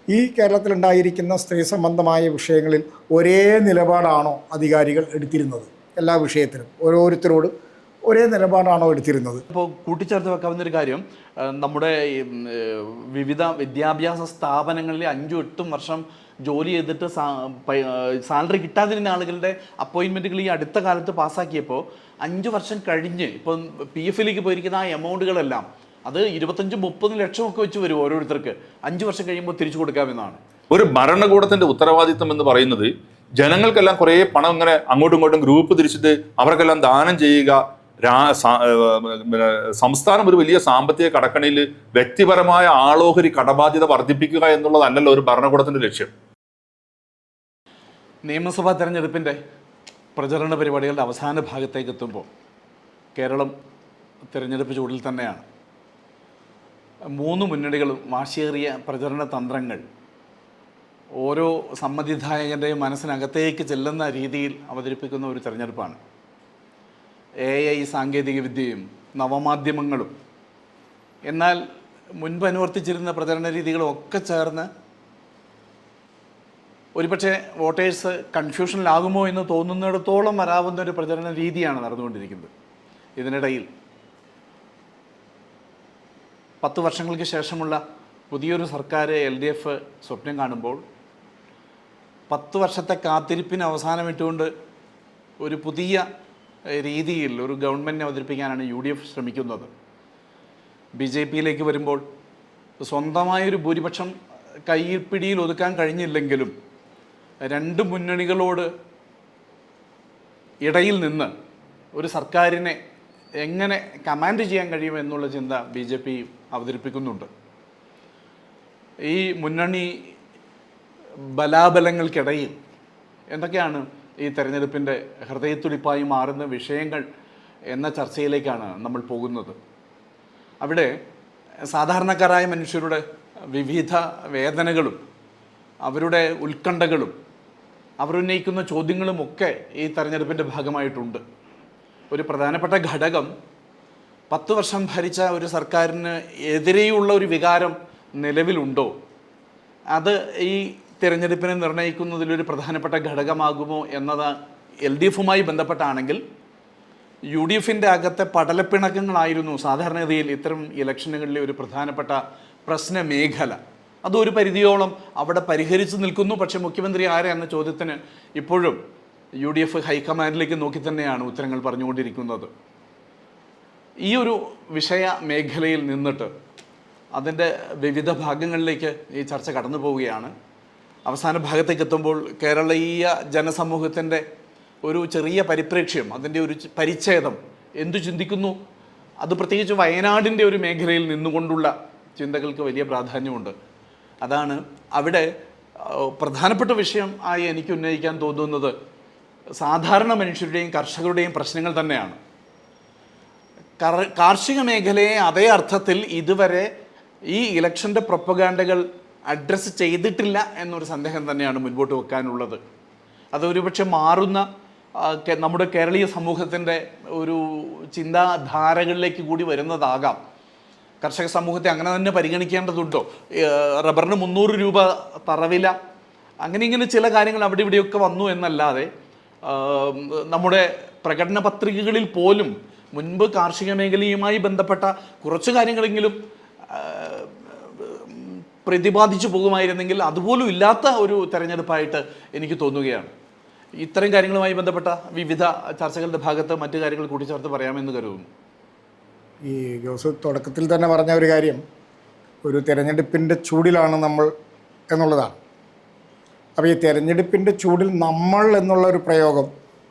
ഈ കേരളത്തിലുണ്ടായിരിക്കുന്ന സ്ത്രീ സംബന്ധമായ വിഷയങ്ങളിൽ ഒരേ നിലപാടാണോ അധികാരികൾ എടുത്തിരുന്നത്? എല്ലാ വിഷയത്തിലും ഓരോരുത്തരോടും ഒരേ നിലപാടാണോ എടുത്തിരുന്നത്? ഇപ്പോൾ കൂട്ടിച്ചേർത്ത് വെക്കാവുന്നൊരു കാര്യം, നമ്മുടെ വിവിധ വിദ്യാഭ്യാസ സ്ഥാപനങ്ങളിൽ 5-8 വർഷം ജോലി ചെയ്തിട്ട് സാലറി കിട്ടാതിരുന്ന ആളുകളുടെ അപ്പോയിൻമെൻറ്റുകൾ ഈ അടുത്ത കാലത്ത് പാസ്സാക്കിയപ്പോൾ 5 വർഷം കഴിഞ്ഞ് ഇപ്പം PF-ലേക്ക് പോയിരിക്കുന്ന ആ എമൗണ്ടുകളെല്ലാം അത് 25-30 ലക്ഷമൊക്കെ വെച്ച് വരും ഓരോരുത്തർക്ക്. 5 വർഷം കഴിയുമ്പോൾ തിരിച്ചു കൊടുക്കാമെന്നാണ്. ഒരു ഭരണകൂടത്തിന്റെ ഉത്തരവാദിത്തം എന്ന് പറയുന്നത് ജനങ്ങൾക്കെല്ലാം കുറേ പണം ഇങ്ങനെ അങ്ങോട്ടും ഇങ്ങോട്ടും ഗ്രൂപ്പ് തിരിച്ചിട്ട് അവർക്കെല്ലാം ദാനം ചെയ്യുക. സംസ്ഥാനം ഒരു വലിയ സാമ്പത്തിക കടക്കണിയിൽ വ്യക്തിപരമായ ആളോഹരി കടബാധ്യത വർദ്ധിപ്പിക്കുക എന്നുള്ളതല്ലല്ലോ ഒരു ഭരണകൂടത്തിന്റെ ലക്ഷ്യം. നിയമസഭാ തെരഞ്ഞെടുപ്പിൻ്റെ പ്രചരണ പരിപാടികളുടെ അവസാന ഭാഗത്തേക്ക് എത്തുമ്പോൾ കേരളം തിരഞ്ഞെടുപ്പ് ചൂടിൽ തന്നെയാണ്. 3 മുന്നണികളും വാശിയേറിയ പ്രചരണ തന്ത്രങ്ങൾ ഓരോ സമ്മതിദായകൻ്റെയും മനസ്സിനകത്തേക്ക് ചെല്ലുന്ന രീതിയിൽ അവതരിപ്പിക്കുന്ന ഒരു തെരഞ്ഞെടുപ്പാണ്. AI സാങ്കേതികവിദ്യയും നവമാധ്യമങ്ങളും എന്നാൽ മുൻപ് അനുവർത്തിച്ചിരുന്ന പ്രചരണ രീതികളും ഒക്കെ ചേർന്ന് ഒരുപക്ഷെ വോട്ടേഴ്സ് കൺഫ്യൂഷനിലാകുമോ എന്ന് തോന്നുന്നിടത്തോളം വരാവുന്ന ഒരു പ്രചരണ രീതിയാണ് നടന്നുകൊണ്ടിരിക്കുന്നത്. ഇതിനിടയിൽ 10 വർഷങ്ങൾക്ക് ശേഷമുള്ള പുതിയൊരു സർക്കാർ LDF സ്വപ്നം കാണുമ്പോൾ 10 വർഷത്തെ കാത്തിരിപ്പിന് അവസാനമിട്ടുകൊണ്ട് ഒരു പുതിയ രീതിയിൽ ഒരു ഗവൺമെൻറ്റിനെ അവതരിപ്പിക്കാനാണ് UDF ശ്രമിക്കുന്നത്. BJP-യിലേക്ക് വരുമ്പോൾ സ്വന്തമായൊരു ഭൂരിപക്ഷം കൈപ്പിടിയിൽ ഒതുക്കാൻ കഴിഞ്ഞില്ലെങ്കിലും 2 മുന്നണികളോട് ഇടയിൽ നിന്ന് ഒരു സർക്കാരിനെ എങ്ങനെ കമാൻഡ് ചെയ്യാൻ കഴിയുമെന്നുള്ള ചിന്ത BJP അവതരിപ്പിക്കുന്നുണ്ട്. ഈ മുന്നണി ബലാബലങ്ങൾക്കിടയിൽ എന്തൊക്കെയാണ് ഈ തെരഞ്ഞെടുപ്പിൻ്റെ ഹൃദയത്തുടിപ്പായി മാറുന്ന വിഷയങ്ങൾ എന്ന ചർച്ചയിലേക്കാണ് നമ്മൾ പോകുന്നത്. അവിടെ സാധാരണക്കാരായ മനുഷ്യരുടെ വിവിധ വേദനകളും അവരുടെ ഉത്കണ്ഠകളും അവരുന്നയിക്കുന്ന ചോദ്യങ്ങളുമൊക്കെ ഈ തെരഞ്ഞെടുപ്പിൻ്റെ ഭാഗമായിട്ടുണ്ട്. ഒരു പ്രധാനപ്പെട്ട ഘടകം 10 വർഷം ഭരിച്ച ഒരു സർക്കാരിന് എതിരെയുള്ള ഒരു വികാരം നിലവിലുണ്ടോ, അത് ഈ തിരഞ്ഞെടുപ്പിനെ നിർണ്ണയിക്കുന്നതിലൊരു പ്രധാനപ്പെട്ട ഘടകമാകുമോ എന്നത് LDF-യുമായി ബന്ധപ്പെട്ടാണെങ്കിൽ UDF-ൻ്റെ അകത്തെ പടലപ്പിണക്കങ്ങളായിരുന്നു സാധാരണഗതിയിൽ ഇത്തരം ഇലക്ഷനുകളിലെ ഒരു പ്രധാനപ്പെട്ട പ്രശ്ന മേഖല. അതൊരു പരിധിയോളം അവിടെ പരിഹരിച്ചു നിൽക്കുന്നു. പക്ഷേ മുഖ്യമന്ത്രി ആരെ എന്ന ചോദ്യത്തിന് ഇപ്പോഴും UDF ഹൈക്കമാൻഡിലേക്ക് നോക്കി തന്നെയാണ് ഉത്തരങ്ങൾ പറഞ്ഞുകൊണ്ടിരിക്കുന്നത്. ഈ ഒരു വിഷയ മേഖലയിൽ നിന്നിട്ട് അതിൻ്റെ വിവിധ ഭാഗങ്ങളിലേക്ക് ഈ ചർച്ച കടന്നു പോവുകയാണ്. അവസാന ഭാഗത്തേക്ക് എത്തുമ്പോൾ കേരളീയ ജനസമൂഹത്തിൻ്റെ ഒരു ചെറിയ പരിപ്രേക്ഷ്യം, അതിൻ്റെ ഒരു പരിച്ഛേദം എന്തു ചിന്തിക്കുന്നു, അത് പ്രത്യേകിച്ച് വയനാടിൻ്റെ ഒരു മേഖലയിൽ നിന്നുകൊണ്ടുള്ള ചിന്തകൾക്ക് വലിയ പ്രാധാന്യമുണ്ട്. അതാണ് അവിടെ പ്രധാനപ്പെട്ട വിഷയം ആയി എനിക്ക് ഉന്നയിക്കാൻ തോന്നുന്നത്. സാധാരണ മനുഷ്യരുടെയും കർഷകരുടെയും പ്രശ്നങ്ങൾ തന്നെയാണ്. കാർഷിക മേഖലയെ അതേ അർത്ഥത്തിൽ ഇതുവരെ ഈ ഇലക്ഷൻ്റെ പ്രൊപ്പഗാൻഡകൾ അഡ്രസ്സ് ചെയ്തിട്ടില്ല എന്നൊരു സന്ദേഹം തന്നെയാണ് മുൻപോട്ട് വെക്കാനുള്ളത്. അതൊരുപക്ഷെ മാറുന്ന നമ്മുടെ കേരളീയ സമൂഹത്തിൻ്റെ ഒരു ചിന്താധാരകളിലേക്ക് കൂടി വരുന്നതാകാം. കർഷക സമൂഹത്തെ അങ്ങനെ തന്നെ പരിഗണിക്കേണ്ടതുണ്ടോ? റബ്ബറിന് 300 രൂപ തറവില, അങ്ങനെ ഇങ്ങനെ ചില കാര്യങ്ങൾ അവിടെ ഇവിടെയൊക്കെ വന്നു എന്നല്ലാതെ നമ്മുടെ പ്രകടന പത്രികകളിൽ പോലും മുൻപ് കാർഷിക മേഖലയുമായി ബന്ധപ്പെട്ട കുറച്ച് കാര്യങ്ങളെങ്കിലും പ്രതിപാദിച്ചു പോകുമായിരുന്നെങ്കിൽ അതുപോലും ഇല്ലാത്ത ഒരു തെരഞ്ഞെടുപ്പായിട്ട് എനിക്ക് തോന്നുകയാണ്. ഇത്തരം കാര്യങ്ങളുമായി ബന്ധപ്പെട്ട വിവിധ ചർച്ചകളുടെ ഭാഗത്ത് മറ്റു കാര്യങ്ങൾ കൂട്ടിച്ചേർത്ത് പറയാമെന്ന് കരുതുന്നു. ഈ ജോസഫ് തുടക്കത്തിൽ തന്നെ പറഞ്ഞ ഒരു കാര്യം, ഒരു തിരഞ്ഞെടുപ്പിൻ്റെ ചൂടിലാണ് നമ്മൾ എന്നുള്ളതാണ്. അപ്പോൾ ഈ തിരഞ്ഞെടുപ്പിൻ്റെ ചൂടിൽ നമ്മൾ എന്നുള്ള ഒരു പ്രയോഗം,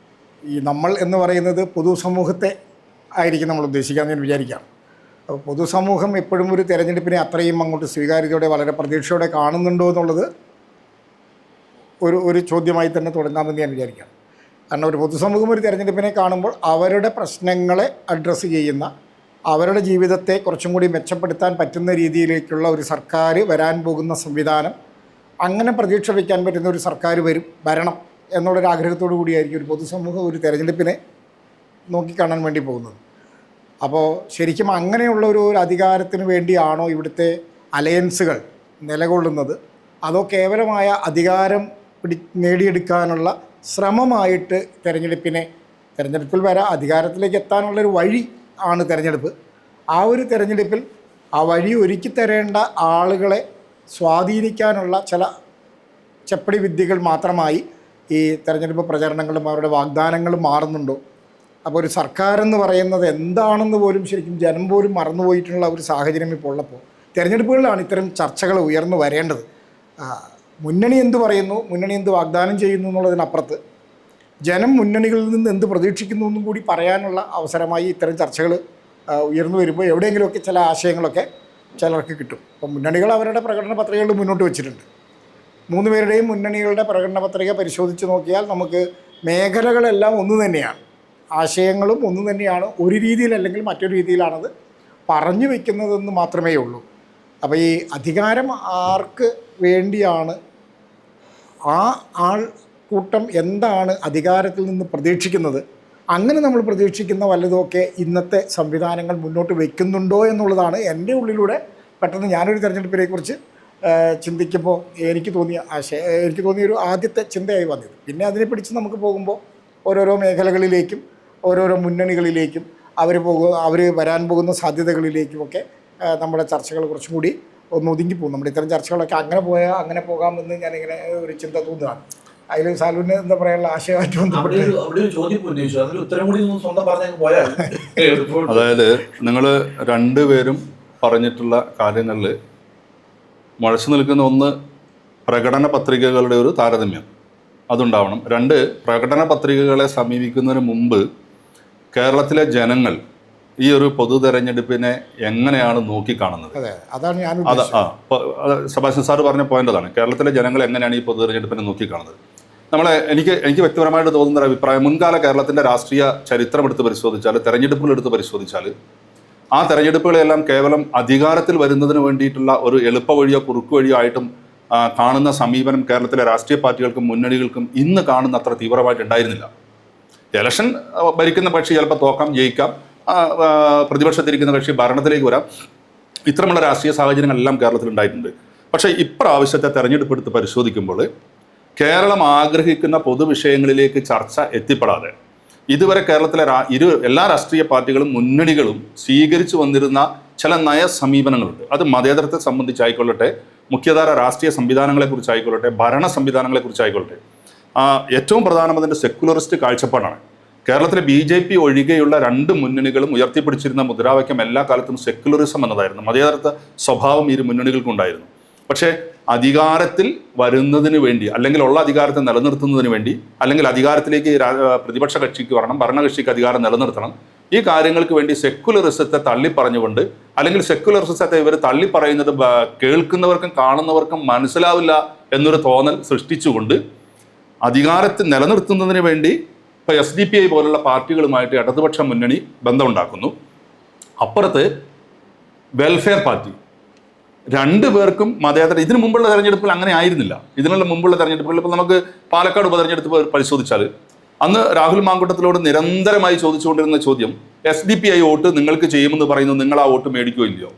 ഈ നമ്മൾ എന്ന് പറയുന്നത് പൊതുസമൂഹത്തെ ആയിരിക്കും നമ്മൾ ഉദ്ദേശിക്കാമെന്ന് ഞാൻ വിചാരിക്കാം. അപ്പോൾ പൊതുസമൂഹം എപ്പോഴും ഒരു തിരഞ്ഞെടുപ്പിനെ അത്രയും അങ്ങോട്ട് സ്വീകാര്യതയോടെ വളരെ പ്രതീക്ഷയോടെ കാണുന്നുണ്ടോ എന്നുള്ളത് ഒരു ചോദ്യമായി തന്നെ തുടങ്ങാമെന്ന് ഞാൻ വിചാരിക്കാം. കാരണം ഒരു പൊതുസമൂഹം ഒരു തിരഞ്ഞെടുപ്പിനെ കാണുമ്പോൾ അവരുടെ പ്രശ്നങ്ങളെ അഡ്രസ്സ് ചെയ്യുന്ന, അവരുടെ ജീവിതത്തെ കുറച്ചും കൂടി മെച്ചപ്പെടുത്താൻ പറ്റുന്ന രീതിയിലേക്കുള്ള ഒരു സർക്കാർ വരാൻ പോകുന്ന സംവിധാനം, അങ്ങനെ പ്രതീക്ഷ വയ്ക്കാൻ പറ്റുന്ന ഒരു സർക്കാർ വരണം എന്നുള്ളൊരു ആഗ്രഹത്തോടു കൂടിയായിരിക്കും ഒരു പൊതുസമൂഹം ഒരു തിരഞ്ഞെടുപ്പിനെ നോക്കിക്കാണാൻ വേണ്ടി പോകുന്നത്. അപ്പോൾ ശരിക്കും അങ്ങനെയുള്ള ഒരു അധികാരത്തിന് വേണ്ടിയാണോ ഇവിടുത്തെ അലയൻസുകൾ നിലകൊള്ളുന്നത്? അതോ കേവലമായ അധികാരം നേടിയെടുക്കാനുള്ള ശ്രമമായിട്ട് തിരഞ്ഞെടുപ്പിൽ വരാൻ അധികാരത്തിലേക്ക് എത്താനുള്ളൊരു വഴി ആണ് തിരഞ്ഞെടുപ്പ്. ആ ഒരു തിരഞ്ഞെടുപ്പിൽ ആ വഴി ഒരുക്കി തരേണ്ട ആളുകളെ സ്വാധീനിക്കാനുള്ള ചില ചെപ്പടി വിദ്യകൾ മാത്രമായി ഈ തെരഞ്ഞെടുപ്പ് പ്രചരണങ്ങളും അവരുടെ വാഗ്ദാനങ്ങളും മാറുന്നുണ്ടോ? അപ്പോൾ ഒരു സർക്കാർ എന്ന് പറയുന്നത് എന്താണെന്ന് പോലും ശരിക്കും ജനം പോലും മറന്നുപോയിട്ടുള്ള ഒരു സാഹചര്യം ഇപ്പോൾ ഉള്ളപ്പോൾ തിരഞ്ഞെടുപ്പുകളിലാണ് ഇത്തരം ചർച്ചകൾ ഉയർന്നു വരേണ്ടത്. മുന്നണി എന്ത് പറയുന്നു, മുന്നണി എന്ത് വാഗ്ദാനം ചെയ്യുന്നു എന്നുള്ളതിനപ്പുറത്ത് ജനം മുന്നണികളിൽ നിന്ന് എന്ത് പ്രതീക്ഷിക്കുന്നു എന്നും കൂടി പറയാനുള്ള അവസരമായി ഇത്തരം ചർച്ചകൾ ഉയർന്നു വരുമ്പോൾ എവിടെയെങ്കിലുമൊക്കെ ചില ആശയങ്ങളൊക്കെ ചിലർക്ക് കിട്ടും. അപ്പം മുന്നണികൾ അവരുടെ പ്രകടന പത്രികകൾ മുന്നോട്ട് വെച്ചിട്ടുണ്ട്. 3 പേരുടെയും മുന്നണികളുടെ പ്രകടന പത്രിക പരിശോധിച്ച് നോക്കിയാൽ നമുക്ക് മേഖലകളെല്ലാം ഒന്ന് തന്നെയാണ്, ആശയങ്ങളും ഒന്ന് തന്നെയാണ്. ഒരു രീതിയിലല്ലെങ്കിൽ മറ്റൊരു രീതിയിലാണത് പറഞ്ഞു വയ്ക്കുന്നതെന്ന് മാത്രമേ ഉള്ളൂ. അപ്പോൾ ഈ അധികാരം ആർക്ക് വേണ്ടിയാണ്, ആ ആൾക്കൂട്ടം എന്താണ് അധികാരത്തിൽ നിന്ന് പ്രതീക്ഷിക്കുന്നത്, അങ്ങനെ നമ്മൾ പ്രതീക്ഷിക്കുന്ന വല്ലതുമൊക്കെ ഇന്നത്തെ സംവിധാനങ്ങൾ മുന്നോട്ട് വയ്ക്കുന്നുണ്ടോ എന്നുള്ളതാണ് എൻ്റെ ഉള്ളിലൂടെ പെട്ടെന്ന് ഞാനൊരു തിരഞ്ഞെടുപ്പിനെക്കുറിച്ച് ചിന്തിക്കുമ്പോൾ എനിക്ക് തോന്നിയൊരു ആദ്യത്തെ ചിന്തയായി വന്നത്. പിന്നെ അതിനെ പിടിച്ച് നമുക്ക് പോകുമ്പോൾ ഓരോരോ മേഖലകളിലേക്കും ഓരോരോ മുന്നണികളിലേക്കും അവർ വരാൻ പോകുന്ന സാധ്യതകളിലേക്കുമൊക്കെ നമ്മുടെ ചർച്ചകൾ കുറച്ചും കൂടി ഒന്ന് ഒതുങ്ങിപ്പോകും. നമ്മുടെ ഇത്തരം ചർച്ചകളൊക്കെ അങ്ങനെ പോകാമെന്ന് ഞാനിങ്ങനെ ഒരു ചിന്ത തോന്നുകയാണ്. അതിൽ സാലുവിന് എന്താ പറയാനുള്ള ആശയമായിട്ട് ബന്ധപ്പെട്ട് അതായത് നിങ്ങൾ രണ്ടുപേരും പറഞ്ഞിട്ടുള്ള കാര്യങ്ങളിൽ മുഴച്ചു നിൽക്കുന്ന ഒന്ന്, പ്രകടന പത്രികകളുടെ ഒരു താരതമ്യം അതുണ്ടാവണം. 2, പ്രകടന പത്രികകളെ സമീപിക്കുന്നതിന് മുമ്പ് കേരളത്തിലെ ജനങ്ങൾ ഈ ഒരു പൊതു തെരഞ്ഞെടുപ്പിനെ എങ്ങനെയാണ് നോക്കിക്കാണുന്നത്? അതാണ് ഞാൻ സെബാസ്റ്റ്യൻ സാർ പറഞ്ഞ പോയിന്റ് അതാണ്. കേരളത്തിലെ ജനങ്ങൾ എങ്ങനെയാണ് ഈ പൊതു തെരഞ്ഞെടുപ്പിനെ നോക്കിക്കാണുന്നത്? എനിക്ക് വ്യക്തിപരമായിട്ട് തോന്നുന്ന ഒരു അഭിപ്രായം, മുൻകാല കേരളത്തിൻ്റെ രാഷ്ട്രീയ ചരിത്രം എടുത്ത് പരിശോധിച്ചാൽ, തെരഞ്ഞെടുപ്പുകൾ എടുത്ത് പരിശോധിച്ചാൽ, ആ തെരഞ്ഞെടുപ്പുകളെല്ലാം കേവലം അധികാരത്തിൽ വരുന്നതിന് വേണ്ടിയിട്ടുള്ള ഒരു എളുപ്പ വഴിയോ കുറുക്കു വഴിയോ ആയിട്ടും കാണുന്ന സമീപനം കേരളത്തിലെ രാഷ്ട്രീയ പാർട്ടികൾക്കും മുന്നണികൾക്കും ഇന്ന് കാണുന്ന അത്ര തീവ്രമായിട്ടുണ്ടായിരുന്നില്ല. ഇലക്ഷൻ ഭരിക്കുന്ന കക്ഷി ചിലപ്പോൾ തോക്കാം, ജയിക്കാം, പ്രതിപക്ഷത്തിരിക്കുന്ന കക്ഷി ഭരണത്തിലേക്ക് വരാം, ഇത്തരമുള്ള രാഷ്ട്രീയ സാഹചര്യങ്ങളെല്ലാം കേരളത്തിലുണ്ടായിട്ടുണ്ട്. പക്ഷേ ഇപ്രാവശ്യത്തെ തെരഞ്ഞെടുപ്പ് എടുത്ത് പരിശോധിക്കുമ്പോൾ കേരളം ആഗ്രഹിക്കുന്ന പൊതുവിഷയങ്ങളിലേക്ക് ചർച്ച എത്തിപ്പെടാതെ ഇതുവരെ കേരളത്തിലെ എല്ലാ രാഷ്ട്രീയ പാർട്ടികളും മുന്നണികളും സ്വീകരിച്ചു വന്നിരുന്ന ചില നയ സമീപനങ്ങളുണ്ട്. അത് മതേതരത്തെ സംബന്ധിച്ചായിക്കൊള്ളട്ടെ, മുഖ്യധാര രാഷ്ട്രീയ സംവിധാനങ്ങളെക്കുറിച്ചായിക്കൊള്ളട്ടെ, ഭരണ സംവിധാനങ്ങളെക്കുറിച്ചായിക്കൊള്ളട്ടെ, ഏറ്റവും പ്രധാനം അതിൻ്റെ സെക്കുലറിസ്റ്റ് കാഴ്ചപ്പാടാണ്. കേരളത്തിലെ BJP ഒഴികെയുള്ള 2 മുന്നണികളും ഉയർത്തിപ്പിടിച്ചിരുന്ന മുദ്രാവാക്യം എല്ലാ കാലത്തും സെക്കുലറിസം എന്നതായിരുന്നു. മതേതരത്വ സ്വഭാവം ഇരു മുന്നണികൾക്കുണ്ടായിരുന്നു. പക്ഷേ അധികാരത്തിൽ വരുന്നതിന് വേണ്ടി, അല്ലെങ്കിൽ ഉള്ള അധികാരത്തെ നിലനിർത്തുന്നതിന് വേണ്ടി, അല്ലെങ്കിൽ അധികാരത്തിലേക്ക് പ്രതിപക്ഷ കക്ഷിക്ക് വരണം, ഭരണകക്ഷിക്ക് അധികാരം നിലനിർത്തണം, ഈ കാര്യങ്ങൾക്ക് വേണ്ടി സെക്കുലറിസത്തെ തള്ളിപ്പറഞ്ഞുകൊണ്ട്, അല്ലെങ്കിൽ സെക്കുലറിസത്തെ ഇവർ തള്ളിപ്പറയുന്നത് കേൾക്കുന്നവർക്കും കാണുന്നവർക്കും മനസ്സിലാവില്ല എന്നൊരു തോന്നൽ സൃഷ്ടിച്ചുകൊണ്ട് അധികാരത്തെ നിലനിർത്തുന്നതിന് വേണ്ടി ഇപ്പോൾ SDPI പോലുള്ള പാർട്ടികളുമായിട്ട് ഇടതുപക്ഷ മുന്നണി ബന്ധമുണ്ടാക്കുന്നു. അപ്പുറത്ത് വെൽഫെയർ പാർട്ടി, 2 പേർക്കും മതേതര. ഇതിനു മുമ്പുള്ള തെരഞ്ഞെടുപ്പിൽ അങ്ങനെ ആയിരുന്നില്ല. ഇതിനുള്ള മുമ്പുള്ള തെരഞ്ഞെടുപ്പുകളിൽ ഇപ്പോൾ നമുക്ക് പാലക്കാട് ഉപതെരഞ്ഞെടുപ്പ് പരിശോധിച്ചാൽ അന്ന് രാഹുൽ മാങ്കൂട്ടത്തിലോട് നിരന്തരമായി ചോദിച്ചുകൊണ്ടിരുന്ന ചോദ്യം, SDPI വോട്ട് നിങ്ങൾക്ക് ചെയ്യുമെന്ന് പറയുന്നു, നിങ്ങൾ ആ വോട്ട് മേടിക്കുകയോ ഇല്ലയോ,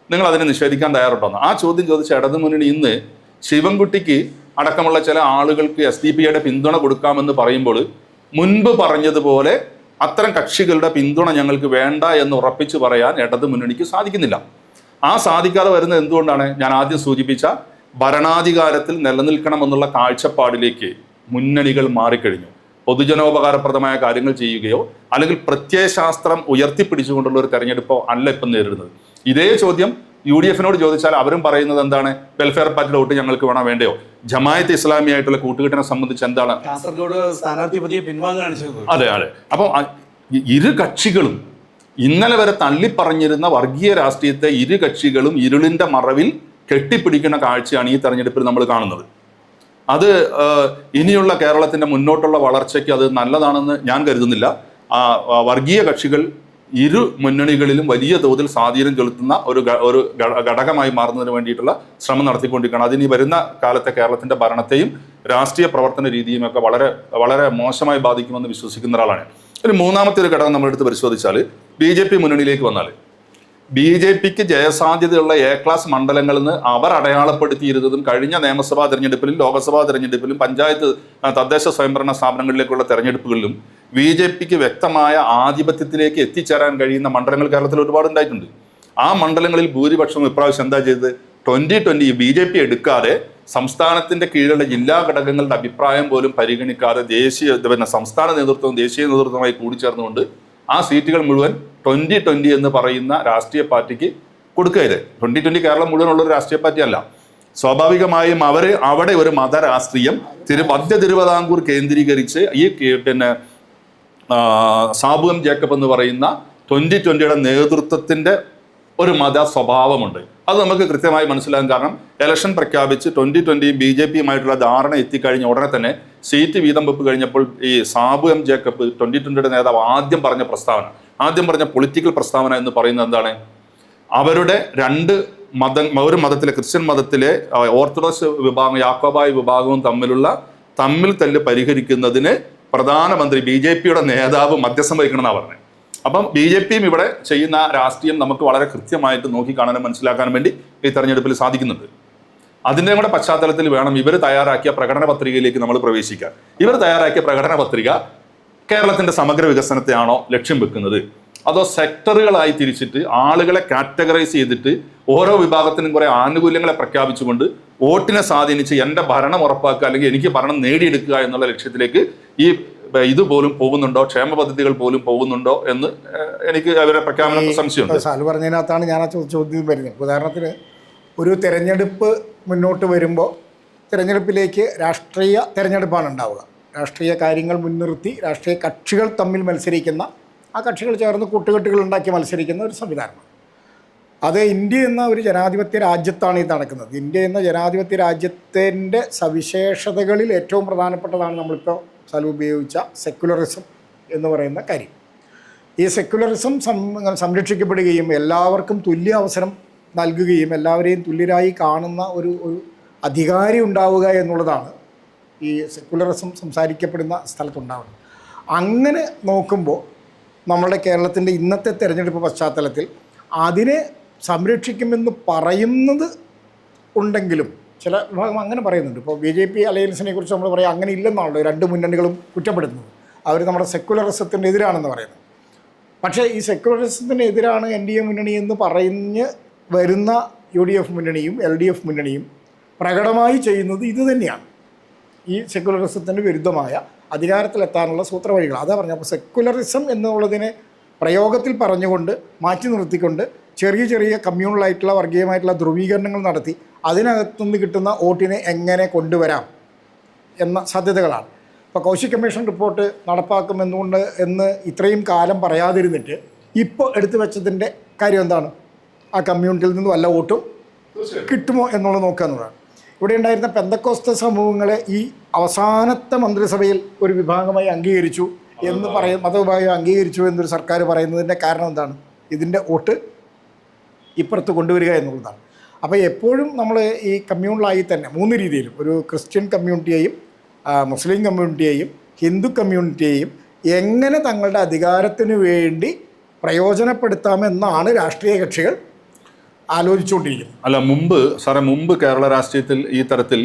നിങ്ങൾ അതിനെ നിഷേധിക്കാൻ തയ്യാറുണ്ടോ? ആ ചോദ്യം ചോദിച്ച ഇടതുമുന്നണി ഇന്ന് ശിവൻകുട്ടിക്ക് അടക്കമുള്ള ചില ആളുകൾക്ക് SDPIയുടെ പിന്തുണ കൊടുക്കാമെന്ന് പറയുമ്പോൾ മുൻപ് പറഞ്ഞതുപോലെ അത്തരം കക്ഷികളുടെ പിന്തുണ ഞങ്ങൾക്ക് വേണ്ട എന്ന് ഉറപ്പിച്ച് പറയാൻ ഇടതുമുന്നണിക്ക് സാധിക്കുന്നില്ല. ആ സാധിക്കാതെ വരുന്നത് എന്തുകൊണ്ടാണ്? ഞാൻ ആദ്യം സൂചിപ്പിച്ച ഭരണാധികാരത്തിൽ നിലനിൽക്കണമെന്നുള്ള കാഴ്ചപ്പാടിലേക്ക് മുന്നണികൾ മാറിക്കഴിഞ്ഞു. പൊതുജനോപകാരപ്രദമായ കാര്യങ്ങൾ ചെയ്യുകയോ അല്ലെങ്കിൽ പ്രത്യയശാസ്ത്രം ഉയർത്തിപ്പിടിച്ചുകൊണ്ടുള്ള ഒരു തെരഞ്ഞെടുപ്പോ അല്ല ഇപ്പം നേരിടുന്നത്. ഇതേ ചോദ്യം UDFിനോട് ചോദിച്ചാൽ അവരും പറയുന്നത് എന്താണ്? വെൽഫെയർ പാർട്ടിയുടെ വോട്ട് ഞങ്ങൾക്ക് വേണോ വേണ്ടയോ? ജമായത്ത് ഇസ്ലാമി ആയിട്ടുള്ള കൂട്ടുകെട്ടിനെ സംബന്ധിച്ച് എന്താണ്? അതെ. അപ്പം ഇരു കക്ഷികളും ഇന്നലെ വരെ തള്ളിപ്പറഞ്ഞിരുന്ന വർഗീയ രാഷ്ട്രീയത്തെ ഇരു കക്ഷികളും ഇരുളിന്റെ മറവിൽ കെട്ടിപ്പിടിക്കുന്ന കാഴ്ചയാണ് ഈ തെരഞ്ഞെടുപ്പിൽ നമ്മൾ കാണുന്നത്. അത് ഇനിയുള്ള കേരളത്തിന്റെ മുന്നോട്ടുള്ള വളർച്ചയ്ക്ക് അത് നല്ലതാണെന്ന് ഞാൻ കരുതുന്നില്ല. വർഗീയ കക്ഷികൾ ഇരു മുന്നണികളിലും വലിയ തോതിൽ സ്വാധീനം ചെലുത്തുന്ന ഒരു ഘടകമായി മാറുന്നതിന് വേണ്ടിയിട്ടുള്ള ശ്രമം നടത്തിക്കൊണ്ടിരിക്കുകയാണ്. അതിനി വരുന്ന കാലത്തെ കേരളത്തിന്റെ ഭരണത്തെയും രാഷ്ട്രീയ പ്രവർത്തന രീതിയും ഒക്കെ വളരെ വളരെ മോശമായി ബാധിക്കുമെന്ന് വിശ്വസിക്കുന്ന ഒരാളാണ്. ഒരു മൂന്നാമത്തെ ഒരു ഘടകം നമ്മളെടുത്ത് പരിശോധിച്ചാൽ BJP മുന്നണിയിലേക്ക് വന്നാൽ BJPക്ക് ജയസാധ്യതയുള്ള എ ക്ലാസ് മണ്ഡലങ്ങളിൽ നിന്ന് അവർ അടയാളപ്പെടുത്തിയിരുന്നതും കഴിഞ്ഞ നിയമസഭാ തെരഞ്ഞെടുപ്പിലും ലോക്സഭാ തെരഞ്ഞെടുപ്പിലും പഞ്ചായത്ത് തദ്ദേശ സ്വയംഭരണ സ്ഥാപനങ്ങളിലേക്കുള്ള തെരഞ്ഞെടുപ്പുകളിലും BJPക്ക് വ്യക്തമായ ആധിപത്യത്തിലേക്ക് എത്തിച്ചേരാൻ കഴിയുന്ന മണ്ഡലങ്ങൾ കേരളത്തിൽ ഒരുപാട് ഉണ്ടായിട്ടുണ്ട്. ആ മണ്ഡലങ്ങളിൽ ഭൂരിപക്ഷം ഇപ്രാവശ്യം എന്താ ചെയ്തത്? 2020 BJP എടുക്കാതെ സംസ്ഥാനത്തിന്റെ കീഴിലുള്ള ജില്ലാ ഘടകങ്ങളുടെ അഭിപ്രായം പോലും പരിഗണിക്കാതെ സംസ്ഥാന നേതൃത്വവും ദേശീയ നേതൃത്വവുമായി കൂടിച്ചേർന്നുകൊണ്ട് ആ സീറ്റുകൾ മുഴുവൻ 2020 എന്ന് പറയുന്ന രാഷ്ട്രീയ പാർട്ടിക്ക് കൊടുക്കരുത്. 2020 കേരളം മുഴുവനുള്ള ഒരു രാഷ്ട്രീയ പാർട്ടി അല്ല. സ്വാഭാവികമായും അവിടെ ഒരു മതരാഷ്ട്രീയം മധ്യ തിരുവിതാംകൂർ കേന്ദ്രീകരിച്ച് ഈ സാബു എം ജേക്കബ് എന്ന് പറയുന്ന 2020 നേതൃത്വത്തിന്റെ ഒരു മത സ്വഭാവമുണ്ട്. അത് നമുക്ക് കൃത്യമായി മനസ്സിലാകും. കാരണം ഇലക്ഷൻ പ്രഖ്യാപിച്ച് 2020 BJPയുമായിട്ടുള്ള ധാരണ എത്തിക്കഴിഞ്ഞ ഉടനെ തന്നെ സീറ്റ് വീതം വെപ്പ് കഴിഞ്ഞപ്പോൾ ഈ സാബു എം ജേക്കബ് 2020 നേതാവ് ആദ്യം പറഞ്ഞ പൊളിറ്റിക്കൽ പ്രസ്താവന എന്ന് പറയുന്നത് എന്താണ്? അവരുടെ ഒരു മതത്തിലെ ക്രിസ്ത്യൻ മതത്തിലെ ഓർത്തഡോക്സ് വിഭാഗം യാക്കോബായ വിഭാഗവും തമ്മിൽ തല്ല് പരിഹരിക്കുന്നതിന് പ്രധാനമന്ത്രി BJPയുടെ നേതാവ് മധ്യസ്ഥം വഹിക്കണമെന്നാണ് പറഞ്ഞത്. അപ്പം BJPയും ഇവിടെ ചെയ്യുന്ന രാഷ്ട്രീയം നമുക്ക് വളരെ കൃത്യമായിട്ട് നോക്കിക്കാണാനും മനസ്സിലാക്കാനും വേണ്ടി ഈ തെരഞ്ഞെടുപ്പിൽ സാധിക്കുന്നുണ്ട്. അതിൻ്റെ കൂടെ പശ്ചാത്തലത്തിൽ വേണം ഇവർ തയ്യാറാക്കിയ പ്രകടന പത്രികയിലേക്ക് നമ്മൾ പ്രവേശിക്കാൻ. ഇവർ തയ്യാറാക്കിയ പ്രകടന പത്രിക കേരളത്തിന്റെ സമഗ്ര വികസനത്തെയാണോ ലക്ഷ്യം വെക്കുന്നത്, അതോ സെക്ടറുകളായി തിരിച്ചിട്ട് ആളുകളെ കാറ്റഗറൈസ് ചെയ്തിട്ട് ഓരോ വിഭാഗത്തിനും കുറെ ആനുകൂല്യങ്ങളെ പ്രഖ്യാപിച്ചുകൊണ്ട് വോട്ടിനെ സ്വാധീനിച്ച് എൻ്റെ ഭരണം ഉറപ്പാക്കുക അല്ലെങ്കിൽ എനിക്ക് ഭരണം നേടിയെടുക്കുക എന്നുള്ള ലക്ഷ്യത്തിലേക്ക് ഇതുപോലും പോകുന്നുണ്ടോ, ക്ഷേമ പദ്ധതികൾ പോലും പോകുന്നുണ്ടോ എന്ന് എനിക്ക് അവരുടെ പ്രഖ്യാപനത്തിൽ സംശയമുണ്ട്. സാലു പറഞ്ഞതിനകത്താണ് ഞാൻ ആ ചോദ്യം വരുന്നത്. ഉദാഹരണത്തിന് ഒരു തെരഞ്ഞെടുപ്പ് മുന്നോട്ട് വരുമ്പോൾ തെരഞ്ഞെടുപ്പിലേക്ക് രാഷ്ട്രീയ തെരഞ്ഞെടുപ്പാണ് ഉണ്ടാവുക. രാഷ്ട്രീയ കാര്യങ്ങൾ മുൻനിർത്തി രാഷ്ട്രീയ കക്ഷികൾ തമ്മിൽ മത്സരിക്കുന്ന, ആ കക്ഷികൾ ചേർന്ന് കൂട്ടുകെട്ടുകൾ ഉണ്ടാക്കി മത്സരിക്കുന്ന ഒരു സംവിധാനമാണ്. അത് ഇന്ത്യ എന്ന ഒരു ജനാധിപത്യ രാജ്യത്താണ് ഇത് നടക്കുന്നത്. ഇന്ത്യ എന്ന ജനാധിപത്യ രാജ്യത്തിൻ്റെ സവിശേഷതകളിൽ ഏറ്റവും പ്രധാനപ്പെട്ടതാണ് നമ്മളിപ്പോൾ സാലു ഉപയോഗിച്ച സെക്യുലറിസം എന്ന് പറയുന്ന കാര്യം. ഈ സെക്യുലറിസം സംരക്ഷിക്കപ്പെടുകയും എല്ലാവർക്കും തുല്യ അവസരം നൽകുകയും എല്ലാവരെയും തുല്യരായി കാണുന്ന ഒരു അധികാരി ഉണ്ടാവുക എന്നുള്ളതാണ് ഈ സെക്യുലറിസം സംസാരിക്കപ്പെടുന്ന സ്ഥലത്തുണ്ടാവുന്നത്. അങ്ങനെ നോക്കുമ്പോൾ നമ്മളുടെ കേരളത്തിൻ്റെ ഇന്നത്തെ തെരഞ്ഞെടുപ്പ് പശ്ചാത്തലത്തിൽ അതിനെ സംരക്ഷിക്കുമെന്ന് പറയുന്നത് ഉണ്ടെങ്കിലും ചില വിഭാഗം അങ്ങനെ പറയുന്നുണ്ട്. ഇപ്പോൾ BJP അലയൻസിനെ കുറിച്ച് നമ്മൾ പറയാം, അങ്ങനെ ഇല്ലെന്നാണല്ലോ രണ്ട് മുന്നണികളും കുറ്റപ്പെടുന്നത്. അവർ നമ്മുടെ സെക്യുലറിസത്തിന് എതിരാണെന്ന് പറയുന്നത്. പക്ഷേ ഈ സെക്യുലറിസത്തിന് എതിരാണ് NDA മുന്നണി എന്ന് പറഞ്ഞ് വരുന്ന UDF മുന്നണിയും LDF മുന്നണിയും പ്രകടമായി ചെയ്യുന്നത് ഇത് തന്നെയാണ്. ഈ സെക്യുലറിസത്തിന് വിരുദ്ധമായ അധികാരത്തിലെത്താനുള്ള സൂത്രവഴികൾ അതാ പറഞ്ഞു. അപ്പോൾ സെക്യുലറിസം എന്നുള്ളതിനെ പ്രയോഗത്തിൽ പറഞ്ഞുകൊണ്ട് മാറ്റി നിർത്തിക്കൊണ്ട് ചെറിയ കമ്മ്യൂണലായിട്ടുള്ള വർഗീയമായിട്ടുള്ള ധ്രുവീകരണങ്ങൾ നടത്തി അതിനകത്തുനിന്ന് കിട്ടുന്ന വോട്ടിനെ എങ്ങനെ കൊണ്ടുവരാം എന്ന സാധ്യതകളാണ്. ഇപ്പോൾ കൗശിക് കമ്മീഷൻ റിപ്പോർട്ട് നടപ്പാക്കുമെന്ന് ഇത്രയും കാലം പറയാതിരുന്നിട്ട് ഇപ്പോൾ എടുത്തു വെച്ചതിൻ്റെ കാര്യം എന്താണ്? ആ കമ്മ്യൂണിറ്റിയിൽ നിന്ന് വല്ല വോട്ടും കിട്ടുമോ എന്നുള്ളത് നോക്കുക എന്നുള്ളതാണ്. ഇവിടെ ഉണ്ടായിരുന്ന പെന്തക്കോസ്ത സമൂഹങ്ങളെ ഈ അവസാനത്തെ മന്ത്രിസഭയിൽ ഒരു വിഭാഗമായി അംഗീകരിച്ചു എന്ന് മതവിഭാഗം അംഗീകരിച്ചു എന്നൊരു സർക്കാർ പറയുന്നതിൻ്റെ കാരണം എന്താണ്? ഇതിൻ്റെ വോട്ട് ഇപ്പുറത്ത് കൊണ്ടുവരിക എന്നുള്ളതാണ്. അപ്പോൾ എപ്പോഴും നമ്മൾ ഈ കമ്മ്യൂണലായി തന്നെ മൂന്ന് രീതിയിലും ഒരു ക്രിസ്ത്യൻ കമ്മ്യൂണിറ്റിയെയും മുസ്ലിം കമ്മ്യൂണിറ്റിയെയും ഹിന്ദു കമ്മ്യൂണിറ്റിയെയും എങ്ങനെ തങ്ങളുടെ അധികാരത്തിന് വേണ്ടി പ്രയോജനപ്പെടുത്താമെന്നാണ് രാഷ്ട്രീയ കക്ഷികൾ ആലോചിച്ചുകൊണ്ടിരിക്കുന്നത്. അല്ല, മുമ്പ് കേരള രാഷ്ട്രീയത്തിൽ ഈ തരത്തിൽ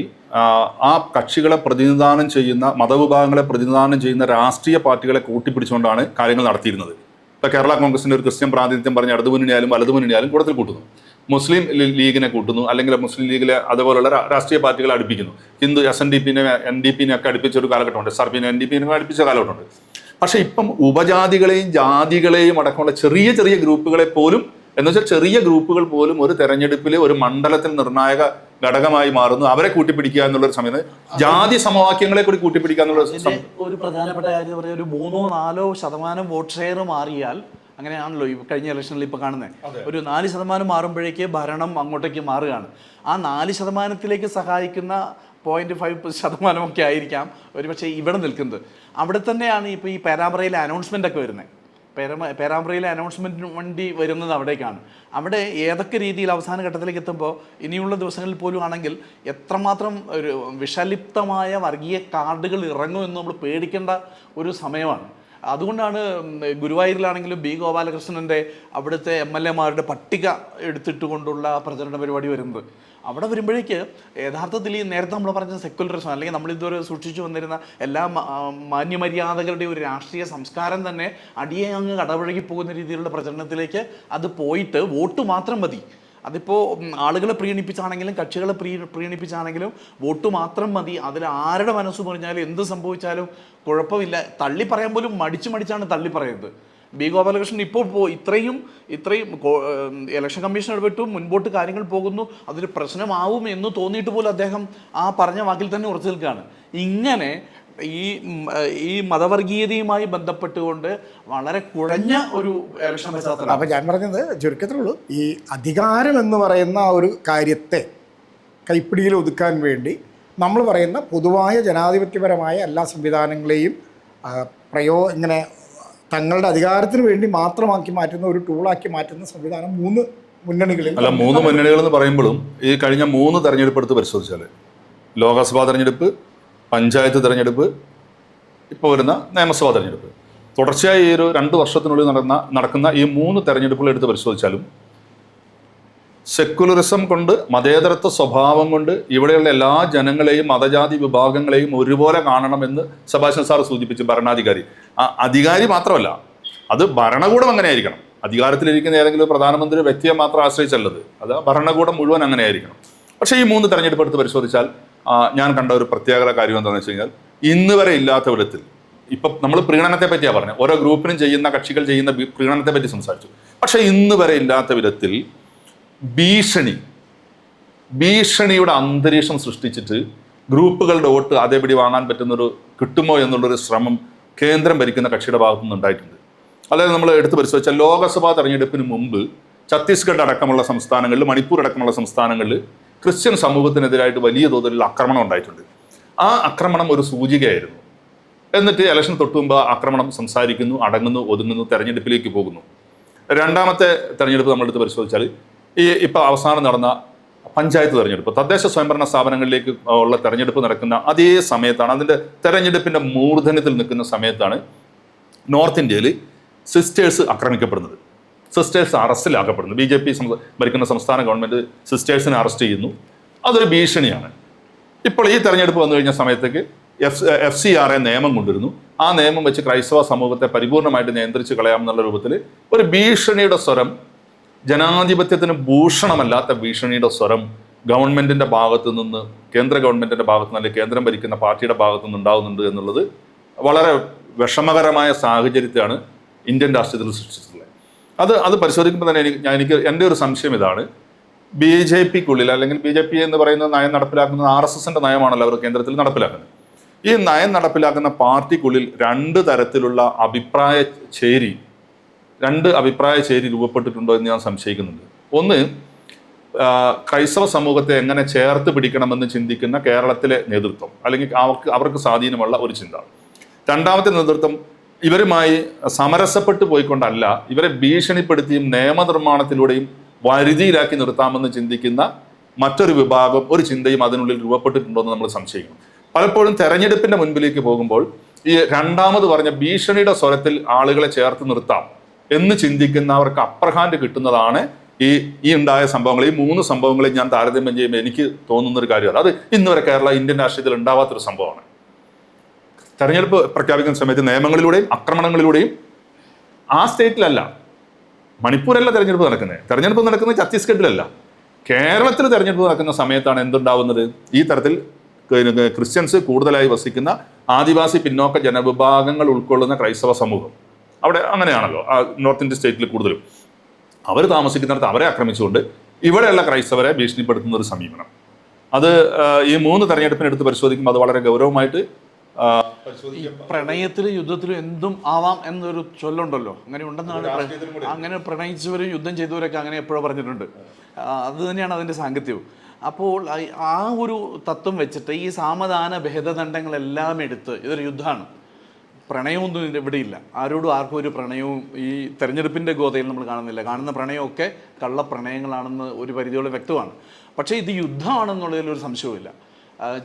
ആ കക്ഷികളെ പ്രതിനിധാനം ചെയ്യുന്ന മതവിഭാഗങ്ങളെ പ്രതിനിധാനം ചെയ്യുന്ന രാഷ്ട്രീയ പാർട്ടികളെ കൂട്ടിപ്പിടിച്ചുകൊണ്ടാണ് കാര്യങ്ങൾ നടത്തിയിരുന്നത്. ഇപ്പോൾ കേരള കോൺഗ്രസിൻ്റെ ഒരു ക്രിസ്ത്യൻ പ്രാതിനിധ്യം പറഞ്ഞ് ഇടതുമുന്നണിയാലും വലതുമുന്നണിയാലും കൂട്ടത്തിൽ കൂട്ടുന്നു, മുസ്ലിം ലീഗിനെ കൂട്ടുന്നു, അല്ലെങ്കിൽ മുസ്ലിം ലീഗിലെ അതുപോലുള്ള രാഷ്ട്രീയ പാർട്ടികളെ അടുപ്പിക്കുന്നു. ഹിന്ദു SNDPനെ NDPനെ ഒക്കെ അടുപ്പിച്ച ഒരു കാലഘട്ടമുണ്ട്, SRPനെ NDPനെ അടുപ്പിച്ച കാലഘട്ടമുണ്ട്. പക്ഷേ ഇപ്പം ഉപജാതികളെയും ജാതികളെയും അടക്കമുള്ള ചെറിയ ഗ്രൂപ്പുകളെ പോലും എന്നുവെച്ചാൽ ചെറിയ ഗ്രൂപ്പുകൾ പോലും ഒരു തെരഞ്ഞെടുപ്പിൽ ഒരു മണ്ഡലത്തിൽ നിർണായക ഘടകമായി മാറുന്നു. അവരെ കൂട്ടിപ്പിടിക്കുക എന്നുള്ളൊരു സമയത്ത് ജാതി സമവാക്യങ്ങളെ കൂടി കൂട്ടിപ്പിടിക്കുക എന്നുള്ള ഒരു പ്രധാനപ്പെട്ട കാര്യം എന്ന് പറഞ്ഞാൽ ഒരു 3-4% വോട്ട് ഷെയർ മാറിയാൽ അങ്ങനെയാണല്ലോ ഈ കഴിഞ്ഞ ഇലക്ഷനിൽ ഇപ്പോൾ കാണുന്നത്. ഒരു 4% മാറുമ്പോഴേക്ക് ഭരണം അങ്ങോട്ടേക്ക് മാറുകയാണ്. ആ 4%ത്തിലേക്ക് സഹായിക്കുന്ന 0.5% ഒക്കെ ആയിരിക്കാം ഒരുപക്ഷെ ഇവിടെ നിൽക്കുന്നത്. അവിടെ തന്നെയാണ് ഇപ്പോൾ ഈ പേരാമ്പ്രയിലെ അനൗൺസ്മെൻ്റ് ഒക്കെ വരുന്നത്. പേരാമ്പ്രയിലെ അനൗൺസ്മെൻറ്റിന് വേണ്ടി വരുന്നത് അവിടേക്കാണ്. അവിടെ ഏതൊക്കെ രീതിയിൽ അവസാന ഘട്ടത്തിലേക്ക് എത്തുമ്പോൾ ഇനിയുള്ള ദിവസങ്ങളിൽ പോലും ആണെങ്കിൽ എത്രമാത്രം ഒരു വിഷലിപ്തമായ വർഗീയ കാർഡുകൾ ഇറങ്ങുമെന്ന് നമ്മൾ പേടിക്കേണ്ട ഒരു സമയമാണ്. അതുകൊണ്ടാണ് ഗുരുവായൂരിലാണെങ്കിലും ബി ഗോപാലകൃഷ്ണൻ്റെ അവിടുത്തെ MLA-മാരുടെ പട്ടിക എടുത്തിട്ടുകൊണ്ടുള്ള പ്രചരണ പരിപാടി വരുന്നത്. അവിടെ വരുമ്പോഴേക്ക് യഥാർത്ഥത്തിൽ ഈ നേരത്തെ നമ്മൾ പറഞ്ഞ സെക്യുലറിസം അല്ലെങ്കിൽ നമ്മളിതുവരെ സൂക്ഷിച്ചു വന്നിരുന്ന എല്ലാ മാന്യമര്യാദകളുടെയും ഒരു രാഷ്ട്രീയ സംസ്കാരം തന്നെ അടിയെ അങ്ങ് കടപഴകി പോകുന്ന രീതിയിലുള്ള പ്രചരണത്തിലേക്ക് അത് പോയിട്ട് വോട്ട് മാത്രം മതി. അതിപ്പോൾ ആളുകളെ പ്രീണിപ്പിച്ചാണെങ്കിലും കക്ഷികളെ പ്രീണിപ്പിച്ചാണെങ്കിലും വോട്ട് മാത്രം മതി. അതിൽ ആരുടെ മനസ്സ് പറഞ്ഞാലും എന്ത് സംഭവിച്ചാലും കുഴപ്പമില്ല. തള്ളി പറയാൻ പോലും മടിച്ചാണ് തള്ളി പറയുന്നത്. ബി ഗോപാലകൃഷ്ണൻ ഇപ്പോൾ ഇത്രയും ഇലക്ഷൻ കമ്മീഷൻ ഇടപെട്ടു, മുൻപോട്ട് കാര്യങ്ങൾ പോകുന്നു, അതൊരു പ്രശ്നമാവും എന്ന് തോന്നിയിട്ട് പോലും അദ്ദേഹം ആ പറഞ്ഞ വാക്കിൽ തന്നെ ഉറച്ചു നിൽക്കുകയാണ്. ഇങ്ങനെ ഈ മതവർഗീയതയുമായി ബന്ധപ്പെട്ടുകൊണ്ട് വളരെ കുഴഞ്ഞ ഒരു ഇലക്ഷൻ പശ്ചാത്തലം. അപ്പം ഞാൻ പറഞ്ഞത് ചുരുക്കത്തിലുള്ളൂ, ഈ അധികാരം എന്ന് പറയുന്ന ഒരു കാര്യത്തെ കൈപ്പിടിയിൽ ഒതുക്കാൻ വേണ്ടി നമ്മൾ പറയുന്ന പൊതുവായ ജനാധിപത്യപരമായ എല്ലാ സംവിധാനങ്ങളെയും ഇങ്ങനെ തങ്ങളുടെ അധികാരത്തിന് വേണ്ടി മാത്രമാക്കി മാറ്റുന്ന ഒരു ടൂളാക്കി മാറ്റുന്ന സംവിധാനം മൂന്ന് മുന്നണികളിൽ. അല്ല, മൂന്ന് മുന്നണികൾ എന്ന് പറയുമ്പോഴും ഈ കഴിഞ്ഞ 3 തെരഞ്ഞെടുപ്പ് എടുത്ത് പരിശോധിച്ചാൽ, ലോക്സഭാ തെരഞ്ഞെടുപ്പ്, പഞ്ചായത്ത് തെരഞ്ഞെടുപ്പ്, ഇപ്പോൾ വരുന്ന നിയമസഭാ തെരഞ്ഞെടുപ്പ്, തുടർച്ചയായി ഈ ഒരു 2 വർഷത്തിനുള്ളിൽ നടക്കുന്ന ഈ 3 തെരഞ്ഞെടുപ്പുകൾ എടുത്ത് പരിശോധിച്ചാലും സെക്കുലറിസം കൊണ്ട്, മതേതരത്വ സ്വഭാവം കൊണ്ട് ഇവിടെയുള്ള എല്ലാ ജനങ്ങളെയും മതജാതി വിഭാഗങ്ങളെയും ഒരുപോലെ കാണണമെന്ന് സെബാസ്റ്റ്യൻ സാർ സൂചിപ്പിച്ചു. ഭരണാധികാരി, അധികാരി മാത്രമല്ല, അത് ഭരണകൂടം അങ്ങനെ ആയിരിക്കണം. അധികാരത്തിലിരിക്കുന്ന ഏതെങ്കിലും പ്രധാനമന്ത്രി വ്യക്തിയെ മാത്രം ആശ്രയിച്ചല്ലത്, അത് ഭരണകൂടം മുഴുവൻ അങ്ങനെ ആയിരിക്കണം. പക്ഷേ ഈ 3 തെരഞ്ഞെടുപ്പ് എടുത്ത് പരിശോധിച്ചാൽ ഞാൻ കണ്ട ഒരു പ്രത്യേകത കാര്യം എന്താണെന്ന് വെച്ച് കഴിഞ്ഞാൽ, ഇന്ന് വരെ ഇല്ലാത്ത വിധത്തിൽ, ഇപ്പം നമ്മൾ പ്രീണനത്തെ പറ്റിയാണ് പറഞ്ഞത്, ഓരോ ഗ്രൂപ്പിനും ചെയ്യുന്ന കക്ഷികൾ ചെയ്യുന്ന പ്രീണനത്തെ പറ്റി സംസാരിച്ചു. പക്ഷേ ഇന്ന് വരെ ഇല്ലാത്ത വിധത്തിൽ ഭീഷണിയുടെ അന്തരീക്ഷം സൃഷ്ടിച്ചിട്ട് ഗ്രൂപ്പുകളുടെ വോട്ട് അതേപടി വാങ്ങാൻ പറ്റുന്നൊരു കിട്ടുമോ എന്നുള്ളൊരു ശ്രമം കേന്ദ്രം ഭരിക്കുന്ന കക്ഷിയുടെ ഭാഗത്തുനിന്ന് ഉണ്ടായിട്ടുണ്ട്. അതായത് നമ്മൾ എടുത്ത് പരിശോധിച്ചാൽ ലോക്സഭാ തെരഞ്ഞെടുപ്പിന് മുമ്പ് ഛത്തീസ്ഗഡ് അടക്കമുള്ള സംസ്ഥാനങ്ങളിൽ, മണിപ്പൂർ അടക്കമുള്ള സംസ്ഥാനങ്ങളിൽ ക്രിസ്ത്യൻ സമൂഹത്തിനെതിരായിട്ട് വലിയ തോതിലുള്ള ആക്രമണം ഉണ്ടായിട്ടുണ്ട്. ആ ആക്രമണം ഒരു സൂചികയായിരുന്നു. എന്നിട്ട് ഇലക്ഷൻ തൊട്ടുമുമ്പ് ആക്രമണം സംസാരിക്കുന്നു, അടങ്ങുന്നു, ഒതുങ്ങുന്നു, തെരഞ്ഞെടുപ്പിലേക്ക് പോകുന്നു. രണ്ടാമത്തെ തെരഞ്ഞെടുപ്പ് നമ്മളെടുത്ത് പരിശോധിച്ചാൽ ഇപ്പോൾ അവസാനം നടന്ന പഞ്ചായത്ത് തെരഞ്ഞെടുപ്പ്, തദ്ദേശ സ്വയംഭരണ സ്ഥാപനങ്ങളിലേക്ക് ഉള്ള തെരഞ്ഞെടുപ്പ് നടക്കുന്ന അതേ സമയത്താണ്, അതിൻ്റെ തെരഞ്ഞെടുപ്പിൻ്റെ മൂർധന്യത്തിൽ നിൽക്കുന്ന സമയത്താണ് നോർത്ത് ഇന്ത്യയിൽ സിസ്റ്റേഴ്സ് ആക്രമിക്കപ്പെടുന്നത്, സിസ്റ്റേഴ്സ് അറസ്റ്റിലാക്കപ്പെടുന്നു. BJP ഭരിക്കുന്ന സംസ്ഥാന ഗവൺമെൻറ് സിസ്റ്റേഴ്സിനെ അറസ്റ്റ് ചെയ്യുന്നു. അതൊരു ഭീഷണിയാണ്. ഇപ്പോൾ ഈ തെരഞ്ഞെടുപ്പ് വന്നു കഴിഞ്ഞ സമയത്തേക്ക് FCRA നിയമം കൊണ്ടുവരുന്നു. ആ നിയമം വെച്ച് ക്രൈസ്തവ സമൂഹത്തെ പരിപൂർണമായിട്ട് നിയന്ത്രിച്ച് കളയാമെന്നുള്ള രൂപത്തിൽ ഒരു ഭീഷണിയുടെ സ്വരം, ജനാധിപത്യത്തിന് ഭൂഷണമല്ലാത്ത ഭീഷണിയുടെ സ്വരം ഗവൺമെൻറ്റിൻ്റെ ഭാഗത്തു നിന്ന്, കേന്ദ്ര ഗവൺമെൻറ്റിൻ്റെ ഭാഗത്തു നിന്ന്, അല്ലെങ്കിൽ കേന്ദ്രം ഭരിക്കുന്ന പാർട്ടിയുടെ ഭാഗത്തു നിന്ന് ഉണ്ടാകുന്നുണ്ട് എന്നുള്ളത് വളരെ വിഷമകരമായ സാഹചര്യത്തെയാണ് ഇന്ത്യൻ രാഷ്ട്രീയത്തിൽ സൃഷ്ടിച്ചിട്ടുള്ളത്. അത് പരിശോധിക്കുമ്പോൾ തന്നെ എനിക്ക് എൻ്റെ ഒരു സംശയം ഇതാണ്, BJPക്കുള്ളിൽ അല്ലെങ്കിൽ BJP എന്ന് പറയുന്ന നയം നടപ്പിലാക്കുന്നത് RSSൻ്റെ നയമാണല്ലോ അവർ കേന്ദ്രത്തിൽ നടപ്പിലാക്കുന്നത്. ഈ നയം നടപ്പിലാക്കുന്ന പാർട്ടിക്കുള്ളിൽ രണ്ട് അഭിപ്രായ ചേരി രൂപപ്പെട്ടിട്ടുണ്ടോ എന്ന് ഞാൻ സംശയിക്കുന്നുണ്ട്. ഒന്ന്, ക്രൈസ്തവ സമൂഹത്തെ എങ്ങനെ ചേർത്ത് പിടിക്കണമെന്ന് ചിന്തിക്കുന്ന കേരളത്തിലെ നേതൃത്വം, അല്ലെങ്കിൽ അവർക്ക് സ്വാധീനമുള്ള ഒരു ചിന്ത. രണ്ടാമത്തെ നേതൃത്വം ഇവരുമായി സമരസപ്പെട്ടു പോയിക്കൊണ്ടല്ല, ഇവരെ ഭീഷണിപ്പെടുത്തിയും നിയമനിർമ്മാണത്തിലൂടെയും വരുതിയിലാക്കി നിർത്താമെന്ന് ചിന്തിക്കുന്ന മറ്റൊരു വിഭാഗം, ഒരു ചിന്തയും അതിനുള്ളിൽ രൂപപ്പെട്ടിട്ടുണ്ടോ എന്ന് നമ്മൾ സംശയിക്കണം. പലപ്പോഴും തെരഞ്ഞെടുപ്പിന്റെ മുൻപിലേക്ക് പോകുമ്പോൾ ഈ രണ്ടാമത് പറഞ്ഞ ഭീഷണിയുടെ സ്വരത്തിൽ ആളുകളെ ചേർത്ത് നിർത്താം എന്ന് ചിന്തിക്കുന്നവർക്ക് അപ്പർ ഹാൻഡ് കിട്ടുന്നതാണ് ഈ ഉണ്ടായ സംഭവങ്ങൾ. ഈ 3 സംഭവങ്ങളെ ഞാൻ താരതമ്യം ചെയ്യുമ്പോൾ എനിക്ക് തോന്നുന്നൊരു കാര്യമാണ്, അത് ഇന്നുവരെ ഇന്ത്യൻ രാഷ്ട്രീയത്തിൽ ഉണ്ടാവാത്തൊരു സംഭവമാണ്. തെരഞ്ഞെടുപ്പ് പ്രഖ്യാപിക്കുന്ന സമയത്ത് നിയമങ്ങളിലൂടെയും ആക്രമണങ്ങളിലൂടെയും, ആ സ്റ്റേറ്റിലല്ല, മണിപ്പൂരല്ല തെരഞ്ഞെടുപ്പ് നടക്കുന്നത് ഛത്തീസ്ഗഡിലല്ല, കേരളത്തിൽ തെരഞ്ഞെടുപ്പ് നടക്കുന്ന സമയത്താണ് എന്തുണ്ടാവുന്നത്? ഈ തരത്തിൽ ക്രിസ്ത്യൻസ് കൂടുതലായി വസിക്കുന്ന ആദിവാസി പിന്നോക്ക ജനവിഭാഗങ്ങൾ ഉൾക്കൊള്ളുന്ന ക്രൈസ്തവ സമൂഹം, അവിടെ അങ്ങനെയാണല്ലോ നോർത്ത് ഇന്ത്യൻ സ്റ്റേറ്റിൽ കൂടുതലും, അവർ താമസിക്കുന്നിടത്ത് അവരെ ആക്രമിച്ചുകൊണ്ട് ഇവിടെയുള്ള ക്രൈസ്തവരെ ഭീഷണിപ്പെടുത്തുന്ന ഒരു സമീപനം, അത് ഈ 3 തെരഞ്ഞെടുപ്പിനെടുത്ത് പരിശോധിക്കുമ്പോൾ അത് വളരെ ഗൗരവമായിട്ട് പ്രണയത്തിലും യുദ്ധത്തിലും എന്തും ആവാം എന്നൊരു ചൊല്ലുണ്ടല്ലോ, അങ്ങനെ ഉണ്ടെന്നാണ്. അങ്ങനെ പ്രണയിച്ചവരും യുദ്ധം ചെയ്തവരൊക്കെ അങ്ങനെ എപ്പോഴും പറഞ്ഞിട്ടുണ്ട്. അത് തന്നെയാണ് അതിൻ്റെ സാങ്കത്യവും. അപ്പോൾ ആ ഒരു തത്വം വെച്ചിട്ട് ഈ സാമധാന ഭേദദണ്ഡങ്ങളെല്ലാം എടുത്ത് ഇതൊരു യുദ്ധമാണ്, പ്രണയമൊന്നും ഇവിടെയില്ല, ആരോടും ആർക്കും ഒരു പ്രണയവും ഈ തെരഞ്ഞെടുപ്പിൻ്റെ ഗോതയിൽ നമ്മൾ കാണുന്ന പ്രണയമൊക്കെ കള്ളപ്രണയങ്ങളാണെന്ന് ഒരു പരിധിയോളം വ്യക്തമാണ്. പക്ഷേ ഇത് യുദ്ധമാണെന്നുള്ളതിലൊരു സംശയവുമില്ല.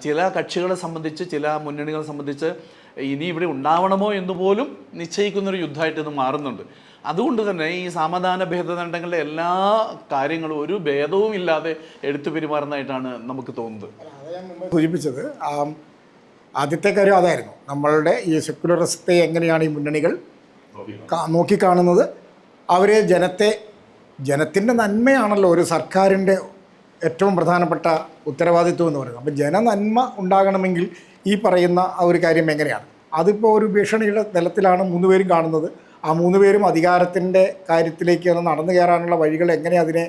ചില കക്ഷികളെ സംബന്ധിച്ച്, ചില മുന്നണികളെ സംബന്ധിച്ച് ഇനി ഇവിടെ ഉണ്ടാവണമോ എന്ന് പോലും നിശ്ചയിക്കുന്നൊരു യുദ്ധമായിട്ട് ഇത് മാറുന്നുണ്ട്. അതുകൊണ്ട് തന്നെ ഈ സമാധാന ഭേദദണ്ഡങ്ങളുടെ എല്ലാ കാര്യങ്ങളും ഒരു ഭേദവും ഇല്ലാതെ എടുത്തു പെരുമാറുന്നതായിട്ടാണ് നമുക്ക് തോന്നുന്നത്. സൂചിപ്പിച്ചത് ആദ്യത്തെ കാര്യം അതായിരുന്നു. നമ്മളുടെ ഈ സെക്യുലറിസത്തെ എങ്ങനെയാണ് ഈ മുന്നണികൾ നോക്കിക്കാണുന്നത്? അവർ ജനത്തിൻ്റെ നന്മയാണല്ലോ ഒരു സർക്കാരിൻ്റെ ഏറ്റവും പ്രധാനപ്പെട്ട ഉത്തരവാദിത്വം എന്ന് പറയുന്നത്. അപ്പോൾ ജനനന്മ ഉണ്ടാകണമെങ്കിൽ ഈ പറയുന്ന ആ ഒരു കാര്യം എങ്ങനെയാണ്? അതിപ്പോൾ ഒരു ഭീഷണിയുടെ തലത്തിലാണ് 3 പേരും കാണുന്നത്. ആ 3 പേരും അധികാരത്തിൻ്റെ കാര്യത്തിലേക്ക് നടന്നു കയറാനുള്ള വഴികൾ എങ്ങനെ അതിനെ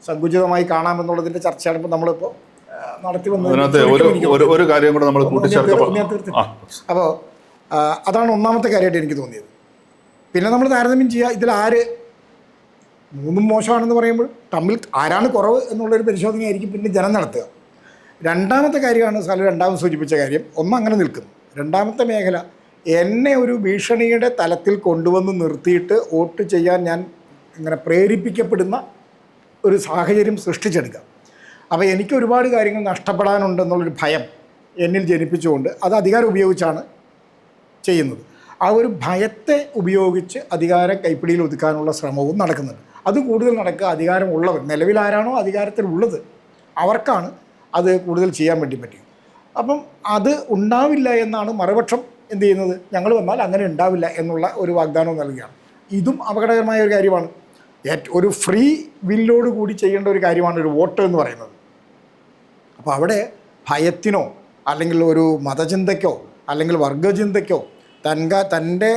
സങ്കുചിതമായി കാണാമെന്നുള്ളതിൻ്റെ ചർച്ചയാണ് ഇപ്പോൾ നമ്മളിപ്പോൾ നടത്തി വന്നത്. ഒരു കാര്യം കൂടെ നമ്മൾ അപ്പോൾ അതാണ് ഒന്നാമത്തെ കാര്യമായിട്ട് എനിക്ക് തോന്നിയത്. പിന്നെ നമ്മൾ താരതമ്യം ചെയ്യുക, ഇതിൽ ആര് 3 മോശമാണെന്ന് പറയുമ്പോൾ തമ്മിൽ ആരാണ് കുറവ് എന്നുള്ളൊരു പരിശോധനയായിരിക്കും പിന്നെ ജനം നടത്തുക. രണ്ടാമത്തെ കാര്യമാണ് സാലു രണ്ടാമത് സൂചിപ്പിച്ച കാര്യം. അങ്ങനെ നിൽക്കുന്നു. രണ്ടാമത്തെ മേഖല, എന്നെ ഒരു ഭീഷണിയുടെ തലത്തിൽ കൊണ്ടുവന്ന് നിർത്തിയിട്ട് വോട്ട് ചെയ്യാൻ ഞാൻ ഇങ്ങനെ പ്രേരിപ്പിക്കപ്പെടുന്ന ഒരു സാഹചര്യം സൃഷ്ടിച്ചെടുക്കുക. അപ്പോൾ എനിക്ക് ഒരുപാട് കാര്യങ്ങൾ നഷ്ടപ്പെടാനുണ്ടെന്നുള്ളൊരു ഭയം എന്നിൽ ജനിപ്പിച്ചുകൊണ്ട് അത് അധികാരം ഉപയോഗിച്ചാണ് ചെയ്യുന്നത്. ആ ഒരു ഭയത്തെ ഉപയോഗിച്ച് അധികാരം കൈപ്പിടിയിൽ ഒതുക്കാനുള്ള ശ്രമവും നടക്കുന്നുണ്ട്. അത് കൂടുതൽ നടക്കുക അധികാരമുള്ളവർ, നിലവിൽ ആരാണോ അധികാരത്തിലുള്ളത് അവർക്കാണ് അത് കൂടുതൽ ചെയ്യാൻ വേണ്ടി പറ്റും. അപ്പം അത് ഉണ്ടാവില്ല എന്നാണ് മറുപക്ഷം എന്ത് ചെയ്യുന്നത്, ഞങ്ങൾ വന്നാൽ അങ്ങനെ ഉണ്ടാവില്ല എന്നുള്ള ഒരു വാഗ്ദാനം നൽകുകയാണ്. ഇതും അപകടകരമായ ഒരു കാര്യമാണ്. ഒരു ഫ്രീ വില്ലോട് കൂടി ചെയ്യേണ്ട ഒരു കാര്യമാണ് ഒരു വോട്ട് എന്ന് പറയുന്നത്. അപ്പോൾ അവിടെ ഭയത്തിനോ അല്ലെങ്കിൽ ഒരു മതചിന്തയ്ക്കോ അല്ലെങ്കിൽ വർഗചിന്തയ്ക്കോ തൻ്റെ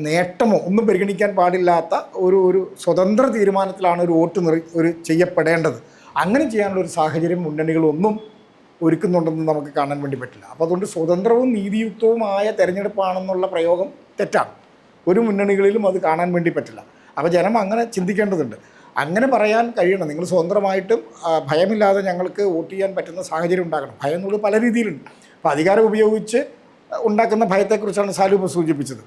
നേട്ടമോ ഒന്നും പരിഗണിക്കാൻ പാടില്ലാത്ത ഒരു സ്വതന്ത്ര തീരുമാനത്തിലാണ് ഒരു വോട്ട് ചെയ്യപ്പെടേണ്ടത്. അങ്ങനെ ചെയ്യാനുള്ള ഒരു സാഹചര്യം മുന്നണികളൊന്നും ഒരുക്കുന്നുണ്ടെന്ന് നമുക്ക് കാണാൻ വേണ്ടി പറ്റില്ല. അപ്പോൾ അതുകൊണ്ട് സ്വതന്ത്രവും നീതിയുക്തവുമായ തെരഞ്ഞെടുപ്പാണെന്നുള്ള പ്രയോഗം തെറ്റാണ്. ഒരു മുന്നണികളിലും അത് കാണാൻ വേണ്ടി പറ്റില്ല. അപ്പോൾ ജനം അങ്ങനെ ചിന്തിക്കേണ്ടതുണ്ട്. അങ്ങനെ പറയാൻ കഴിയണം. നിങ്ങൾ സ്വതന്ത്രമായിട്ടും ഭയമില്ലാതെ ഞങ്ങൾക്ക് വോട്ട് ചെയ്യാൻ പറ്റുന്ന സാഹചര്യം ഉണ്ടാകണം. ഭയം എന്നുള്ളത് പല രീതിയിലുണ്ട്. അപ്പോൾ അധികാരം ഉപയോഗിച്ച് ഉണ്ടാക്കുന്ന ഭയത്തെക്കുറിച്ചാണ് സാലു ഇപ്പോൾ സൂചിപ്പിച്ചത്.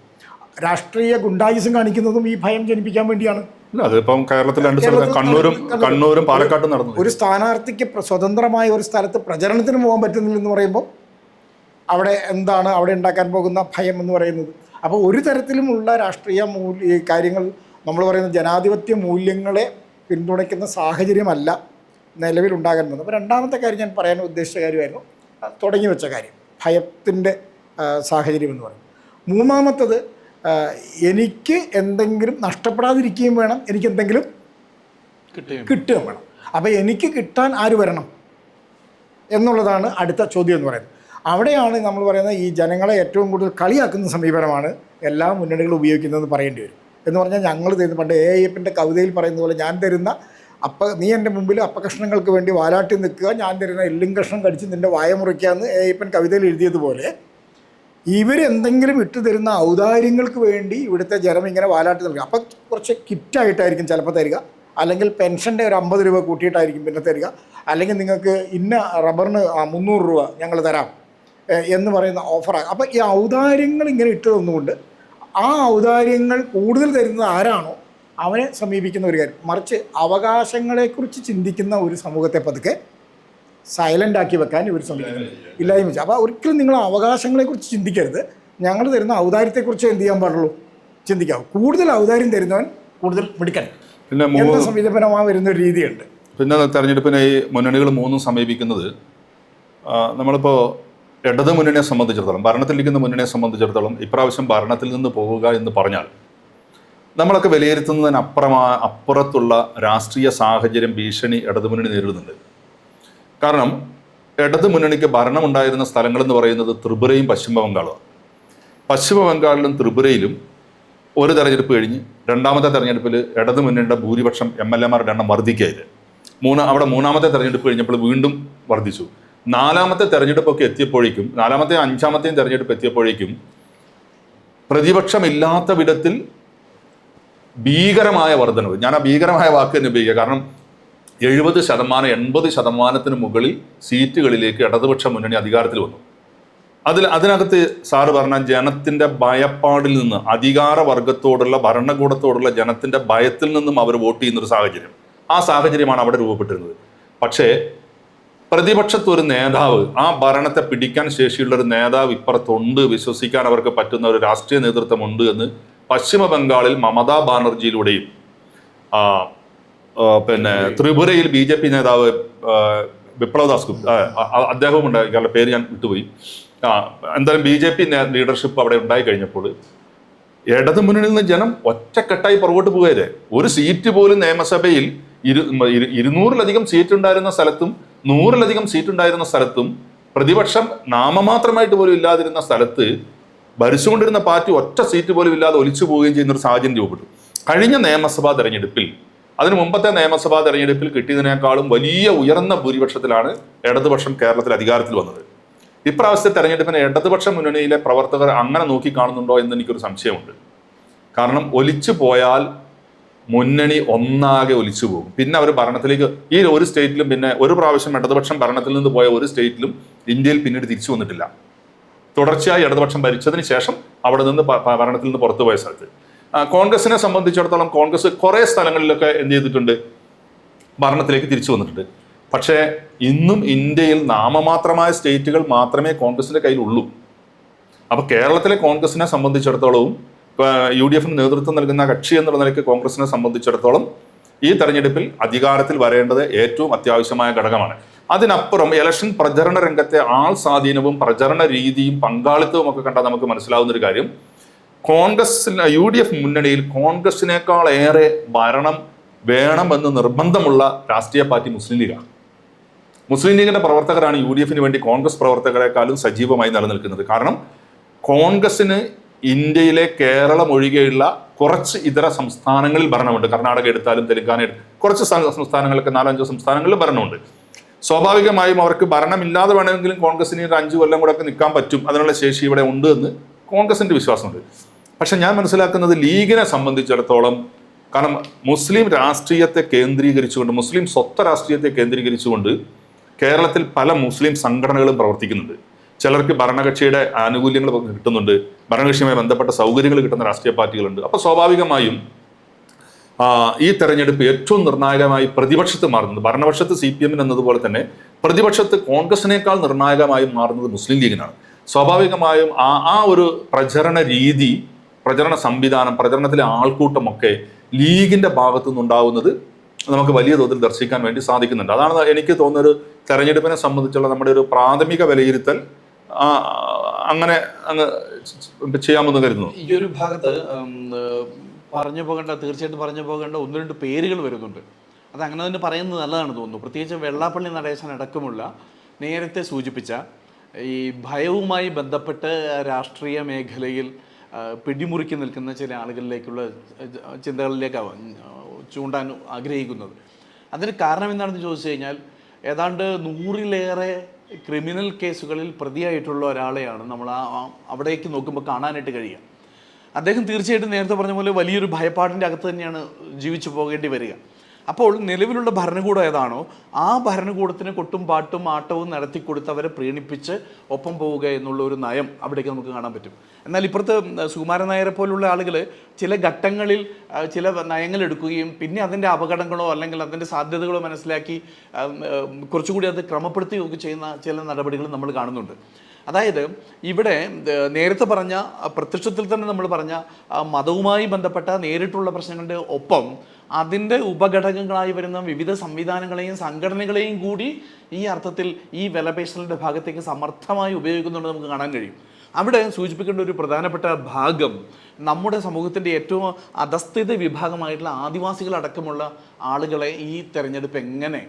രാഷ്ട്രീയ ഗുണ്ടായിസം കാണിക്കുന്നതും ഈ ഭയം ജനിപ്പിക്കാൻ വേണ്ടിയാണ്. അതിപ്പം കേരളത്തിൽ കണ്ണൂരും പാലക്കാട്ടും നടന്നു. ഒരു സ്ഥാനാർത്ഥിക്ക് സ്വതന്ത്രമായ ഒരു സ്ഥലത്ത് പ്രചരണത്തിന് പോകാൻ പറ്റുന്നില്ലെന്ന് പറയുമ്പോൾ അവിടെ എന്താണ് അവിടെ ഉണ്ടാക്കാൻ പോകുന്ന ഭയം എന്ന് പറയുന്നത്? അപ്പോൾ ഒരു തരത്തിലുമുള്ള രാഷ്ട്രീയ കാര്യങ്ങൾ നമ്മൾ പറയുന്ന ജനാധിപത്യ മൂല്യങ്ങളെ പിന്തുണയ്ക്കുന്ന സാഹചര്യമല്ല നിലവിലുണ്ടാകാൻ പോകുന്നത്. അപ്പോൾ രണ്ടാമത്തെ കാര്യം ഞാൻ പറയാൻ ഉദ്ദേശിച്ച കാര്യമായിരുന്നു തുടങ്ങി വെച്ച കാര്യം, ഭയത്തിൻ്റെ സാഹചര്യം എന്ന് പറയുന്നത്. മൂന്നാമത്തത്, എനിക്ക് എന്തെങ്കിലും നഷ്ടപ്പെടാതിരിക്കുകയും വേണം, എനിക്ക് എന്തെങ്കിലും കിട്ടുകയും വേണം. അപ്പോൾ എനിക്ക് കിട്ടാൻ ആര് വരണം എന്നുള്ളതാണ് അടുത്ത ചോദ്യം എന്ന് പറയുന്നത്. അവിടെയാണ് നമ്മൾ പറയുന്നത് ഈ ജനങ്ങളെ ഏറ്റവും കൂടുതൽ കളിയാക്കുന്ന സമീപനമാണ് എല്ലാ മുന്നണികളും ഉപയോഗിക്കുന്നതെന്ന് പറയേണ്ടി വരും. എന്ന് പറഞ്ഞാൽ ഞങ്ങൾ തരുന്ന, പണ്ട് AIPൻ്റെ കവിതയിൽ പറയുന്ന പോലെ, ഞാൻ തരുന്ന നീ എൻ്റെ മുമ്പിൽ അപ്പകഷ്ണങ്ങൾക്ക് വേണ്ടി വാലാട്ടി നിൽക്കുക, ഞാൻ തരുന്ന എല്ലും കഷ്ണം കടിച്ച് നിൻ്റെ വായ മുറിക്കാമെന്ന് AIPൻ കവിതയിൽ എഴുതിയതുപോലെ ഇവരെന്തെങ്കിലും ഇട്ട് തരുന്ന ഔദാര്യങ്ങൾക്ക് വേണ്ടി ഇവിടുത്തെ ജനം ഇങ്ങനെ വാലാട്ടി നൽകുക. അപ്പം കുറച്ച് കിറ്റായിട്ടായിരിക്കും ചിലപ്പോൾ തരിക, അല്ലെങ്കിൽ പെൻഷൻ്റെ ഒരു 50 രൂപ കൂട്ടിയിട്ടായിരിക്കും പിന്നെ തരിക, അല്ലെങ്കിൽ നിങ്ങൾക്ക് ഇന്ന റബ്ബറിന് 300 രൂപ ഞങ്ങൾ തരാം എന്ന് പറയുന്ന ഓഫറാണ്. അപ്പോൾ ഈ ഔദാര്യങ്ങൾ ഇങ്ങനെ ഇട്ട് തന്നുകൊണ്ട് ആ ഔദാര്യങ്ങൾ കൂടുതൽ തരുന്നത് ആരാണോ അവനെ സമീപിക്കുന്ന ഒരു കാര്യം. മറിച്ച് അവകാശങ്ങളെക്കുറിച്ച് ചിന്തിക്കുന്ന ഒരു സമൂഹത്തെ പതുക്കെ സൈലൻ്റ് ആക്കി വെക്കാൻ ഇവർ ശ്രമിക്കുന്നുണ്ട്, ഇല്ലായ്മ വെച്ചാൽ. അപ്പോൾ ഒരിക്കലും നിങ്ങൾ അവകാശങ്ങളെക്കുറിച്ച് ചിന്തിക്കരുത്, ഞങ്ങൾ തരുന്ന ഔദാര്യത്തെക്കുറിച്ച് എന്ത് ചെയ്യാൻ പാടുള്ളൂ, ചിന്തിക്കാവും. കൂടുതൽ ഔദാര്യം തരുന്നവൻ കൂടുതൽ മിടുക്കൻ എന്ന സമീപനമായി വരുന്നൊരു രീതിയുണ്ട്. പിന്നെ തെരഞ്ഞെടുപ്പിനെ ഈ മുന്നണികൾ മൂന്നും സമീപിക്കുന്നത്, നമ്മളിപ്പോൾ ഇടത് മുന്നണിയെ സംബന്ധിച്ചിടത്തോളം, ഭരണത്തിലിരിക്കുന്ന മുന്നണിയെ സംബന്ധിച്ചിടത്തോളം ഇപ്രാവശ്യം ഭരണത്തിൽ നിന്ന് പോവുക എന്ന് പറഞ്ഞാൽ നമ്മളൊക്കെ അപ്പുറത്തുള്ള രാഷ്ട്രീയ സാഹചര്യം, ഭീഷണി ഇടതുമുന്നണി നേരിടുന്നുണ്ട്. കാരണം ഇടതു മുന്നണിക്ക് ഭരണമുണ്ടായിരുന്ന സ്ഥലങ്ങളെന്ന് പറയുന്നത് ത്രിപുരയും പശ്ചിമ ബംഗാളുമാണ്. പശ്ചിമ ബംഗാളിലും ത്രിപുരയിലും ഒരു തെരഞ്ഞെടുപ്പ് കഴിഞ്ഞ് രണ്ടാമത്തെ തെരഞ്ഞെടുപ്പിൽ ഇടതു മുന്നണിയുടെ ഭൂരിപക്ഷം MLA-മാരുടെ എണ്ണം വർദ്ധിക്കുകയായത്. അവിടെ മൂന്നാമത്തെ തെരഞ്ഞെടുപ്പ് കഴിഞ്ഞപ്പോൾ വീണ്ടും വർദ്ധിച്ചു. നാലാമത്തെ തെരഞ്ഞെടുപ്പൊക്കെ എത്തിയപ്പോഴേക്കും, നാലാമത്തെയും അഞ്ചാമത്തെയും തെരഞ്ഞെടുപ്പ് എത്തിയപ്പോഴേക്കും പ്രതിപക്ഷമില്ലാത്ത വിധത്തിൽ ഭീകരമായ വർധനവ്. ഞാൻ ആ ഭീകരമായ വാക്ക് തന്നെ ഉപയോഗിക്കുക. കാരണം 70-80% മുകളിൽ സീറ്റുകളിലേക്ക് ഇടതുപക്ഷ മുന്നണി അധികാരത്തിൽ വന്നു. അതിനകത്ത് സാറ് പറഞ്ഞ ജനത്തിൻ്റെ ഭയപ്പാടിൽ നിന്ന്, അധികാരവർഗത്തോടുള്ള ഭരണകൂടത്തോടുള്ള ജനത്തിൻ്റെ ഭയത്തിൽ നിന്നും അവർ വോട്ട് ചെയ്യുന്നൊരു സാഹചര്യം, ആ സാഹചര്യമാണ് അവിടെ രൂപപ്പെട്ടിരുന്നത്. പക്ഷേ പ്രതിപക്ഷത്ത് ഒരു നേതാവ്, ആ ഭരണത്തെ പിടിക്കാൻ ശേഷിയുള്ള ഒരു നേതാവ് ഇപ്പുറത്തുണ്ട്, വിശ്വസിക്കാൻ അവർക്ക് പറ്റുന്ന ഒരു രാഷ്ട്രീയ നേതൃത്വമുണ്ട് എന്ന് പശ്ചിമ ബംഗാളിൽ മമതാ ബാനർജിയിലൂടെയും പിന്നെ ത്രിപുരയിൽ BJP നേതാവ് വിപ്ലവ് ദാസ് ഗുപ്ത, അദ്ദേഹവും ഉണ്ട്, ഇയാളുടെ പേര് ഞാൻ വിട്ടുപോയി. എന്തായാലും BJP ലീഡർഷിപ്പ് അവിടെ ഉണ്ടായി കഴിഞ്ഞപ്പോൾ ഇടതു മുന്നണിയിൽ നിന്ന് ജനം ഒറ്റക്കെട്ടായി പുറകോട്ട് പോകരുത്. ഒരു സീറ്റ് പോലും നിയമസഭയിൽ 200-ലധികം സീറ്റ് ഉണ്ടായിരുന്ന സ്ഥലത്തും 100-ലധികം സീറ്റ് ഉണ്ടായിരുന്ന സ്ഥലത്തും പ്രതിപക്ഷം നാമമാത്രമായിട്ട് പോലും ഇല്ലാതിരുന്ന സ്ഥലത്ത് ഭരിച്ചുകൊണ്ടിരുന്ന പാർട്ടി ഒറ്റ സീറ്റ് പോലും ഇല്ലാതെ ഒലിച്ചു പോവുകയും ചെയ്യുന്ന ഒരു സാഹചര്യം രൂപപ്പെട്ടു. കഴിഞ്ഞ നിയമസഭാ തെരഞ്ഞെടുപ്പിൽ, അതിന് മുമ്പത്തെ നിയമസഭാ തെരഞ്ഞെടുപ്പിൽ കിട്ടിയതിനേക്കാളും വലിയ ഉയർന്ന ഭൂരിപക്ഷത്തിലാണ് ഇടതുപക്ഷം കേരളത്തിൽ അധികാരത്തിൽ വന്നത്. ഇപ്രാവശ്യത്തെ തെരഞ്ഞെടുപ്പിന് ഇടതുപക്ഷ മുന്നണിയിലെ പ്രവർത്തകർ അങ്ങനെ നോക്കിക്കാണുന്നുണ്ടോ എന്ന് എനിക്കൊരു സംശയമുണ്ട്. കാരണം ഒലിച്ചു പോയാൽ മുന്നണി ഒന്നാകെ ഒലിച്ചു പോകും. പിന്നെ അവർ ഭരണത്തിലേക്ക്, ഈ ഒരു സ്റ്റേറ്റിലും, പിന്നെ ഒരു പ്രാവശ്യം ഇടതുപക്ഷം ഭരണത്തിൽ നിന്ന് പോയ ഒരു സ്റ്റേറ്റിലും ഇന്ത്യയിൽ പിന്നീട് തിരിച്ചു വന്നിട്ടില്ല. തുടർച്ചയായി ഇടതുപക്ഷം ഭരിച്ചതിന് ശേഷം അവിടെ നിന്ന് ഭരണത്തിൽ നിന്ന് പുറത്തുപോയ സ്ഥലത്ത്. കോൺഗ്രസിനെ സംബന്ധിച്ചിടത്തോളം കോൺഗ്രസ് കുറേ സ്ഥലങ്ങളിലൊക്കെ എന്ത് ചെയ്തിട്ടുണ്ട്, ഭരണത്തിലേക്ക് തിരിച്ചു വന്നിട്ടുണ്ട്. പക്ഷേ ഇന്നും ഇന്ത്യയിൽ നാമമാത്രമായ സ്റ്റേറ്റുകൾ മാത്രമേ കോൺഗ്രസിന്റെ കയ്യിലുള്ളൂ. അപ്പൊ കേരളത്തിലെ കോൺഗ്രസിനെ സംബന്ധിച്ചിടത്തോളവും UDFന് നേതൃത്വം നൽകുന്ന കക്ഷി എന്നുള്ള നിലയ്ക്ക് കോൺഗ്രസിനെ സംബന്ധിച്ചിടത്തോളം ഈ തെരഞ്ഞെടുപ്പിൽ അധികാരത്തിൽ വരേണ്ടത് ഏറ്റവും അത്യാവശ്യമായ ഘടകമാണ്. അതിനപ്പുറം ഇലക്ഷൻ പ്രചരണ രംഗത്തെ ആൾ സ്വാധീനവും പ്രചരണ രീതിയും പങ്കാളിത്തവും ഒക്കെ കണ്ടാൽ നമുക്ക് മനസ്സിലാവുന്ന ഒരു കാര്യം, UDF മുന്നണിയിൽ കോൺഗ്രസിനേക്കാൾ ഏറെ ഭരണം വേണമെന്ന് നിർബന്ധമുള്ള രാഷ്ട്രീയ പാർട്ടി മുസ്ലിം ലീഗാണ്. മുസ്ലിം ലീഗിന്റെ പ്രവർത്തകരാണ് UDFന് വേണ്ടി കോൺഗ്രസ് പ്രവർത്തകരെക്കാളും സജീവമായി നിലനിൽക്കുന്നത്. കാരണം കോൺഗ്രസിന് ഇന്ത്യയിലെ കേരളം ഒഴികെയുള്ള കുറച്ച് ഇതര സംസ്ഥാനങ്ങളിൽ ഭരണമുണ്ട്. കർണാടക എടുത്താലും തെലങ്കാന കുറച്ച് സംസ്ഥാനങ്ങളൊക്കെ 4-5 സംസ്ഥാനങ്ങളിൽ ഭരണമുണ്ട്. സ്വാഭാവികമായും അവർക്ക് ഭരണമില്ലാതെ വേണമെങ്കിലും കോൺഗ്രസിന് 5 കൊല്ലം കൂടെ ഒക്കെ നിൽക്കാൻ പറ്റും, അതിനുള്ള ശേഷി ഇവിടെ ഉണ്ട് എന്ന് കോൺഗ്രസിന്റെ വിശ്വാസമുണ്ട്. പക്ഷെ ഞാൻ മനസ്സിലാക്കുന്നത് ലീഗിനെ സംബന്ധിച്ചിടത്തോളം, കാരണം മുസ്ലിം രാഷ്ട്രീയത്തെ കേന്ദ്രീകരിച്ചുകൊണ്ട്, മുസ്ലിം സ്വത്വ രാഷ്ട്രീയത്തെ കേന്ദ്രീകരിച്ചുകൊണ്ട് കേരളത്തിൽ പല മുസ്ലിം സംഘടനകളും പ്രവർത്തിക്കുന്നുണ്ട്. ചിലർക്ക് ഭരണകക്ഷിയുടെ ആനുകൂല്യങ്ങൾ കിട്ടുന്നുണ്ട്, ഭരണകക്ഷിയുമായി ബന്ധപ്പെട്ട സൗകര്യങ്ങൾ കിട്ടുന്ന രാഷ്ട്രീയ പാർട്ടികളുണ്ട്. അപ്പോൾ സ്വാഭാവികമായും ഈ തെരഞ്ഞെടുപ്പ് ഏറ്റവും നിർണായകമായി പ്രതിപക്ഷത്ത് മാറുന്നത്, ഭരണപക്ഷത്ത് CPM എന്നതുപോലെ തന്നെ പ്രതിപക്ഷത്ത് കോൺഗ്രസിനേക്കാൾ നിർണായകമായി മാറുന്നത് മുസ്ലിം ലീഗിനാണ്. സ്വാഭാവികമായും ആ ഒരു പ്രചരണ രീതി, പ്രചരണ സംവിധാനം, പ്രചരണത്തിലെ ആൾക്കൂട്ടമൊക്കെ ലീഗിന്റെ ഭാഗത്തു നിന്നുണ്ടാവുന്നത് നമുക്ക് വലിയ തോതിൽ ദർശിക്കാൻ വേണ്ടി സാധിക്കുന്നുണ്ട്. അതാണ് എനിക്ക് തോന്നുന്നൊരു തെരഞ്ഞെടുപ്പിനെ സംബന്ധിച്ചുള്ള നമ്മുടെ ഒരു പ്രാഥമിക വിലയിരുത്തൽ. അങ്ങനെ അങ്ങ് ചെയ്യാമെന്ന് കരുതുന്നു. ഈ ഒരു ഭാഗത്ത് തീർച്ചയായിട്ടും പറഞ്ഞു പോകേണ്ട 1-2 പേരുകൾ വരുന്നുണ്ട്. അത് അങ്ങനെ തന്നെ പറയുന്നത് നല്ലതാണ് തോന്നുന്നു. പ്രത്യേകിച്ച് വെള്ളാപ്പള്ളി നടേശൻ അടക്കമുള്ള നേരത്തെ സൂചിപ്പിച്ച ഈ ഭയവുമായി ബന്ധപ്പെട്ട് രാഷ്ട്രീയ മേഖലയിൽ പിടിമുറുക്കി നിൽക്കുന്ന ചില ആളുകളിലേക്കുള്ള ചിന്തകളിലേക്കാണ് ചൂണ്ടാൻ ആഗ്രഹിക്കുന്നത്. അതിന് കാരണം എന്താണെന്ന് ചോദിച്ചു കഴിഞ്ഞാൽ, ഏതാണ്ട് 100-ലേറെ ക്രിമിനൽ കേസുകളിൽ പ്രതിയായിട്ടുള്ള ഒരാളെയാണ് നമ്മൾ അവിടേക്ക് നോക്കുമ്പോൾ കാണാനായിട്ട് കഴിയുക. അദ്ദേഹം തീർച്ചയായിട്ടും നേരത്തെ പറഞ്ഞ പോലെ വലിയൊരു ഭയപ്പാടിൻ്റെ അകത്ത് തന്നെയാണ് ജീവിച്ചു പോകേണ്ടി വരിക. അപ്പോൾ നിലവിലുള്ള ഭരണകൂടം ഏതാണോ ആ ഭരണകൂടത്തിന് കൊട്ടും പാട്ടും ആട്ടവും നടത്തിക്കൊടുത്തവരെ പ്രീണിപ്പിച്ച് ഒപ്പം പോവുക എന്നുള്ള ഒരു നയം അവിടേക്ക് നമുക്ക് കാണാൻ പറ്റും. എന്നാൽ ഇപ്പുറത്ത് സുകുമാരൻ നായരെ പോലുള്ള ആളുകൾ ചില ഘട്ടങ്ങളിൽ ചില നയങ്ങൾ എടുക്കുകയും പിന്നെ അതിൻ്റെ അപകടങ്ങളോ അല്ലെങ്കിൽ അതിൻ്റെ സാധ്യതകളോ മനസ്സിലാക്കി കുറച്ചുകൂടി അത് ക്രമപ്പെടുത്തുകയൊക്കെ ചെയ്യുന്ന ചില നടപടികൾ നമ്മൾ കാണുന്നുണ്ട്. അതായത് ഇവിടെ നേരത്തെ പറഞ്ഞ പ്രത്യക്ഷത്തിൽ തന്നെ നമ്മൾ പറഞ്ഞ മതവുമായി ബന്ധപ്പെട്ട നേരിട്ടുള്ള പ്രശ്നങ്ങളുടെ ഒപ്പം അതിൻ്റെ ഉപഘടകങ്ങളായി വരുന്ന വിവിധ സംവിധാനങ്ങളെയും സംഘടനകളെയും കൂടി ഈ അർത്ഥത്തിൽ ഈ വിലപേശലിൻ്റെ ഭാഗത്തേക്ക് സമർത്ഥമായി ഉപയോഗിക്കുന്നുണ്ട് നമുക്ക് കാണാൻ കഴിയും. അവിടെ സൂചിപ്പിക്കേണ്ട ഒരു പ്രധാനപ്പെട്ട ഭാഗം നമ്മുടെ സമൂഹത്തിൻ്റെ ഏറ്റവും അധസ്ഥിത വിഭാഗമായിട്ടുള്ള ആദിവാസികളടക്കമുള്ള ആളുകളെ ഈ തെരഞ്ഞെടുപ്പ് എങ്ങനെ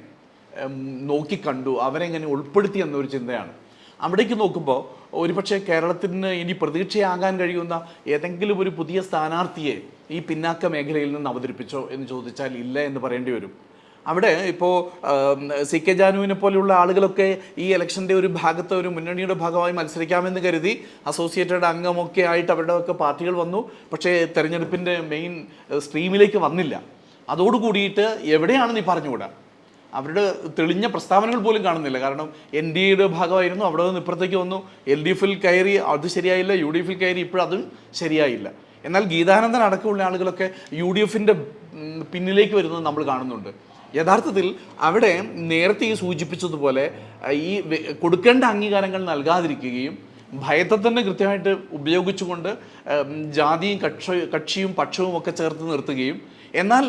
നോക്കിക്കണ്ടു, അവരെങ്ങനെ ഉൾപ്പെടുത്തി എന്നൊരു ചിന്തയാണ്. അവിടേക്ക് നോക്കുമ്പോൾ ഒരുപക്ഷെ കേരളത്തിന് ഇനി പ്രതീക്ഷയാകാൻ കഴിയുന്ന ഏതെങ്കിലും ഒരു പുതിയ സ്ഥാനാർത്ഥിയെ ഈ പിന്നാക്ക മേഖലയിൽ നിന്ന് അവതരിപ്പിച്ചോ എന്ന് ചോദിച്ചാൽ ഇല്ല എന്ന് പറയേണ്ടി വരും. അവിടെ ഇപ്പോൾ CK ജാനുവിനെ പോലെയുള്ള ആളുകളൊക്കെ ഈ ഇലക്ഷൻ്റെ ഒരു ഭാഗത്ത് ഒരു മുന്നണിയുടെ ഭാഗമായി മത്സരിക്കാമെന്ന് കരുതി അസോസിയേറ്റഡ് അംഗമൊക്കെ ആയിട്ട് അവരുടെ ഒക്കെ പാർട്ടികൾ വന്നു. പക്ഷേ തെരഞ്ഞെടുപ്പിൻ്റെ മെയിൻ സ്ട്രീമിലേക്ക് വന്നില്ല. അതോടുകൂടിയിട്ട് എവിടെയാണെന്ന് ഈ പറഞ്ഞുകൂടാ. അവരുടെ തെളിഞ്ഞ പ്രസ്താവനകൾ പോലും കാണുന്നില്ല. കാരണം NDAയുടെ ഭാഗമായിരുന്നു, അവിടെ നിന്ന് ഇപ്പുറത്തേക്ക് വന്നു. LDFിൽ കയറി, അത് ശരിയായില്ല. UDFിൽ കയറി, ഇപ്പോഴും അതും ശരിയായില്ല. എന്നാൽ ഗീതാനന്ദൻ അടക്കമുള്ള ആളുകളൊക്കെ UDFിൻ്റെ പിന്നിലേക്ക് വരുന്നത് നമ്മൾ കാണുന്നുണ്ട്. യഥാർത്ഥത്തിൽ അവിടെ നേരത്തെ ഈ സൂചിപ്പിച്ചതുപോലെ ഈ കൊടുക്കേണ്ട അംഗീകാരങ്ങൾ നൽകാതിരിക്കുകയും ഭയത്തെ തന്നെ കൃത്യമായിട്ട് ഉപയോഗിച്ചുകൊണ്ട് ജാതിയും കക്ഷിയും പക്ഷവും ഒക്കെ ചേർത്ത് നിർത്തുകയും എന്നാൽ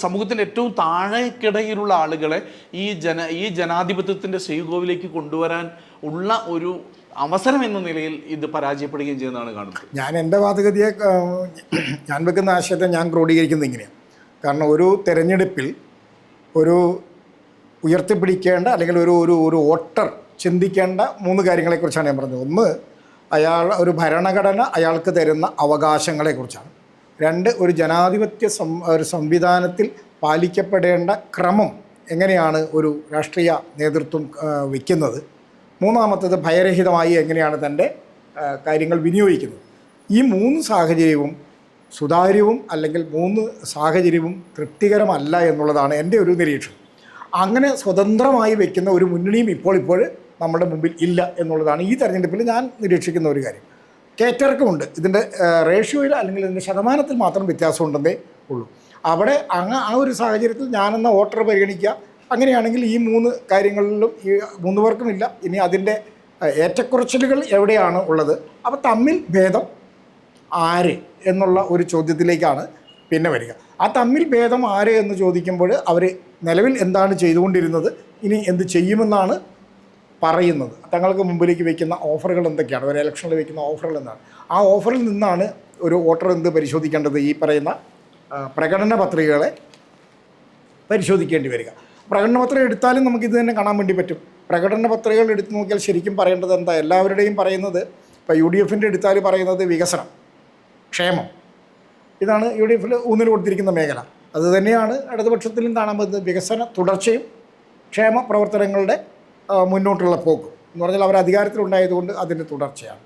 സമൂഹത്തിൻ്റെ ഏറ്റവും താഴേക്കിടയിലുള്ള ആളുകളെ ഈ ജനാധിപത്യത്തിൻ്റെ ശ്രീകോവിലേക്ക് കൊണ്ടുവരാൻ ഉള്ള ഒരു അവസരം എന്ന നിലയിൽ ഇത് പരാജയപ്പെടുകയും ചെയ്യുന്നതാണ് കാണുന്നത്. ഞാൻ എൻ്റെ വാദഗതിയെ ഞാൻ വെക്കുന്ന ആശയത്തെ ഞാൻ ക്രോഡീകരിക്കുന്നത് ഇങ്ങനെയാണ്. കാരണം ഒരു തെരഞ്ഞെടുപ്പിൽ ഒരു ഉയർത്തിപ്പിടിക്കേണ്ട അല്ലെങ്കിൽ ഒരു വോട്ടർ ചിന്തിക്കേണ്ട 3 കാര്യങ്ങളെക്കുറിച്ചാണ് ഞാൻ പറഞ്ഞത്. ഒന്ന്, ഒരു ഭരണഘടന അയാൾക്ക് തരുന്ന അവകാശങ്ങളെക്കുറിച്ചാണ്. 2, ഒരു ജനാധിപത്യ ഒരു സംവിധാനത്തിൽ പാലിക്കപ്പെടേണ്ട ക്രമം എങ്ങനെയാണ് ഒരു രാഷ്ട്രീയ നേതൃത്വം വയ്ക്കുന്നത്. 3ാമത്തേത് ഭയരഹിതമായി എങ്ങനെയാണ് തൻ്റെ കാര്യങ്ങൾ വിനിയോഗിക്കുന്നത്. ഈ 3 സാഹചര്യവും സുതാര്യവും അല്ലെങ്കിൽ 3 സാഹചര്യവും തൃപ്തികരമല്ല എന്നുള്ളതാണ് എൻ്റെ ഒരു നിരീക്ഷണം. അങ്ങനെ സ്വതന്ത്രമായി വയ്ക്കുന്ന ഒരു മുന്നണിയും ഇപ്പോൾ നമ്മുടെ മുമ്പിൽ ഇല്ല എന്നുള്ളതാണ് ഈ തെരഞ്ഞെടുപ്പിൽ ഞാൻ നിരീക്ഷിക്കുന്ന ഒരു കാര്യം. കേറ്റർക്കുമുണ്ട് ഇതിൻ്റെ റേഷ്യോയിൽ അല്ലെങ്കിൽ ഇതിൻ്റെ ശതമാനത്തിൽ മാത്രം വ്യത്യാസമുണ്ടെന്നേ ഉള്ളൂ. അവിടെ ആ ഒരു സാഹചര്യത്തിൽ ഞാനെന്ന വോട്ടർ പരിഗണിക്കുക. അങ്ങനെയാണെങ്കിൽ ഈ 3 കാര്യങ്ങളിലും ഈ 3 പേർക്കും ഇല്ല. ഇനി അതിൻ്റെ ഏറ്റക്കുറച്ചിലുകൾ എവിടെയാണ് ഉള്ളത്, അപ്പോൾ തമ്മിൽ ഭേദം ആര് എന്നുള്ള ഒരു ചോദ്യത്തിലേക്കാണ് പിന്നെ വരിക. ആ തമ്മിൽ ഭേദം ആര് എന്ന് ചോദിക്കുമ്പോൾ അവർ നിലവിൽ എന്താണ് ചെയ്തുകൊണ്ടിരുന്നത്, ഇനി എന്ത് ചെയ്യുമെന്നാണ് പറയുന്നത്. തങ്ങൾക്ക് മുമ്പിലേക്ക് വയ്ക്കുന്ന ഓഫറുകൾ എന്തൊക്കെയാണ്, ഒരു ഇലക്ഷനിൽ വയ്ക്കുന്ന ഓഫറുകൾ എന്താണ്. ആ ഓഫറിൽ നിന്നാണ് ഒരു വോട്ടർ എന്ത് പരിശോധിക്കേണ്ടത്, ഈ പറയുന്ന പ്രകടന പത്രികകളെ പരിശോധിക്കേണ്ടി വരിക. പ്രകടന പത്രിക എടുത്താലും നമുക്കിത് തന്നെ കാണാൻ വേണ്ടി പറ്റും. പ്രകടന പത്രികകൾ എടുത്തു നോക്കിയാൽ ശരിക്കും പറയേണ്ടത് എന്താ, എല്ലാവരുടെയും പറയുന്നത്, ഇപ്പോൾ UDFൻ്റെ എടുത്താൽ പറയുന്നത് വികസനം, ക്ഷേമം, ഇതാണ് UDF ഊന്നൽ കൊടുത്തിരിക്കുന്ന മേഖല. അതുതന്നെയാണ് ഇടതുപക്ഷത്തിലും കാണാൻ പറ്റുന്നത്. വികസന തുടർച്ചയും ക്ഷേമ പ്രവർത്തനങ്ങളുടെ മുന്നോട്ടുള്ള പോക്കും എന്ന് പറഞ്ഞാൽ അവർ അധികാരത്തിലുണ്ടായതുകൊണ്ട് അതിൻ്റെ തുടർച്ചയാണ്.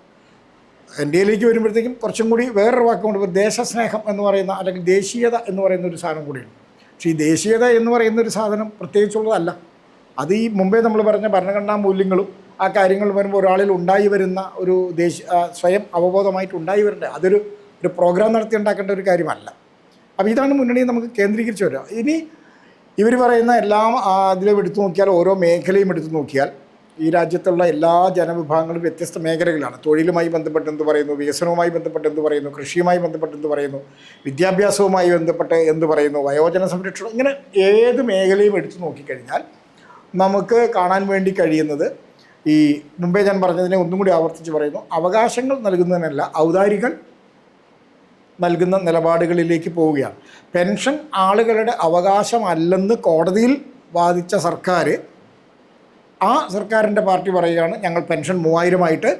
ഇന്ത്യയിലേക്ക് വരുമ്പോഴത്തേക്കും കുറച്ചും കൂടി വേറൊരു വാക്കുകൊണ്ട് ദേശസ്നേഹം എന്ന് പറയുന്ന അല്ലെങ്കിൽ ദേശീയത എന്ന് പറയുന്ന ഒരു സാധനം കൂടിയുണ്ട്. പക്ഷേ ഈ ദേശീയത എന്ന് പറയുന്ന ഒരു സാധനം പ്രത്യേകിച്ചുള്ളതല്ല. അത് ഈ മുമ്പേ നമ്മൾ പറഞ്ഞ ഭരണഘടനാ മൂല്യങ്ങളും ആ കാര്യങ്ങൾ വരുമ്പോൾ ഒരാളിൽ ഉണ്ടായി വരുന്ന ഒരു സ്വയം അവബോധമായിട്ട് ഉണ്ടായി വരേണ്ട അതൊരു പ്രോഗ്രാം നടത്തി ഉണ്ടാക്കേണ്ട ഒരു കാര്യമല്ല. അപ്പോൾ ഇതാണ് മുന്നണിയെ നമുക്ക് കേന്ദ്രീകരിച്ച് വരിക. ഇനി ഇവർ പറയുന്ന എല്ലാം അതിലും എടുത്തു നോക്കിയാൽ, ഓരോ മേഖലയും എടുത്തു നോക്കിയാൽ ഈ രാജ്യത്തുള്ള എല്ലാ ജനവിഭാഗങ്ങളും വ്യത്യസ്ത മേഖലകളാണ്. തൊഴിലുമായി ബന്ധപ്പെട്ട് എന്ത് പറയുന്നു, വികസനവുമായി ബന്ധപ്പെട്ട് എന്ത് പറയുന്നു, കൃഷിയുമായി ബന്ധപ്പെട്ട് എന്ത് പറയുന്നു, വിദ്യാഭ്യാസവുമായി ബന്ധപ്പെട്ട് എന്ത് പറയുന്നു, വയോജന സംരക്ഷണം, ഇങ്ങനെ ഏത് മേഖലയും എടുത്തു നോക്കിക്കഴിഞ്ഞാൽ നമുക്ക് കാണാൻ വേണ്ടി കഴിയുന്നത് ഈ മുമ്പേ ഞാൻ പറഞ്ഞതിനെ ഒന്നും കൂടി ആവർത്തിച്ച് പറയുന്നു, അവകാശങ്ങൾ നൽകുന്നതിനല്ല ഔദാര്യങ്ങൾ നൽകുന്ന നിലപാടുകളിലേക്ക് പോവുകയാണ്. പെൻഷൻ ആളുകളുടെ അവകാശമല്ലെന്ന് കോടതിയിൽ വാദിച്ച സർക്കാർ, ആ സർക്കാരിൻ്റെ പാർട്ടി പറയുകയാണ് ഞങ്ങൾ പെൻഷൻ 3000ആയിട്ട്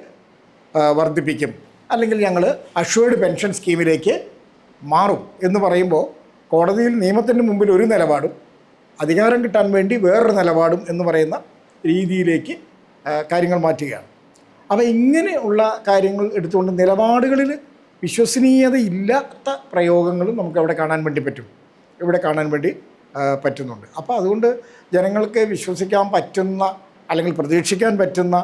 വർദ്ധിപ്പിക്കും, അല്ലെങ്കിൽ ഞങ്ങൾ അഷ്വേർഡ് പെൻഷൻ സ്കീമിലേക്ക് മാറും എന്ന് പറയുമ്പോൾ കോടതിയിൽ നിയമത്തിൻ്റെ മുമ്പിൽ ഒരു നിലപാടും അധികാരം കിട്ടാൻ വേണ്ടി വേറൊരു നിലപാടും എന്ന് പറയുന്ന രീതിയിലേക്ക് കാര്യങ്ങൾ മാറ്റുകയാണ്. അപ്പോൾ ഇങ്ങനെയുള്ള കാര്യങ്ങൾ എടുത്തുകൊണ്ട് നിലപാടുകളിൽ വിശ്വസനീയതയില്ലാത്ത പ്രയോഗങ്ങളും നമുക്ക് അവിടെ കാണാൻ വേണ്ടി പറ്റുന്നുണ്ട്. അപ്പോൾ അതുകൊണ്ട് ജനങ്ങൾക്ക് വിശ്വസിക്കാൻ പറ്റുന്ന അല്ലെങ്കിൽ പ്രതീക്ഷിക്കാൻ പറ്റുന്ന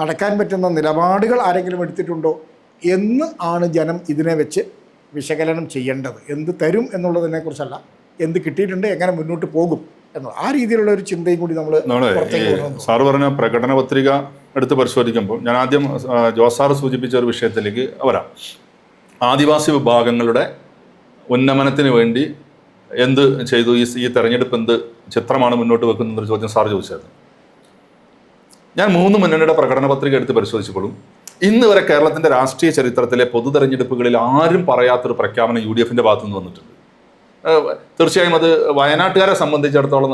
നടക്കാൻ പറ്റുന്ന നിലപാടുകൾ ആരെങ്കിലും എടുത്തിട്ടുണ്ടോ എന്ന് ആണ് ജനം ഇതിനെ വെച്ച് വിശകലനം ചെയ്യേണ്ടത്. എന്ത് തരും എന്നുള്ളതിനെക്കുറിച്ചല്ല, എന്ത് കിട്ടിയിട്ടുണ്ട്, എങ്ങനെ മുന്നോട്ട് പോകും എന്നത്. ആ രീതിയിലുള്ള ഒരു ചിന്തയും കൂടി നമ്മൾ സാറ് പറഞ്ഞ പ്രകടന പത്രിക എടുത്ത് പരിശോധിക്കുമ്പോൾ ഞാൻ ആദ്യം ജോസ് സാറ് സൂചിപ്പിച്ച ഒരു വിഷയത്തിലേക്ക് വരാം. ആദിവാസി വിഭാഗങ്ങളുടെ ഉന്നമനത്തിന് വേണ്ടി എന്ത് ചെയ്തു, ഈ തെരഞ്ഞെടുപ്പ് എന്ത് ചിത്രമാണ് മുന്നോട്ട് വെക്കുന്നതെന്നൊരു ചോദ്യം സാർ ചോദിച്ചായിരുന്നു. ഞാൻ 3 മുന്നണിയുടെ പ്രകടന പത്രിക എടുത്ത് പരിശോധിച്ചപ്പോഴും ഇന്ന് വരെ കേരളത്തിൻ്റെ രാഷ്ട്രീയ ചരിത്രത്തിലെ പൊതു തെരഞ്ഞെടുപ്പുകളിൽ ആരും പറയാത്തൊരു പ്രഖ്യാപനം UDFൻ്റെ ഭാഗത്തു നിന്ന് വന്നിട്ടുണ്ട്. തീർച്ചയായും അത് വയനാട്ടുകാരെ സംബന്ധിച്ചിടത്തോളം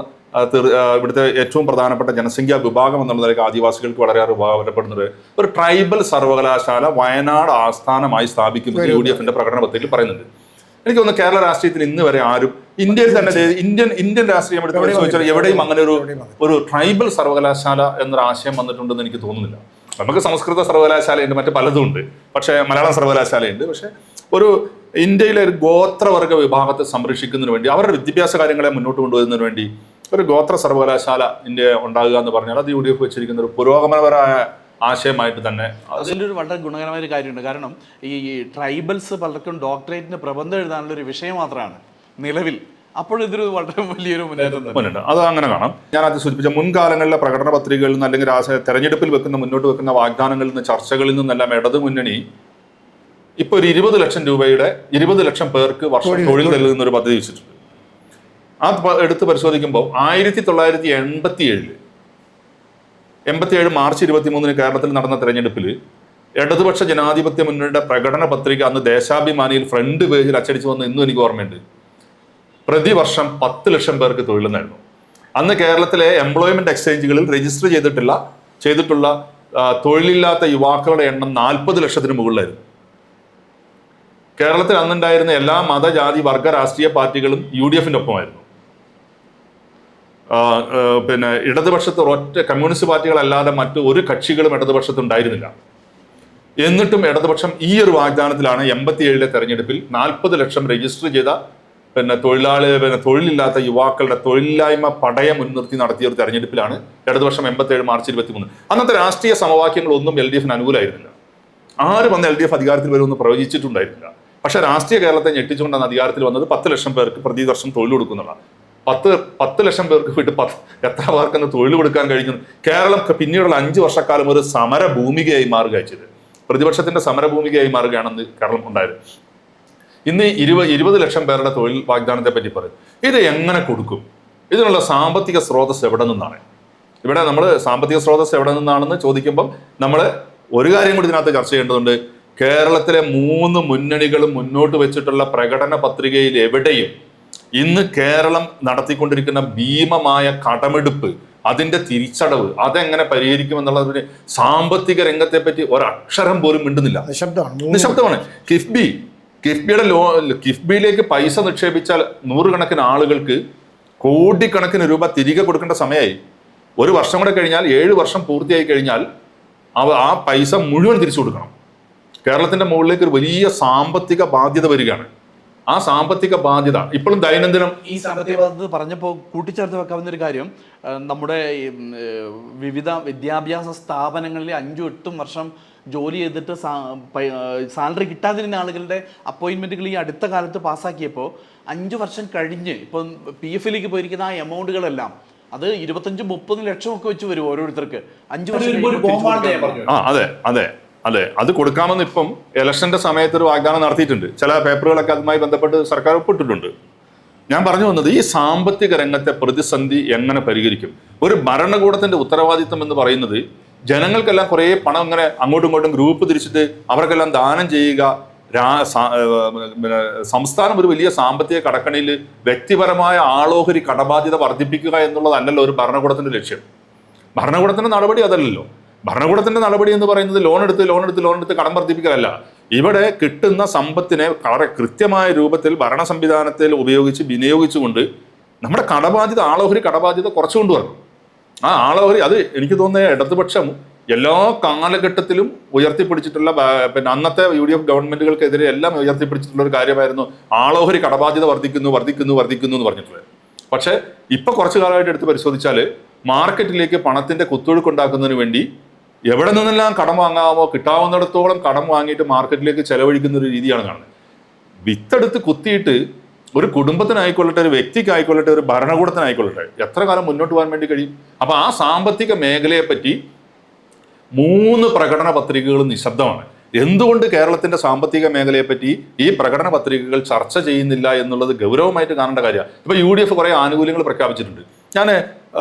ഇവിടുത്തെ ഏറ്റവും പ്രധാനപ്പെട്ട ജനസംഖ്യാ വിഭാഗം എന്നുള്ള നിലയ്ക്ക് ആദിവാസികൾക്ക് വളരെയേറെ ഉപകാരപ്പെടുന്നത് ഒരു ട്രൈബൽ സർവകലാശാല വയനാട് ആസ്ഥാനമായി സ്ഥാപിക്കുന്നത് UDFൻ്റെ പ്രകടന പത്രികയിൽ പറയുന്നുണ്ട്. എനിക്ക് തോന്നുന്നു കേരള രാഷ്ട്രീയത്തിൽ ഇന്ന് വരെ ആരും ഇന്ത്യയിൽ തന്നെ ഇന്ത്യൻ രാഷ്ട്രീയം എടുത്ത് പരിശോധിച്ചാൽ എവിടെയും അങ്ങനെ ഒരു ട്രൈബൽ സർവകലാശാല എന്നൊരു ആശയം വന്നിട്ടുണ്ടെന്ന് എനിക്ക് തോന്നുന്നില്ല. നമുക്ക് സംസ്കൃത സർവകലാശാലയുണ്ട്, മറ്റു പലതും ഉണ്ട്, പക്ഷേ മലയാളം സർവകലാശാലയുണ്ട്. പക്ഷേ ഒരു ഇന്ത്യയിലെ ഒരു ഗോത്രവർഗ വിഭാഗത്തെ സംരക്ഷിക്കുന്നതിന് വേണ്ടി അവരുടെ വിദ്യാഭ്യാസ കാര്യങ്ങളെ മുന്നോട്ട് കൊണ്ടുവരുന്നതിന് വേണ്ടി ഒരു ഗോത്ര സർവകലാശാല ഇന്ത്യ ഉണ്ടാകുക എന്ന് പറഞ്ഞാൽ അത് UDF വെച്ചിരിക്കുന്ന ഒരു പുരോഗമനപരമായ ആശയമായിട്ട് തന്നെ അതിൻ്റെ ഒരു വളരെ ഗുണകരമായ ഒരു കാര്യമുണ്ട്. കാരണം ഈ ട്രൈബൽസ് പലർക്കും ഡോക്ടറേറ്റിന് പ്രബന്ധം എഴുതാനുള്ളൊരു വിഷയം മാത്രമാണ് നിലവിൽ അപ്പോഴിതൊരു വളരെ വലിയൊരു മുന്നേറ്റം തന്നെ. മുന്നുണ്ട്, അത് അങ്ങനെ കാണാം. ഞാൻ അത് സൂചിപ്പിച്ച മുൻകാലങ്ങളിലെ പ്രകടന പത്രികകളിൽ നിന്ന് അല്ലെങ്കിൽ തെരഞ്ഞെടുപ്പിൽ മുന്നോട്ട് വെക്കുന്ന വാഗ്ദാനങ്ങളിൽ നിന്ന്, ചർച്ചകളിൽ നിന്നെല്ലാം ഇടതു മുന്നണി ഇപ്പൊ ഒരു 20 ലക്ഷം രൂപയുടെ 20 ലക്ഷം പേർക്ക് വർഷം തൊഴിൽ നൽകുന്ന ഒരു പദ്ധതി വെച്ചിട്ടുണ്ട്. ആ എടുത്ത് പരിശോധിക്കുമ്പോൾ 1987 മാർച്ച് 23 കേരളത്തിൽ നടന്ന തെരഞ്ഞെടുപ്പിൽ ഇടതുപക്ഷ ജനാധിപത്യ മുന്നണിയുടെ പ്രകടന പത്രിക അന്ന് ദേശാഭിമാനിയിൽ ഫ്രണ്ട് പേജിൽ അച്ചടിച്ചു വന്ന് ഇന്നും എനിക്ക് ഓർമ്മയുണ്ട്. പ്രതിവർഷം 10 ലക്ഷം പേർക്ക് തൊഴിലെന്നായിരുന്നു. അന്ന് കേരളത്തിലെ എംപ്ലോയ്മെന്റ് എക്സ്ചേഞ്ചുകളിൽ രജിസ്റ്റർ ചെയ്തിട്ടുള്ള തൊഴിലില്ലാത്ത യുവാക്കളുടെ എണ്ണം 40 ലക്ഷത്തിന് മുകളിലായിരുന്നു. കേരളത്തിൽ അന്നുണ്ടായിരുന്ന എല്ലാ മത, ജാതി, വർഗ രാഷ്ട്രീയ പാർട്ടികളും UDFന്റെ ഒപ്പമായിരുന്നു. പിന്നെ ഇടതുപക്ഷത്ത് ഒറ്റ കമ്മ്യൂണിസ്റ്റ് പാർട്ടികളല്ലാതെ മറ്റു ഒരു കക്ഷികളും ഇടതുപക്ഷത്ത് ഉണ്ടായിരുന്നില്ല. എന്നിട്ടും ഇടതുപക്ഷം ഈ ഒരു വാഗ്ദാനത്തിലാണ് 87 തെരഞ്ഞെടുപ്പിൽ 40 ലക്ഷം രജിസ്റ്റർ ചെയ്ത തൊഴിലില്ലാത്ത യുവാക്കളുടെ തൊഴിലില്ലായ്മ പടയെ മുൻനിർത്തി നടത്തിയ ഒരു തെരഞ്ഞെടുപ്പിലാണ് ഇടതുപക്ഷം 87 മാർച്ച് 23. അന്നത്തെ രാഷ്ട്രീയ സമവാക്യങ്ങളൊന്നും LDFന് അനുകൂലമായിരുന്നില്ല. ആരും വന്ന് LDF അധികാരത്തിൽ വരുമെന്ന് പ്രവചിച്ചിട്ടുണ്ടായിരുന്നില്ല. പക്ഷെ രാഷ്ട്രീയ കേരളത്തെ ഞെട്ടിച്ചുകൊണ്ടാണ് അധികാരത്തിൽ വന്നത് 10 ലക്ഷം പേർക്ക് പ്രതിവർഷം തൊഴിൽ കൊടുക്കുന്നതാണ്. 10 ലക്ഷം പേർക്ക് വിട്ട് എത്ര പേർക്കെന്ന് തൊഴിൽ കൊടുക്കാൻ കഴിയുന്നു? കേരളം പിന്നീടുള്ള 5 വർഷക്കാലം ഒരു സമരഭൂമികയായി മാറുകയാണ് ചെയ്തത്. പ്രതിപക്ഷത്തിന്റെ സമരഭൂമികയായി മാറുകയാണെന്ന് കേരളം ഉണ്ടായത്. ഇന്ന് 20 ലക്ഷം പേരുടെ തൊഴിൽ വാഗ്ദാനത്തെ പറ്റി പറയും. ഇത് എങ്ങനെ കൊടുക്കും? ഇതിനുള്ള സാമ്പത്തിക സ്രോതസ് എവിടെ നിന്നാണ്? ഇവിടെ നമ്മൾ സാമ്പത്തിക സ്രോതസ് എവിടെ നിന്നാണെന്ന് ചോദിക്കുമ്പം നമ്മൾ ഒരു കാര്യം കൂടി ഇതിനകത്ത് ചർച്ച ചെയ്യേണ്ടതുണ്ട്. കേരളത്തിലെ 3 മുന്നണികളും മുന്നോട്ട് വെച്ചിട്ടുള്ള പ്രകടന പത്രികയിൽ എവിടെയും ഇന്ന് കേരളം നടത്തിക്കൊണ്ടിരിക്കുന്ന ഭീമമായ കടമെടുപ്പ്, അതിന്റെ തിരിച്ചടവ്, അതെങ്ങനെ പരിഹരിക്കുമെന്നുള്ളതിന് സാമ്പത്തിക രംഗത്തെ പറ്റി ഒരക്ഷരം പോലും മിണ്ടുന്നില്ല. നിശബ്ദമാണ്. കിഫ്ബിയിലേക്ക് പൈസ നിക്ഷേപിച്ചാൽ 100 കണക്കിന് ആളുകൾക്ക് കോടിക്കണക്കിന് രൂപ തിരികെ കൊടുക്കേണ്ട സമയമായി. ഒരു വർഷം കൂടെ കഴിഞ്ഞാൽ 7 വർഷം പൂർത്തിയായി കഴിഞ്ഞാൽ ആ പൈസ മുഴുവൻ തിരിച്ചു കൊടുക്കണം. കേരളത്തിന്റെ മുകളിലേക്ക് ഒരു വലിയ സാമ്പത്തിക ബാധ്യത വരികയാണ്. ആ സാമ്പത്തിക ബാധ്യത ഇപ്പോഴും ദൈനംദിനം ഈ സാമ്പത്തിക ബാധ്യത പറഞ്ഞപ്പോൾ കൂട്ടിച്ചേർത്ത് വെക്കാവുന്ന ഒരു കാര്യം, നമ്മുടെ വിവിധ വിദ്യാഭ്യാസ സ്ഥാപനങ്ങളിൽ 5-8 വർഷം ജോലി ചെയ്തിട്ട് സാലറി കിട്ടാതിരുന്ന ആളുകളുടെ അപ്പോയിൻമെൻറ്റുകൾ ഈ അടുത്ത കാലത്ത് പാസ്സാക്കിയപ്പോൾ 5 വർഷം കഴിഞ്ഞ് ഇപ്പം PF-ലേക്ക് പോയിരിക്കുന്ന ആ എമൗണ്ടുകളെല്ലാം അത് 25-30 ലക്ഷം ഒക്കെ വെച്ച് വരും ഓരോരുത്തർക്ക്. 5 വർഷം. അതെ, അത് കൊടുക്കാമെന്ന് ഇപ്പം ഇലക്ഷന്റെ സമയത്ത് ഒരു വാഗ്ദാനം നടത്തിയിട്ടുണ്ട്. ചില പേപ്പറുകളൊക്കെ അതുമായി ബന്ധപ്പെട്ട് സർക്കാർ ഒപ്പിട്ടിട്ടുണ്ട്. ഞാൻ പറഞ്ഞു വന്നത്, ഈ സാമ്പത്തിക രംഗത്തെ പ്രതിസന്ധി എങ്ങനെ പരിഹരിക്കും? ഒരു ഭരണകൂടത്തിന്റെ ഉത്തരവാദിത്തം എന്ന് പറയുന്നത് ജനങ്ങൾക്കെല്ലാം കുറേ പണം ഇങ്ങനെ അങ്ങോട്ടും ഇങ്ങോട്ടും ഗ്രൂപ്പ് തിരിച്ചിട്ട് അവർക്കെല്ലാം ദാനം ചെയ്യുക. സംസ്ഥാനം ഒരു വലിയ സാമ്പത്തിക കടക്കണിയിൽ വ്യക്തിപരമായ ആളോഹരി കടബാധ്യത വർദ്ധിപ്പിക്കുക എന്നുള്ളതല്ലല്ലോ ഒരു ഭരണകൂടത്തിന്റെ ലക്ഷ്യം. ഭരണകൂടത്തിന്റെ നടപടി അതല്ലല്ലോ. ഭരണകൂടത്തിന്റെ നടപടി എന്ന് പറയുന്നത് ലോൺ എടുത്ത് കടം വർദ്ധിപ്പിക്കലല്ല. ഇവിടെ കിട്ടുന്ന സമ്പത്തിനെ വളരെ കൃത്യമായ രൂപത്തിൽ ഭരണ സംവിധാനത്തിൽ ഉപയോഗിച്ച് വിനിയോഗിച്ചുകൊണ്ട് നമ്മുടെ കടബാധ്യത, ആളോഹരി കടബാധ്യത കുറച്ചുകൊണ്ടുവരണം. ആ ആളോഹരി, അത് എനിക്ക് തോന്നുന്നത് ഇടതുപക്ഷം എല്ലാ കാലഘട്ടത്തിലും ഉയർത്തിപ്പിടിച്ചിട്ടുള്ള, പിന്നെ അന്നത്തെ UDF ഗവൺമെന്റുകൾക്കെതിരെ എല്ലാം ഉയർത്തിപ്പിടിച്ചിട്ടുള്ള ഒരു കാര്യമായിരുന്നു ആളോഹരി കടബാധ്യത വർദ്ധിക്കുന്നു എന്ന് പറഞ്ഞിട്ടുള്ളത്. പക്ഷെ ഇപ്പൊ കുറച്ചു കാലമായിട്ട് എടുത്ത് പരിശോധിച്ചാൽ മാർക്കറ്റിലേക്ക് പണത്തിന്റെ കുത്തൊഴുക്കുണ്ടാക്കുന്നതിന് വേണ്ടി എവിടെ നിന്നെല്ലാം കടം വാങ്ങാമോ കിട്ടാവുന്നിടത്തോളം കടം വാങ്ങിയിട്ട് മാർക്കറ്റിലേക്ക് ചെലവഴിക്കുന്ന ഒരു രീതിയാണ് കാണുന്നത്. വിത്തെടുത്ത് കുത്തിയിട്ട് ഒരു കുടുംബത്തിനായിക്കൊള്ളട്ടെ, ഒരു വ്യക്തിക്കായിക്കൊള്ളട്ടെ, ഒരു ഭരണകൂടത്തിനായിക്കൊള്ളട്ടെ എത്ര കാലം മുന്നോട്ട് പോകാൻ വേണ്ടി കഴിയും? അപ്പൊ ആ സാമ്പത്തിക മേഖലയെ പറ്റി 3 പ്രകടന പത്രികകളും നിശബ്ദമാണ്. എന്തുകൊണ്ട് കേരളത്തിന്റെ സാമ്പത്തിക മേഖലയെ പറ്റി ഈ പ്രകടന പത്രികകൾ ചർച്ച ചെയ്യുന്നില്ല എന്നുള്ളത് ഗൗരവമായിട്ട് കാണേണ്ട കാര്യമാണ്. ഇപ്പൊ UDF കുറെ ആനുകൂല്യങ്ങൾ പ്രഖ്യാപിച്ചിട്ടുണ്ട്. ഞാൻ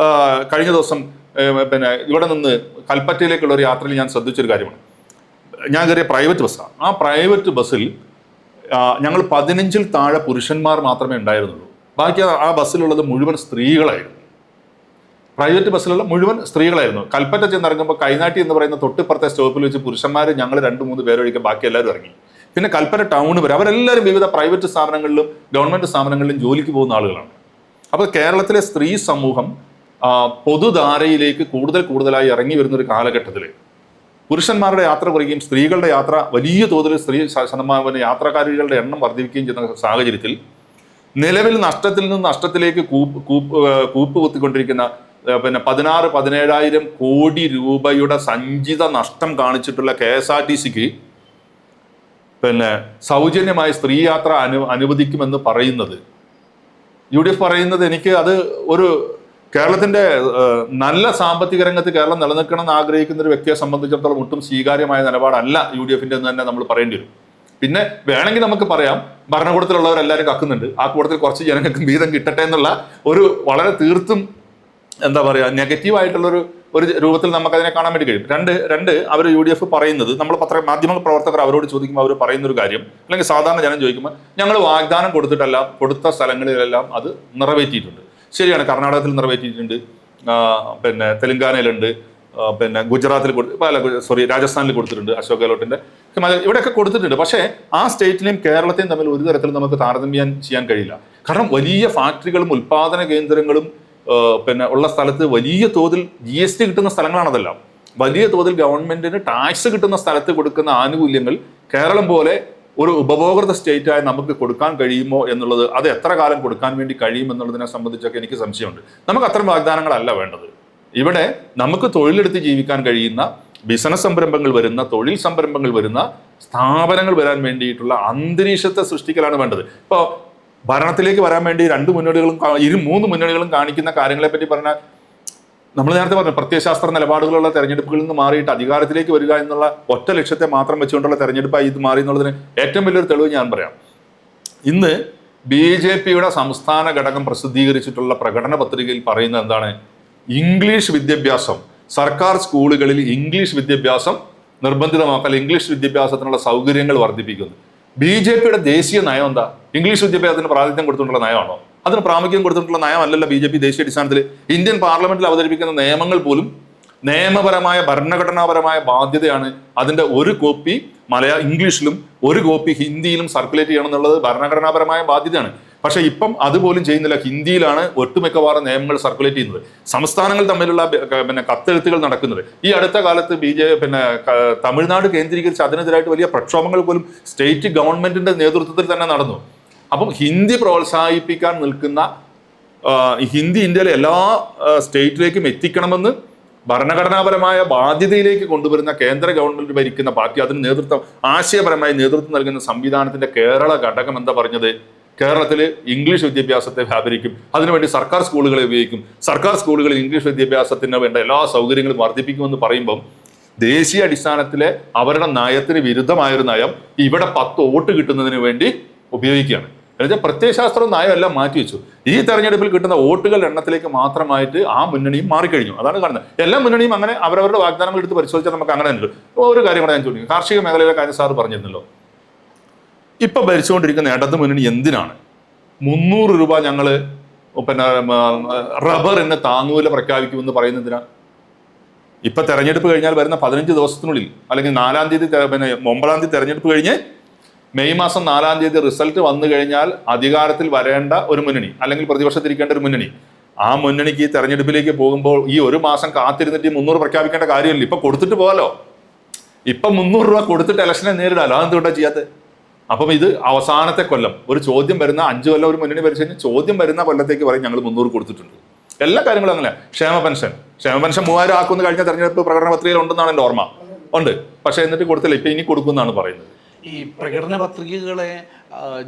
കഴിഞ്ഞ ദിവസം പിന്നെ ഇവിടെ നിന്ന് കൽപ്പറ്റയിലേക്കുള്ള ഒരു യാത്രയിൽ ഞാൻ ശ്രദ്ധിച്ചൊരു കാര്യമാണ്. ഞാൻ കയറിയ പ്രൈവറ്റ് ബസ്സാണ്. ആ പ്രൈവറ്റ് ബസ്സിൽ ഞങ്ങൾ 15-ൽ താഴെ പുരുഷന്മാർ മാത്രമേ ഉണ്ടായിരുന്നുള്ളൂ. ബാക്കി ആ ബസ്സിലുള്ളത് മുഴുവൻ സ്ത്രീകളായിരുന്നു. പ്രൈവറ്റ് ബസ്സിലുള്ള മുഴുവൻ സ്ത്രീകളായിരുന്നു. കൽപ്പറ്റ ചെന്നിറങ്ങുമ്പോൾ കൈനാട്ടി എന്ന് പറയുന്ന തൊട്ടിപ്പുറത്തെ സ്റ്റോപ്പിൽ വെച്ച് പുരുഷന്മാർ ഞങ്ങൾ 2-3 പേരൊഴിക്കും, ബാക്കി എല്ലാവരും ഇറങ്ങി. പിന്നെ കൽപ്പറ്റ ടൗണ് വരെ അവരെല്ലാവരും വിവിധ പ്രൈവറ്റ് സ്ഥാപനങ്ങളിലും ഗവൺമെന്റ് സ്ഥാപനങ്ങളിലും ജോലിക്ക് പോകുന്ന ആളുകളാണ്. അപ്പോൾ കേരളത്തിലെ സ്ത്രീ സമൂഹം പൊതുധാരയിലേക്ക് കൂടുതലായി ഇറങ്ങി വരുന്നൊരു കാലഘട്ടത്തിൽ പുരുഷന്മാരുടെ യാത്ര കുറയുകയും സ്ത്രീകളുടെ യാത്ര വലിയ തോതിൽ ശതമാനം യാത്രക്കാരികളുടെ എണ്ണം വർദ്ധിക്കുകയും ചെയ്യുന്ന സാഹചര്യത്തിൽ നിലവിൽ നഷ്ടത്തിൽ നിന്ന് നഷ്ടത്തിലേക്ക് കൂപ്പ് കുത്തിക്കൊണ്ടിരിക്കുന്ന പിന്നെ 16-17,000 കോടി രൂപയുടെ സഞ്ചിത നഷ്ടം കാണിച്ചിട്ടുള്ള KSRTCക്ക് പിന്നെ സൗജന്യമായി സ്ത്രീ യാത്ര അനുവദിക്കുമെന്ന് പറയുന്നത് UDF പറയുന്നത് എനിക്ക് അത് ഒരു കേരളത്തിന്റെ നല്ല സാമ്പത്തിക രംഗത്ത് കേരളം നിലനിൽക്കണം എന്ന് ആഗ്രഹിക്കുന്ന ഒരു വ്യക്തിയെ സംബന്ധിച്ചിടത്തോളം ഒട്ടും സ്വീകാര്യമായ നിലപാടല്ല UDFന്റെ എന്ന് തന്നെ നമ്മൾ പറയേണ്ടി വരും. പിന്നെ വേണമെങ്കിൽ നമുക്ക് പറയാം ഭരണകൂടത്തിലുള്ളവരെല്ലാവരും കക്കുന്നുണ്ട്, ആ കൂട്ടത്തിൽ കുറച്ച് ജനങ്ങൾക്ക് വീതം കിട്ടട്ടെ എന്നുള്ള ഒരു വളരെ തീർത്തും എന്താ പറയുക നെഗറ്റീവായിട്ടുള്ളൊരു രൂപത്തിൽ നമുക്ക് അതിനെ കാണാൻ വേണ്ടി കഴിയും. രണ്ട് അവർ UDF പറയുന്നത്, നമ്മൾ മാധ്യമ പ്രവർത്തകർ അവരോട് ചോദിക്കുമ്പോൾ അവർ പറയുന്നൊരു കാര്യം, അല്ലെങ്കിൽ സാധാരണ ജനം ചോദിക്കുമ്പോൾ ഞങ്ങൾ വാഗ്ദാനം കൊടുത്തിട്ടെല്ലാം കൊടുത്ത സ്ഥലങ്ങളിലെല്ലാം അത് നിറവേറ്റിയിട്ടുണ്ട്. ശരിയാണ്, കർണാടകത്തിൽ നിറവേറ്റിയിട്ടുണ്ട്, പിന്നെ തെലങ്കാനയിലുണ്ട്, പിന്നെ ഗുജറാത്തിൽ രാജസ്ഥാനിൽ കൊടുത്തിട്ടുണ്ട് അശോക് ഗെഹ്ലോട്ടിന്റെ, ഇവിടെയൊക്കെ കൊടുത്തിട്ടുണ്ട്. പക്ഷേ ആ സ്റ്റേറ്റിനെയും കേരളത്തെയും തമ്മിൽ ഒരു തരത്തിലും നമുക്ക് താരതമ്യം ചെയ്യാൻ കഴിയില്ല. കാരണം വലിയ ഫാക്ടറികളും ഉൽപാദന കേന്ദ്രങ്ങളും പിന്നെ ഉള്ള സ്ഥലത്ത് വലിയ തോതിൽ GST കിട്ടുന്ന സ്ഥലങ്ങളാണതെല്ലാം. വലിയ തോതിൽ ഗവൺമെന്റിന് ടാക്സ് കിട്ടുന്ന സ്ഥലത്ത് കൊടുക്കുന്ന ആനുകൂല്യങ്ങൾ കേരളം പോലെ ഒരു ഉപഭോക്തൃ സ്റ്റേറ്റായി നമുക്ക് കൊടുക്കാൻ കഴിയുമോ എന്നുള്ളത്, അത് എത്ര കാലം കൊടുക്കാൻ വേണ്ടി കഴിയും എന്നുള്ളതിനെ സംബന്ധിച്ചൊക്കെ എനിക്ക് സംശയമുണ്ട്. നമുക്ക് അത്തരം വാഗ്ദാനങ്ങളല്ല വേണ്ടത്. ഇവിടെ നമുക്ക് തൊഴിലെടുത്ത് ജീവിക്കാൻ കഴിയുന്ന ബിസിനസ് സംരംഭങ്ങൾ വരുന്ന, തൊഴിൽ സംരംഭങ്ങൾ വരുന്ന സ്ഥാപനങ്ങൾ വരാൻ വേണ്ടിയിട്ടുള്ള അന്തരീക്ഷത്തെ സൃഷ്ടിക്കലാണ് വേണ്ടത്. ഇപ്പോൾ ഭരണത്തിലേക്ക് വരാൻ വേണ്ടി 2 മുന്നണികളും 3 മുന്നണികളും കാണിക്കുന്ന കാര്യങ്ങളെ പറ്റി പറഞ്ഞാൽ, നമ്മൾ നേരത്തെ പറഞ്ഞു പ്രത്യയശാസ്ത്ര നിലപാടുകളുള്ള തെരഞ്ഞെടുപ്പുകളിൽ നിന്ന് മാറിയിട്ട് അധികാരത്തിലേക്ക് വരിക എന്നുള്ള ഒറ്റ ലക്ഷ്യത്തെ മാത്രം വെച്ചുകൊണ്ടുള്ള തെരഞ്ഞെടുപ്പായി ഇത് മാറി എന്നുള്ളതിന് ഏറ്റവും വലിയൊരു തെളിവ് ഞാൻ പറയാം. ഇന്ന് BJPയുടെ സംസ്ഥാന ഘടകം പ്രസിദ്ധീകരിച്ചിട്ടുള്ള പ്രകടന പത്രികയിൽ പറയുന്നത് എന്താണ്? ഇംഗ്ലീഷ് വിദ്യാഭ്യാസം, സർക്കാർ സ്കൂളുകളിൽ ഇംഗ്ലീഷ് വിദ്യാഭ്യാസം നിർബന്ധിതമാക്കൽ, ഇംഗ്ലീഷ് വിദ്യാഭ്യാസത്തിനുള്ള സൗകര്യങ്ങൾ വർദ്ധിപ്പിക്കുന്നു. BJPയുടെ ദേശീയ നയം എന്താ? ഇംഗ്ലീഷ് വിദ്യാഭ്യാസത്തിന് പ്രാതിനിധ്യം കൊടുത്തിട്ടുള്ള നയമാണോ? അതിന് പ്രാമുഖ്യം കൊടുത്തിട്ടുള്ള നയമല്ലല്ലോ BJP ദേശീയ അടിസ്ഥാനത്തിൽ. ഇന്ത്യൻ പാർലമെന്റിൽ അവതരിപ്പിക്കുന്ന നിയമങ്ങൾ പോലും നിയമപരമായ ഭരണഘടനാപരമായ ബാധ്യതയാണ്. അതിന്റെ ഒരു കോപ്പി ഇംഗ്ലീഷിലും ഒരു കോപ്പി ഹിന്ദിയിലും സർക്കുലേറ്റ് ചെയ്യണം എന്നുള്ളത് ഭരണഘടനാപരമായ ബാധ്യതയാണ്. പക്ഷെ ഇപ്പം അതുപോലും ചെയ്യുന്നില്ല. ഹിന്ദിയിലാണ് ഒട്ടുമിക്കവാറും നിയമങ്ങൾ സർക്കുലേറ്റ് ചെയ്യുന്നത്. സംസ്ഥാനങ്ങൾ തമ്മിലുള്ള പിന്നെ കത്തെഴുത്തുകൾ നടക്കുന്നത്. ഈ അടുത്ത കാലത്ത് തമിഴ്നാട് കേന്ദ്രീകരിച്ച് അതിനെതിരായിട്ട് വലിയ പ്രക്ഷോഭങ്ങൾ പോലും സ്റ്റേറ്റ് ഗവൺമെന്റിന്റെ നേതൃത്വത്തിൽ തന്നെ നടന്നു. അപ്പം ഹിന്ദി പ്രോത്സാഹിപ്പിക്കാൻ നിൽക്കുന്ന, ഹിന്ദി ഇന്ത്യയിലെ എല്ലാ സ്റ്റേറ്റിലേക്കും എത്തിക്കണമെന്ന് ഭരണഘടനാപരമായ ബാധ്യതയിലേക്ക് കൊണ്ടുവരുന്ന കേന്ദ്ര ഗവൺമെന്റ് ഭരിക്കുന്ന പാർട്ടി, അതിന് ആശയപരമായി നേതൃത്വം നൽകുന്ന സംവിധാനത്തിന്റെ കേരള ഘടകം എന്താ പറഞ്ഞത്? കേരളത്തിൽ ഇംഗ്ലീഷ് വിദ്യാഭ്യാസത്തെ വ്യാപരിക്കും, അതിനുവേണ്ടി സർക്കാർ സ്കൂളുകളെ ഉപയോഗിക്കും, സർക്കാർ സ്കൂളുകളിൽ ഇംഗ്ലീഷ് വിദ്യാഭ്യാസത്തിന് വേണ്ട എല്ലാ സൗകര്യങ്ങളും വർദ്ധിപ്പിക്കുമെന്ന് പറയുമ്പം ദേശീയ അടിസ്ഥാനത്തിലെ അവരുടെ നയത്തിന് വിരുദ്ധമായൊരു നയം ഇവിടെ 10 വോട്ട് കിട്ടുന്നതിന് വേണ്ടി ഉപയോഗിക്കുകയാണ്. എന്നുവെച്ചാൽ പ്രത്യയശാസ്ത്രവും നയമെല്ലാം മാറ്റിവെച്ചു. ഈ തെരഞ്ഞെടുപ്പിൽ കിട്ടുന്ന വോട്ടുകളുടെ എണ്ണത്തിലേക്ക് മാത്രമായിട്ട് ആ മുന്നണിയും മാറിക്കഴിഞ്ഞു. അതാണ് കാണുന്നത്. എല്ലാ മുന്നണിയും അങ്ങനെ അവരവരുടെ വാഗ്ദാനങ്ങൾ എടുത്ത് പരിശോധിച്ചാൽ നമുക്ക് അങ്ങനെ ഉണ്ട്. ഒരു കാര്യം കൂടെ ഞാൻ ചോദിക്കും, കാർഷിക മേഖലയിലെ കാര്യം സാറ് പറഞ്ഞിരുന്നല്ലോ. ഇപ്പൊ ഭരിച്ചുകൊണ്ടിരിക്കുന്ന ഇടത് മുന്നണി എന്തിനാണ് 300 രൂപ ഞങ്ങൾ റബ്ബറിന് താങ്ങുവില പ്രഖ്യാപിക്കുമെന്ന് പറയുന്നതിനാ? ഇപ്പൊ തെരഞ്ഞെടുപ്പ് കഴിഞ്ഞാൽ വരുന്ന 15 ദിവസത്തിനുള്ളിൽ, അല്ലെങ്കിൽ 4-ാം തീയതി 9-ാം തീയതി തെരഞ്ഞെടുപ്പ് കഴിഞ്ഞ് മെയ് മാസം 4-ാം തീയതി റിസൾട്ട് വന്നു കഴിഞ്ഞാൽ അധികാരത്തിൽ വരേണ്ട ഒരു മുന്നണി, അല്ലെങ്കിൽ പ്രതിപക്ഷത്തിരിക്കേണ്ട ഒരു മുന്നണി, ആ മുന്നണിക്ക് ഈ തെരഞ്ഞെടുപ്പിലേക്ക് പോകുമ്പോൾ ഈ ഒരു മാസം കാത്തിരുന്നിട്ട് 300 പ്രഖ്യാപിക്കേണ്ട കാര്യമില്ല. ഇപ്പൊ കൊടുത്തിട്ട് പോകാലോ. ഇപ്പൊ 300 രൂപ കൊടുത്തിട്ട് ഇലക്ഷനെ നേരിടാലോ. അതെന്തുകൊണ്ടാ ചെയ്യാത്തത്? അപ്പം ഇത് അവസാനത്തെ കൊല്ലം ഒരു ചോദ്യം വരുന്ന 5 കൊല്ലം ഒരു മുന്നണി ഭരിച്ചു കഴിഞ്ഞാൽ ചോദ്യം വരുന്ന കൊല്ലത്തേക്ക് പറയും ഞങ്ങൾ 300 കൊടുത്തിട്ടുണ്ട്. എല്ലാ കാര്യങ്ങളും അങ്ങനെ. ക്ഷേമ പെൻഷൻ 3000 ആക്കുമെന്ന് കഴിഞ്ഞ തെരഞ്ഞെടുപ്പ് പ്രകടന പത്രികയിൽ ഉണ്ടെന്നാണ് എൻ്റെ ഓർമ്മ. ഉണ്ട്, പക്ഷെ എന്നിട്ട് കൊടുത്തില്ല. ഇപ്പൊ ഇനി കൊടുക്കുമെന്നാണ് പറയുന്നത്. ഈ പ്രകടന പത്രികകളെ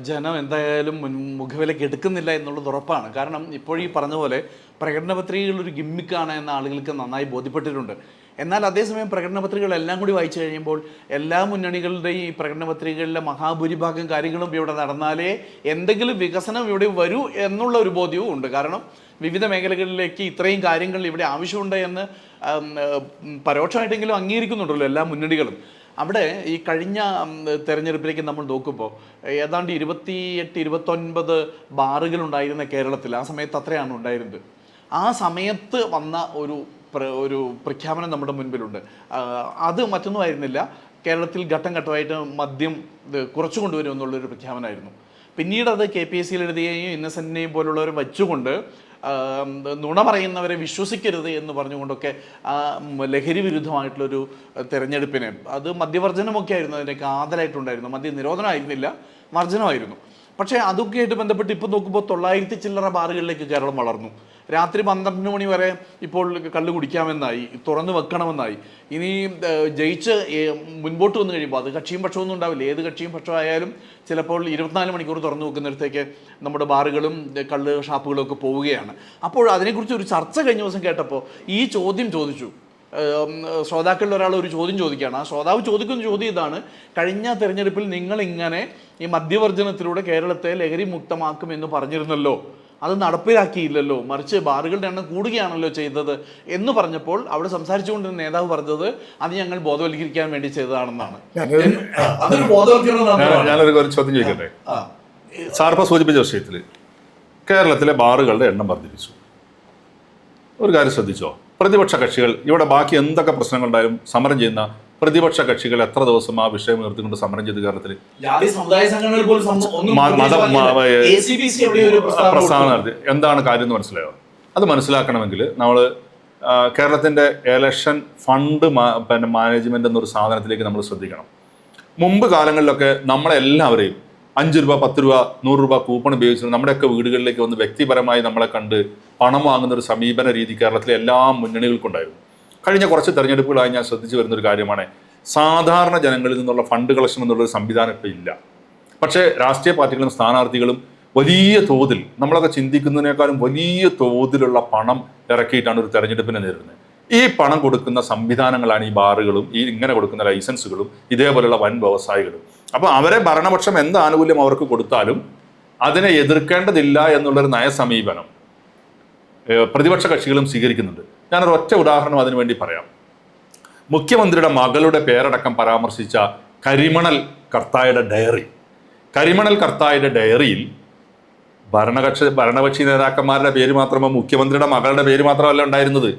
ജനം എന്തായാലും മുഖവിലേക്ക് എടുക്കുന്നില്ല എന്നുള്ളത് ഉറപ്പാണ്. കാരണം ഇപ്പോഴീ പറഞ്ഞ പോലെ പ്രകടന പത്രികകൾ ഒരു ഗിമ്മിക്കാണ് എന്ന ആളുകൾക്ക് നന്നായി ബോധ്യപ്പെട്ടിട്ടുണ്ട്. എന്നാൽ അതേസമയം പ്രകടന പത്രികകളെല്ലാം കൂടി വായിച്ചു കഴിയുമ്പോൾ എല്ലാ മുന്നണികളുടെയും ഈ പ്രകടന പത്രികകളിലെ മഹാഭൂരിഭാഗം കാര്യങ്ങളും ഇവിടെ നടന്നാലേ എന്തെങ്കിലും വികസനം ഇവിടെ വരൂ എന്നുള്ള ഒരു ബോധ്യവും ഉണ്ട്. കാരണം വിവിധ മേഖലകളിലേക്ക് ഇത്രയും കാര്യങ്ങൾ ഇവിടെ ആവശ്യമുണ്ട് എന്ന് പരോക്ഷമായിട്ടെങ്കിലും അംഗീകരിക്കുന്നുണ്ടല്ലോ എല്ലാ മുന്നണികളും. അവിടെ ഈ കഴിഞ്ഞ തെരഞ്ഞെടുപ്പിലേക്ക് നമ്മൾ നോക്കുമ്പോൾ ഏതാണ്ട് 28-29 ബാറുകൾ ഉണ്ടായിരുന്ന കേരളത്തിൽ ആ സമയത്ത് അത്രയാണ് ഉണ്ടായിരുന്നത്. ആ സമയത്ത് വന്ന ഒരു പ്രഖ്യാപനം നമ്മുടെ മുൻപിലുണ്ട്. അത് മറ്റൊന്നുമായിരുന്നില്ല, കേരളത്തിൽ ഘട്ടം ഘട്ടമായിട്ട് മദ്യം കുറച്ചു കൊണ്ടുവരും എന്നുള്ളൊരു പ്രഖ്യാപനമായിരുന്നു. പിന്നീട് അത് KPSCയിൽ എഴുതുകയും ഇന്നസെന്റിനെയും പോലുള്ളവരെ വെച്ചുകൊണ്ട് നുണ പറയുന്നവരെ വിശ്വസിക്കരുത് എന്ന് പറഞ്ഞുകൊണ്ടൊക്കെ ലഹരി വിരുദ്ധമായിട്ടുള്ളൊരു തെരഞ്ഞെടുപ്പിന്, അത് മദ്യവർജനമൊക്കെ ആയിരുന്നു അതിൻ്റെ കാതലായിട്ടുണ്ടായിരുന്നു. മദ്യ നിരോധനമായിരുന്നില്ല, വർജനമായിരുന്നു. പക്ഷേ അതൊക്കെയായിട്ട് ബന്ധപ്പെട്ട് ഇപ്പോൾ നോക്കുമ്പോൾ 900 ചില്ലറ ബാറുകളിലേക്ക് കേരളം വളർന്നു. രാത്രി 12 മണി വരെ ഇപ്പോൾ കള്ള് കുടിക്കാമെന്നായി, തുറന്നു വെക്കണമെന്നായി. ഇനി ജയിച്ച് മുൻപോട്ട് വന്നു കഴിയുമ്പോൾ അത് കക്ഷിയും പക്ഷമൊന്നും ഉണ്ടാവില്ല. ഏത് കക്ഷിയും പക്ഷമായാലും ചിലപ്പോൾ 24 മണിക്കൂർ തുറന്നു വെക്കുന്നിടത്തേക്ക് നമ്മുടെ ബാറുകളും കള്ള് ഷാപ്പുകളും ഒക്കെ പോവുകയാണ്. അപ്പോൾ അതിനെക്കുറിച്ച് ഒരു ചർച്ച കഴിഞ്ഞ ദിവസം കേട്ടപ്പോൾ ഈ ചോദ്യം ചോദിച്ചു. ശ്രോതാക്കളിൽ ഒരാൾ ഒരു ചോദ്യം ചോദിക്കുകയാണ്. ആ ശ്രോതാവ് ചോദിക്കുന്ന ചോദ്യം ഇതാണ്: കഴിഞ്ഞ തെരഞ്ഞെടുപ്പിൽ നിങ്ങളിങ്ങനെ ഈ മദ്യവർജനത്തിലൂടെ കേരളത്തെ ലഹരി മുക്തമാക്കുമെന്ന് പറഞ്ഞിരുന്നല്ലോ, അത് നടപ്പിലാക്കിയില്ലല്ലോ, മറിച്ച് ബാറുകളുടെ എണ്ണം കൂടുകയാണല്ലോ ചെയ്തത് എന്ന് പറഞ്ഞപ്പോൾ അവിടെ സംസാരിച്ചുകൊണ്ടിരുന്ന നേതാവ് പറഞ്ഞത് അത് ഞങ്ങൾ ബോധവൽക്കരിക്കാൻ വേണ്ടി ചെയ്തതാണെന്നാണ്. അതൊരു ബോധവൽക്കരണം. ഞാനൊരു ചോദ്യം ചോദിക്കട്ടെ. സാറിപ്പോൾ സൂചിപ്പിച്ച വിഷയത്തിൽ കേരളത്തിലെ ബാറുകളുടെ എണ്ണം വർദ്ധിപ്പിച്ചു. ഒരു കാര്യം ശ്രദ്ധിച്ചോ? പ്രതിപക്ഷ കക്ഷികൾ ഇവിടെ ബാക്കി എന്തൊക്കെ പ്രശ്നങ്ങളുണ്ടായാലും സമരം ചെയ്യുന്ന പ്രതിപക്ഷ കക്ഷികൾ എത്ര ദിവസം ആ വിഷയം ഉയർത്തിക്കൊണ്ട് സമരം ചെയ്ത് കേരളത്തിൽ പ്രസ്താവന നടത്തി? എന്താണ് കാര്യം എന്ന് മനസ്സിലായോ? അത് മനസ്സിലാക്കണമെങ്കിൽ നമ്മൾ കേരളത്തിൻ്റെ എലക്ഷൻ ഫണ്ട് മാനേജ്മെന്റ് എന്നൊരു സാധനത്തിലേക്ക് നമ്മൾ ശ്രദ്ധിക്കണം. മുമ്പ് കാലങ്ങളിലൊക്കെ നമ്മളെല്ലാവരെയും 5 രൂപ 10 രൂപ 100 രൂപ കൂപ്പൺ ഉപയോഗിച്ചിട്ട് നമ്മുടെയൊക്കെ വീടുകളിലേക്ക് വന്ന് വ്യക്തിപരമായി നമ്മളെ കണ്ട് പണം വാങ്ങുന്ന ഒരു സമീപന രീതി കേരളത്തിലെ എല്ലാ മുന്നണികൾക്കുണ്ടായിരുന്നു. കഴിഞ്ഞ കുറച്ച് തെരഞ്ഞെടുപ്പുകളായി ഞാൻ ശ്രദ്ധിച്ചു വരുന്നൊരു കാര്യമാണ്, സാധാരണ ജനങ്ങളിൽ നിന്നുള്ള ഫണ്ട് കളക്ഷൻ എന്നുള്ളൊരു സംവിധാനം ഇപ്പോൾ ഇല്ല. പക്ഷേ രാഷ്ട്രീയ പാർട്ടികളും സ്ഥാനാർത്ഥികളും വലിയ തോതിൽ, നമ്മളൊക്കെ ചിന്തിക്കുന്നതിനേക്കാളും വലിയ തോതിലുള്ള പണം ഇറക്കിയിട്ടാണ് ഒരു തെരഞ്ഞെടുപ്പിനെ നേരിടുന്നത്. ഈ പണം കൊടുക്കുന്ന സംവിധാനങ്ങളാണ് ഈ ബാറുകളും ഈ ഇങ്ങനെ കൊടുക്കുന്ന ലൈസൻസുകളും ഇതേപോലെയുള്ള വൻ വ്യവസായികളും. അപ്പോൾ അവരെ ഭരണപക്ഷം എന്ത് ആനുകൂല്യം അവർക്ക് കൊടുത്താലും അതിനെ എതിർക്കേണ്ടതില്ല എന്നുള്ളൊരു നയസമീപനം പ്രതിപക്ഷ കക്ഷികളും സ്വീകരിക്കുന്നുണ്ട്. ഞാനൊരു ഒറ്റ ഉദാഹരണം അതിനു വേണ്ടി പറയാം. മുഖ്യമന്ത്രിയുടെ മകളുടെ പേരടക്കം പരാമർശിച്ച കരിമണൽ കർത്തായുടെ ഡയറിയിൽ ഭരണകക്ഷി നേതാക്കന്മാരുടെ പേര് മാത്രമോ മുഖ്യമന്ത്രിയുടെ മകളുടെ പേര് മാത്രമല്ല ഉണ്ടായിരുന്നത്.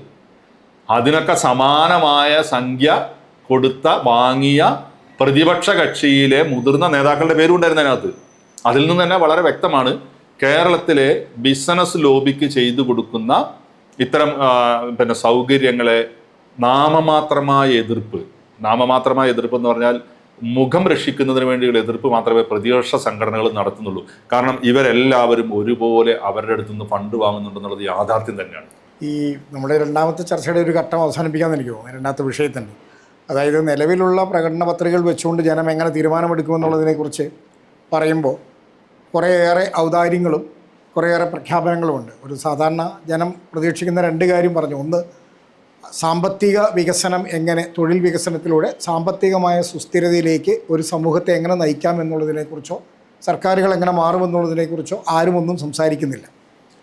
അതിനൊക്കെ സമാനമായ സംഖ്യ വാങ്ങിയ പ്രതിപക്ഷ കക്ഷിയിലെ മുതിർന്ന നേതാക്കളുടെ പേരും ഉണ്ടായിരുന്നു അതിനകത്ത്. അതിൽ നിന്ന് തന്നെ വളരെ വ്യക്തമാണ് കേരളത്തിലെ ബിസിനസ് ലോബിക്ക് ചെയ്തു കൊടുക്കുന്ന ഇത്തരം സൗകര്യങ്ങളെ നാമമാത്രമായ എതിർപ്പ് എന്ന് പറഞ്ഞാൽ മുഖം രക്ഷിക്കുന്നതിന് വേണ്ടിയുള്ള എതിർപ്പ് മാത്രമേ പ്രതിപക്ഷ സംഘടനകൾ നടത്തുന്നുള്ളൂ. കാരണം ഇവരെല്ലാവരും ഒരുപോലെ അവരുടെ അടുത്ത് നിന്ന് ഫണ്ട് വാങ്ങുന്നുണ്ടെന്നുള്ളത് യാഥാർത്ഥ്യം തന്നെയാണ്. ഈ നമ്മുടെ രണ്ടാമത്തെ ചർച്ചയുടെ ഒരു ഘട്ടം അവസാനിപ്പിക്കാമെന്ന് എനിക്ക് തോന്നുന്നു. രണ്ടാമത്തെ വിഷയത്തിൻ്റെ, അതായത് നിലവിലുള്ള പ്രകടന പത്രികകൾ വെച്ചുകൊണ്ട് ജനം എങ്ങനെ തീരുമാനമെടുക്കുമെന്നുള്ളതിനെക്കുറിച്ച് പറയുമ്പോൾ കുറേയേറെ ഔദാര്യങ്ങളും കുറേയേറെ പ്രഖ്യാപനങ്ങളുമുണ്ട്. ഒരു സാധാരണ ജനം പ്രതീക്ഷിക്കുന്ന 2 കാര്യം പറഞ്ഞു. ഒന്ന്, സാമ്പത്തിക വികസനം എങ്ങനെ, തൊഴിൽ വികസനത്തിലൂടെ സാമ്പത്തികമായ സുസ്ഥിരതയിലേക്ക് ഒരു സമൂഹത്തെ എങ്ങനെ നയിക്കാം എന്നുള്ളതിനെക്കുറിച്ചോ സർക്കാരുകൾ എങ്ങനെ മാറുമെന്നുള്ളതിനെക്കുറിച്ചോ ആരും ഒന്നും സംസാരിക്കുന്നില്ല.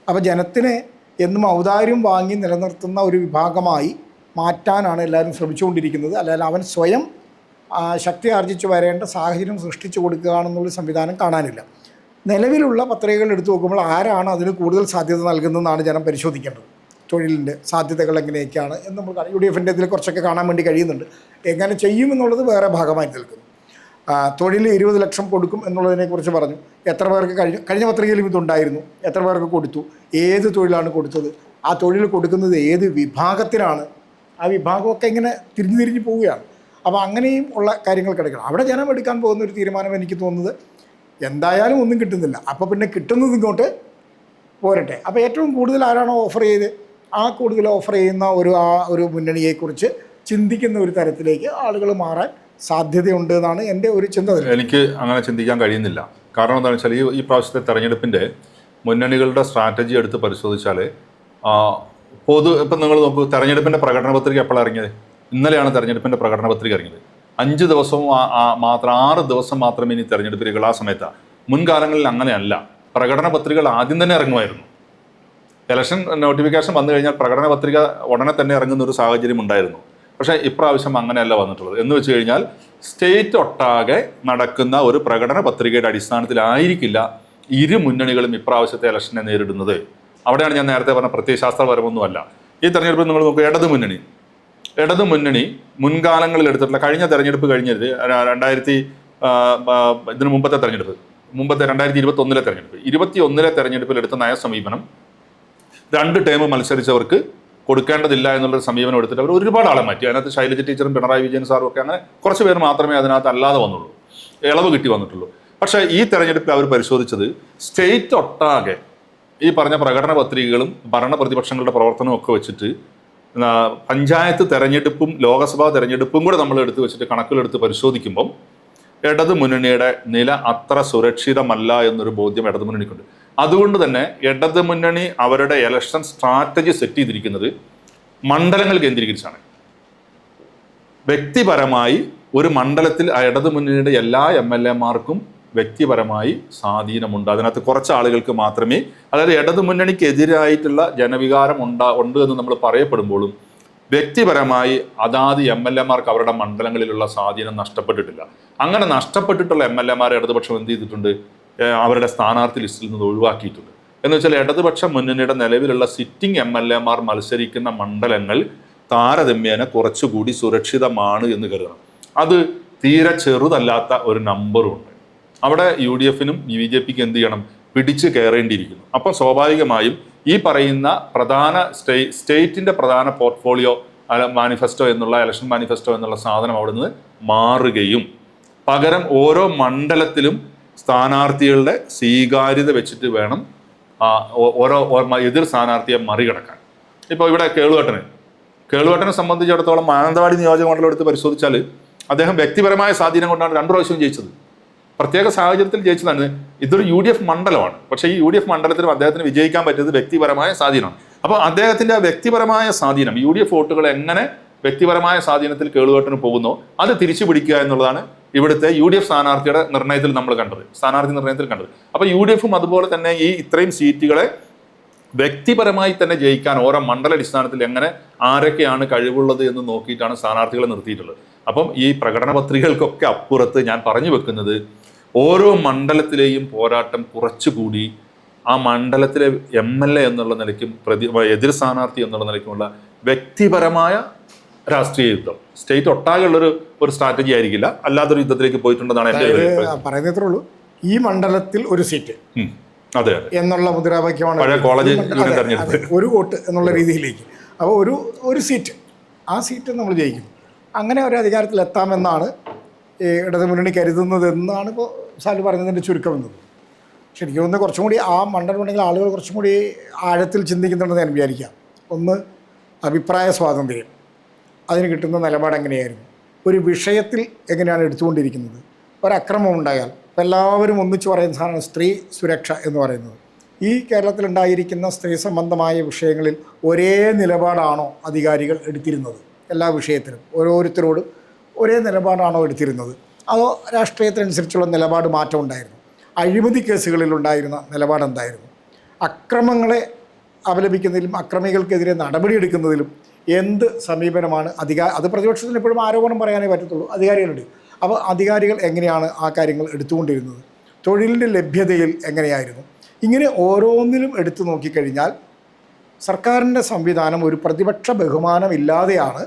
അപ്പോൾ ജനത്തിനെ എന്നും ഔദാര്യം വാങ്ങി നിലനിർത്തുന്ന ഒരു വിഭാഗമായി മാറ്റാനാണ് എല്ലാവരും ശ്രമിച്ചുകൊണ്ടിരിക്കുന്നത്. അല്ലാതെ അവൻ സ്വയം ശക്തി ആർജിച്ച് വരേണ്ട സാഹചര്യം സൃഷ്ടിച്ചു കൊടുക്കുകയാണെന്നുള്ള സംവിധാനം കാണാനില്ല. നിലവിലുള്ള പത്രികകൾ എടുത്തു നോക്കുമ്പോൾ ആരാണ് അതിന് കൂടുതൽ സാധ്യത നൽകുന്നതെന്നാണ് ജനം പരിശോധിക്കേണ്ടത്. തൊഴിലിൻ്റെ സാധ്യതകൾ എങ്ങനെയൊക്കെയാണ് എന്ന് നമ്മൾ കാണാം. UDFൻ്റെ ഇതിൽ കുറച്ചൊക്കെ കാണാൻ വേണ്ടി കഴിയുന്നുണ്ട്. എങ്ങനെ ചെയ്യുമെന്നുള്ളത് വേറെ ഭാഗമായി നിൽക്കുന്നു. തൊഴിൽ 20 ലക്ഷം കൊടുക്കും എന്നുള്ളതിനെക്കുറിച്ച് പറഞ്ഞു. എത്ര പേർക്ക് കഴിഞ്ഞ പത്രികയിലും ഇതുണ്ടായിരുന്നു? എത്ര പേർക്ക് കൊടുത്തു? ഏത് തൊഴിലാണ് കൊടുത്തത്? ആ തൊഴിൽ കൊടുക്കുന്നത് ഏത് വിഭാഗത്തിനാണ്? ആ വിഭാഗമൊക്കെ ഇങ്ങനെ തിരിഞ്ഞു പോവുകയാണ്. അപ്പോൾ അങ്ങനെയും ഉള്ള കാര്യങ്ങൾ കിടക്കണം. അവിടെ ജനം എടുക്കാൻ പോകുന്ന ഒരു തീരുമാനം എനിക്ക് തോന്നുന്നത് എന്തായാലും ഒന്നും കിട്ടുന്നില്ല, അപ്പോൾ പിന്നെ കിട്ടുന്നത് ഇങ്ങോട്ട് പോരട്ടെ. അപ്പോൾ ഏറ്റവും കൂടുതൽ ആരാണോ ഓഫർ ചെയ്ത് ആ കൂടുതൽ ഓഫർ ചെയ്യുന്ന ഒരു മുന്നണിയെക്കുറിച്ച് ചിന്തിക്കുന്ന ഒരു തരത്തിലേക്ക് ആളുകൾ മാറാൻ സാധ്യതയുണ്ട് എന്നാണ് എൻ്റെ ഒരു ചിന്ത. എനിക്ക് അങ്ങനെ ചിന്തിക്കാൻ കഴിയുന്നില്ല. കാരണം എന്താണെന്ന് വെച്ചാൽ ഈ പ്രാവശ്യത്തെ തെരഞ്ഞെടുപ്പിൻ്റെ മുന്നണികളുടെ സ്ട്രാറ്റജി എടുത്ത് പരിശോധിച്ചാൽ ഇപ്പം നിങ്ങൾ നോക്കൂ, തെരഞ്ഞെടുപ്പിൻ്റെ പ്രകടന പത്രിക എപ്പോഴാണ് ഇറങ്ങിയത്? ഇന്നലെയാണ് തെരഞ്ഞെടുപ്പിൻ്റെ പ്രകടന പത്രിക ഇറങ്ങിയത്. 5 ദിവസവും മാത്രം 6 ദിവസം മാത്രമേ ഇനി തെരഞ്ഞെടുപ്പിൽ ആ സമയത്താണ്. മുൻകാലങ്ങളിൽ അങ്ങനെയല്ല. പ്രകടന പത്രികകൾ ആദ്യം തന്നെ ഇറങ്ങുമായിരുന്നു. ഇലക്ഷൻ നോട്ടിഫിക്കേഷൻ വന്നു കഴിഞ്ഞാൽ പ്രകടന പത്രിക ഉടനെ തന്നെ ഇറങ്ങുന്ന ഒരു സാഹചര്യം ഉണ്ടായിരുന്നു. പക്ഷേ ഇപ്രാവശ്യം അങ്ങനെയല്ല വന്നിട്ടുള്ളത്. എന്ന് വെച്ച് കഴിഞ്ഞാൽ സ്റ്റേറ്റ് ഒട്ടാകെ നടക്കുന്ന ഒരു പ്രകടന പത്രികയുടെ അടിസ്ഥാനത്തിലായിരിക്കില്ല ഇരു മുന്നണികളും ഇപ്രാവശ്യത്തെ ഇലക്ഷനെ നേരിടുന്നത്. അവിടെയാണ് ഞാൻ നേരത്തെ പറഞ്ഞ പ്രത്യയശാസ്ത്രപരമൊന്നുമല്ല. ഈ തെരഞ്ഞെടുപ്പിൽ നിങ്ങൾ നോക്കുക, ഇടതുമുന്നണി മുൻകാലങ്ങളിൽ എടുത്തിട്ടുള്ള കഴിഞ്ഞ തെരഞ്ഞെടുപ്പ് കഴിഞ്ഞത് ഇതിന് മുമ്പത്തെ 2021 തെരഞ്ഞെടുപ്പ് 2021 തെരഞ്ഞെടുപ്പിൽ എടുത്ത നയസമീപനം 2 ടേം മത്സരിച്ചവർക്ക് കൊടുക്കേണ്ടതില്ല എന്നുള്ളൊരു സമീപനം എടുത്തിട്ട് അവർ ഒരുപാട് ആളെ മാറ്റി. അതിനകത്ത് ശൈലജ ടീച്ചറും പിണറായി വിജയൻ സാറും ഒക്കെ അങ്ങനെ കുറച്ച് പേര് മാത്രമേ അതിനകത്ത് അല്ലാതെ വന്നുള്ളൂ, ഇളവ് കിട്ടി വന്നിട്ടുള്ളൂ. പക്ഷേ ഈ തെരഞ്ഞെടുപ്പിൽ അവർ പരിശോധിച്ചത് സ്റ്റേറ്റ് ഒട്ടാകെ ഈ പറഞ്ഞ പ്രകടന പത്രികകളും ഭരണ പ്രതിപക്ഷങ്ങളുടെ പ്രവർത്തനവും ഒക്കെ വെച്ചിട്ട് പഞ്ചായത്ത് തെരഞ്ഞെടുപ്പും ലോക്സഭാ തെരഞ്ഞെടുപ്പും കൂടെ നമ്മൾ എടുത്ത് വെച്ചിട്ട് കണക്കുകളെടുത്ത് പരിശോധിക്കുമ്പം ഇടതു മുന്നണിയുടെ നില അത്ര സുരക്ഷിതമല്ല എന്നൊരു ബോധ്യം ഇടതു മുന്നണിക്കുണ്ട്. അതുകൊണ്ട് തന്നെ ഇടതു മുന്നണി അവരുടെ ഇലക്ഷൻ സ്ട്രാറ്റജി സെറ്റ് ചെയ്തിരിക്കുന്നത് മണ്ഡലങ്ങൾ കേന്ദ്രീകരിച്ചാണ്. വ്യക്തിപരമായി ഒരു മണ്ഡലത്തിൽ ആ ഇടതു മുന്നണിയുടെ എല്ലാ MLA-മാർക്കും വ്യക്തിപരമായി സ്വാധീനമുണ്ട്. അതിനകത്ത് കുറച്ച് ആളുകൾക്ക് മാത്രമേ, അതായത് ഇടതു മുന്നണിക്കെതിരായിട്ടുള്ള ജനവികാരം ഉണ്ട് എന്ന് നമ്മൾ പറയപ്പെടുമ്പോഴും വ്യക്തിപരമായി അതാത് MLA-മാർക്ക് അവരുടെ മണ്ഡലങ്ങളിലുള്ള സ്വാധീനം നഷ്ടപ്പെട്ടിട്ടില്ല. അങ്ങനെ നഷ്ടപ്പെട്ടിട്ടുള്ള MLA-മാരെ ഇടതുപക്ഷം എന്ത് ചെയ്തിട്ടുണ്ട്? അവരുടെ സ്ഥാനാർത്ഥി ലിസ്റ്റിൽ നിന്ന് ഒഴിവാക്കിയിട്ടുണ്ട്. എന്ന് വെച്ചാൽ ഇടതുപക്ഷ മുന്നണിയുടെ നിലവിലുള്ള സിറ്റിംഗ് MLA-മാർ മത്സരിക്കുന്ന മണ്ഡലങ്ങൾ താരതമ്യേന കുറച്ചുകൂടി സുരക്ഷിതമാണ് എന്ന് കരുതണം. അത് തീരെ ചെറുതല്ലാത്ത ഒരു നമ്പറും ഉണ്ട്. അവിടെ UDF-നും BJP-ക്കും എന്ത് ചെയ്യണം? പിടിച്ചു കയറേണ്ടിയിരിക്കുന്നു. അപ്പോൾ സ്വാഭാവികമായും ഈ പറയുന്ന പ്രധാന സ്റ്റേറ്റിന്റെ പ്രധാന പോർട്ട്ഫോളിയോ മാനിഫെസ്റ്റോ എന്നുള്ള ഇലക്ഷൻ മാനിഫെസ്റ്റോ എന്നുള്ള സാധനം അവിടെ നിന്ന് മാറുകയും പകരം ഓരോ മണ്ഡലത്തിലും സ്ഥാനാർത്ഥികളുടെ സ്വീകാര്യത വെച്ചിട്ട് വേണം ഓരോ എതിർ സ്ഥാനാർത്ഥിയെ മറികടക്കാൻ. ഇപ്പോൾ ഇവിടെ കേളുവട്ടനെ സംബന്ധിച്ചിടത്തോളം മാനന്തവാടി നിയോജക മണ്ഡലം എടുത്ത് പരിശോധിച്ചാൽ അദ്ദേഹം വ്യക്തിപരമായ സ്വാധീനം കൊണ്ടാണ് 2 പ്രാവശ്യവും ജയിച്ചത്. പ്രത്യേക സാഹചര്യത്തിൽ ജയിച്ചതാണ്. ഇതൊരു UDF മണ്ഡലമാണ്. പക്ഷേ ഈ UDF മണ്ഡലത്തിലും അദ്ദേഹത്തിന് വിജയിക്കാൻ പറ്റിയത് വ്യക്തിപരമായ സ്വാധീനമാണ്. അപ്പോൾ അദ്ദേഹത്തിന്റെ ആ വ്യക്തിപരമായ സ്വാധീനം, UDF വോട്ടുകൾ എങ്ങനെ വ്യക്തിപരമായ സ്വാധീനത്തിൽ കേളുവട്ടന് പോകുന്നോ അത് തിരിച്ചു പിടിക്കുക എന്നുള്ളതാണ് ഇവിടുത്തെ UDF സ്ഥാനാർത്ഥി നിർണയത്തിൽ കണ്ടത്. അപ്പോൾ UDF-ഉം അതുപോലെ തന്നെ ഈ ഇത്രയും സീറ്റുകളെ വ്യക്തിപരമായി തന്നെ ജയിക്കാൻ ഓരോ മണ്ഡലാടിസ്ഥാനത്തിൽ എങ്ങനെ ആരൊക്കെയാണ് കഴിവുള്ളത് എന്ന് നോക്കിയിട്ടാണ് സ്ഥാനാർത്ഥികളെ നിർത്തിയിട്ടുള്ളത്. അപ്പം ഈ പ്രകടന പത്രികകൾക്കൊക്കെ അപ്പുറത്ത് ഞാൻ പറഞ്ഞു വെക്കുന്നത് ഓരോ മണ്ഡലത്തിലെയും പോരാട്ടം കുറച്ചുകൂടി ആ മണ്ഡലത്തിലെ MLA എന്നുള്ള നിലയ്ക്കും എതിർ സ്ഥാനാർത്ഥി എന്നുള്ള നിലയ്ക്കുമുള്ള വ്യക്തിപരമായ രാഷ്ട്രീയ യുദ്ധം സ്റ്റേറ്റ് ഒട്ടാകെയുള്ളൊരു സ്ട്രാറ്റജി ആയിരിക്കില്ല, അല്ലാത്തൊരു യുദ്ധത്തിലേക്ക് പോയിട്ടുണ്ടെന്നാണ് എൻ്റെ പറയുന്നത്രേ ഉള്ളൂ. ഈ മണ്ഡലത്തിൽ ഒരു സീറ്റ് അതെ എന്നുള്ള മുദ്രാവാക്യമാണ് പഴയ കോളേജ് തെരഞ്ഞെടുപ്പ്, ഒരു വോട്ട് എന്നുള്ള രീതിയിലേക്ക്. അപ്പോൾ ഒരു സീറ്റ്, ആ സീറ്റ് നമ്മൾ ജയിക്കും. അങ്ങനെ ഒരു അധികാരത്തിൽ എത്താമെന്നാണ് ഇടതു മുന്നണി കരുതുന്നത് എന്നാണ് ഇപ്പോൾ സാലു പറഞ്ഞതിൻ്റെ ചുരുക്കം എന്നത്. ശരിക്കും ഒന്ന് കുറച്ചും കൂടി ആ മണ്ഡലമുണ്ടെങ്കിൽ ആളുകൾ കുറച്ചും കൂടി ആഴത്തിൽ ചിന്തിക്കുന്നുണ്ടെന്ന് ഞാൻ വിചാരിക്കാം. ഒന്ന്, അഭിപ്രായ സ്വാതന്ത്ര്യം, അതിന് കിട്ടുന്ന നിലപാട് എങ്ങനെയായിരുന്നു, ഒരു വിഷയത്തിൽ എങ്ങനെയാണ് എടുത്തുകൊണ്ടിരിക്കുന്നത്. ഒരക്രമം ഉണ്ടായാൽ ഇപ്പോൾ എല്ലാവരും ഒന്നിച്ച് പറയുന്ന സാധനമാണ് സ്ത്രീ സുരക്ഷ എന്ന് പറയുന്നത്. ഈ കേരളത്തിലുണ്ടായിരിക്കുന്ന സ്ത്രീ സംബന്ധമായ വിഷയങ്ങളിൽ ഒരേ നിലപാടാണോ അധികാരികൾ എടുത്തിരുന്നത്? എല്ലാ വിഷയത്തിലും ഓരോരുത്തരോടും ഒരേ നിലപാടാണോ എടുത്തിരുന്നത്? അതോ രാഷ്ട്രീയത്തിനനുസരിച്ചുള്ള നിലപാട് മാറ്റം ഉണ്ടായിരുന്നു? അഴിമതി കേസുകളിലുണ്ടായിരുന്ന നിലപാട് എന്തായിരുന്നു? അക്രമങ്ങളെ അപലപിക്കുന്നതിലും അക്രമികൾക്കെതിരെ നടപടിയെടുക്കുന്നതിലും എന്ത് സമീപനമാണ് അത് പ്രതിപക്ഷത്തിന് എപ്പോഴും ആരോപണം പറയാനേ പറ്റത്തുള്ളൂ, അധികാരികളുണ്ട്. അപ്പോൾ അധികാരികൾ എങ്ങനെയാണ് ആ കാര്യങ്ങൾ എടുത്തുകൊണ്ടിരുന്നത്? തൊഴിലിൻ്റെ ലഭ്യതയിൽ എങ്ങനെയായിരുന്നു? ഇങ്ങനെ ഓരോന്നിലും എടുത്തു നോക്കിക്കഴിഞ്ഞാൽ സർക്കാരിൻ്റെ സംവിധാനം ഒരു പ്രതിപക്ഷ ബഹുമാനമില്ലാതെയാണ്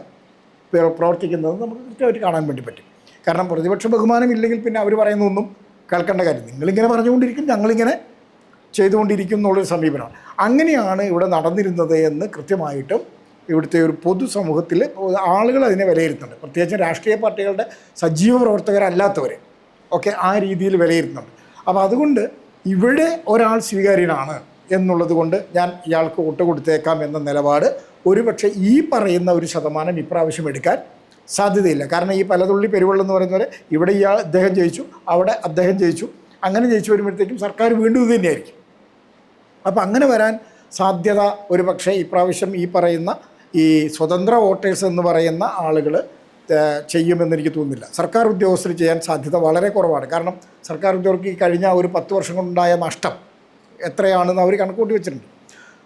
പ്രവർത്തിക്കുന്നത് നമുക്ക് കൃത്യമായിട്ട് കാണാൻ വേണ്ടി പറ്റും. കാരണം പ്രതിപക്ഷ ബഹുമാനം ഇല്ലെങ്കിൽ പിന്നെ അവർ പറയുന്നതൊന്നും കേൾക്കേണ്ട കാര്യം, നിങ്ങളിങ്ങനെ പറഞ്ഞുകൊണ്ടിരിക്കും, ഞങ്ങളിങ്ങനെ ചെയ്തുകൊണ്ടിരിക്കും എന്നുള്ളൊരു സമീപനമാണ്. അങ്ങനെയാണ് ഇവിടെ നടന്നിരുന്നത് എന്ന് കൃത്യമായിട്ടും ഇവിടുത്തെ ഒരു പൊതുസമൂഹത്തിൽ ആളുകൾ അതിനെ വിലയിരുത്തുന്നുണ്ട്. പ്രത്യേകിച്ച് രാഷ്ട്രീയ പാർട്ടികളുടെ സജീവ പ്രവർത്തകരല്ലാത്തവർ ഒക്കെ ആ രീതിയിൽ വിലയിരുത്തുന്നുണ്ട്. അപ്പോൾ അതുകൊണ്ട് ഇവിടെ ഒരാൾ സ്വീകാര്യനാണ് എന്നുള്ളത് കൊണ്ട് ഞാൻ ഇയാൾക്ക് വോട്ട് കൊടുത്തേക്കാം എന്ന നിലപാട് ഒരുപക്ഷെ ഈ പറയുന്ന ഒരു ശതമാനം ഇപ്രാവശ്യം എടുക്കാൻ സാധ്യതയില്ല. കാരണം ഈ പലതുള്ളി പെരുവെള്ളം എന്ന് പറയുന്ന പോലെ ഇവിടെ അദ്ദേഹം ജയിച്ചു, അവിടെ അദ്ദേഹം ജയിച്ചു, അങ്ങനെ ജയിച്ചു വരുമ്പോഴത്തേക്കും സർക്കാർ വീണ്ടും ഇത് തന്നെയായിരിക്കും. അപ്പോൾ അങ്ങനെ വരാൻ സാധ്യത ഒരു പക്ഷേ ഇപ്രാവശ്യം ഈ പറയുന്ന ഈ സ്വതന്ത്ര വോട്ടേഴ്സ് എന്ന് പറയുന്ന ആളുകൾ ചെയ്യുമെന്ന് എനിക്ക് തോന്നുന്നില്ല. സർക്കാർ ഉദ്യോഗസ്ഥർ ചെയ്യാൻ സാധ്യത വളരെ കുറവാണ്. കാരണം സർക്കാർ ഉദ്യോഗർക്ക് ഈ കഴിഞ്ഞ ഒരു 10 വർഷം കൊണ്ടുണ്ടായ നഷ്ടം എത്രയാണെന്ന് അവർ കണക്ക് കൂട്ടി വെച്ചിട്ടുണ്ട്.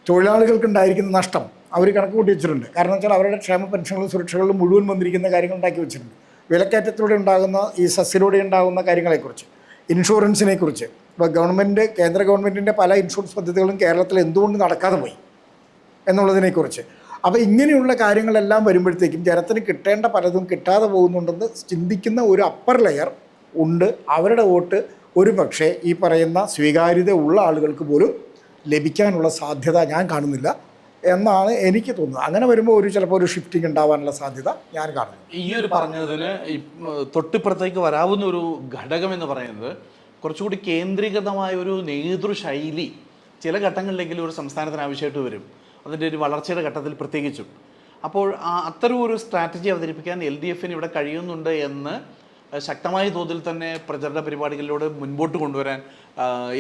തൊഴിലാളികൾക്ക് ഉണ്ടായിരിക്കുന്ന നഷ്ടം അവർ കണക്ക് കൂട്ടി വെച്ചിട്ടുണ്ട്. കാരണം വെച്ചാൽ അവരുടെ ക്ഷേമ പെൻഷനുകളും സുരക്ഷകളിലും മുഴുവൻ വന്നിരിക്കുന്ന കാര്യങ്ങൾ ഉണ്ടാക്കി വെച്ചിട്ടുണ്ട്. വിലക്കയറ്റത്തിലൂടെ ഉണ്ടാകുന്ന ഈ സെസ്സിലൂടെ ഉണ്ടാകുന്ന കാര്യങ്ങളെക്കുറിച്ച്, ഇൻഷുറൻസിനെക്കുറിച്ച്. ഇപ്പോൾ കേന്ദ്ര ഗവൺമെൻറ്റിൻ്റെ പല ഇൻഷുറൻസ് പദ്ധതികളും കേരളത്തിൽ എന്തുകൊണ്ട് നടക്കാതെ പോയി എന്നുള്ളതിനെക്കുറിച്ച്. അപ്പോൾ ഇങ്ങനെയുള്ള കാര്യങ്ങളെല്ലാം വരുമ്പോഴത്തേക്കും ജനത്തിന് കിട്ടേണ്ട പലതും കിട്ടാതെ പോകുന്നുണ്ടെന്ന് ചിന്തിക്കുന്ന ഒരു അപ്പർ ലെയർ ഉണ്ട്. അവരുടെ വോട്ട് ഒരു പക്ഷേ ഈ പറയുന്ന സ്വീകാര്യത ഉള്ള ആളുകൾക്ക് പോലും ലഭിക്കാനുള്ള സാധ്യത ഞാൻ കാണുന്നില്ല എന്നാണ് എനിക്ക് തോന്നുന്നത്. അങ്ങനെ വരുമ്പോൾ ചിലപ്പോൾ ഒരു ഷിഫ്റ്റിംഗ് ഉണ്ടാവാനുള്ള സാധ്യത ഞാൻ കാണുന്നു. ഈ ഒരു പറഞ്ഞതിന് തൊട്ടിപ്പുറത്തേക്ക് വരാവുന്ന ഒരു ഘടകം എന്ന് പറയുന്നത് കുറച്ചുകൂടി കേന്ദ്രീകൃതമായ ഒരു നേതൃശൈലി ചില ഘട്ടങ്ങളിലെങ്കിലും ഒരു സംസ്ഥാനത്തിന് ആവശ്യമായിട്ട് വരും, അതിൻ്റെ ഒരു വളർച്ചയുടെ ഘട്ടത്തിൽ പ്രത്യേകിച്ചും. അപ്പോൾ അത്തരം ഒരു സ്ട്രാറ്റജി അവതരിപ്പിക്കാൻ LDF-ന് ഇവിടെ കഴിയുന്നുണ്ട് എന്ന് ശക്തമായ തോതിൽ തന്നെ പ്രചരണ പരിപാടികളിലൂടെ മുൻപോട്ട് കൊണ്ടുവരാൻ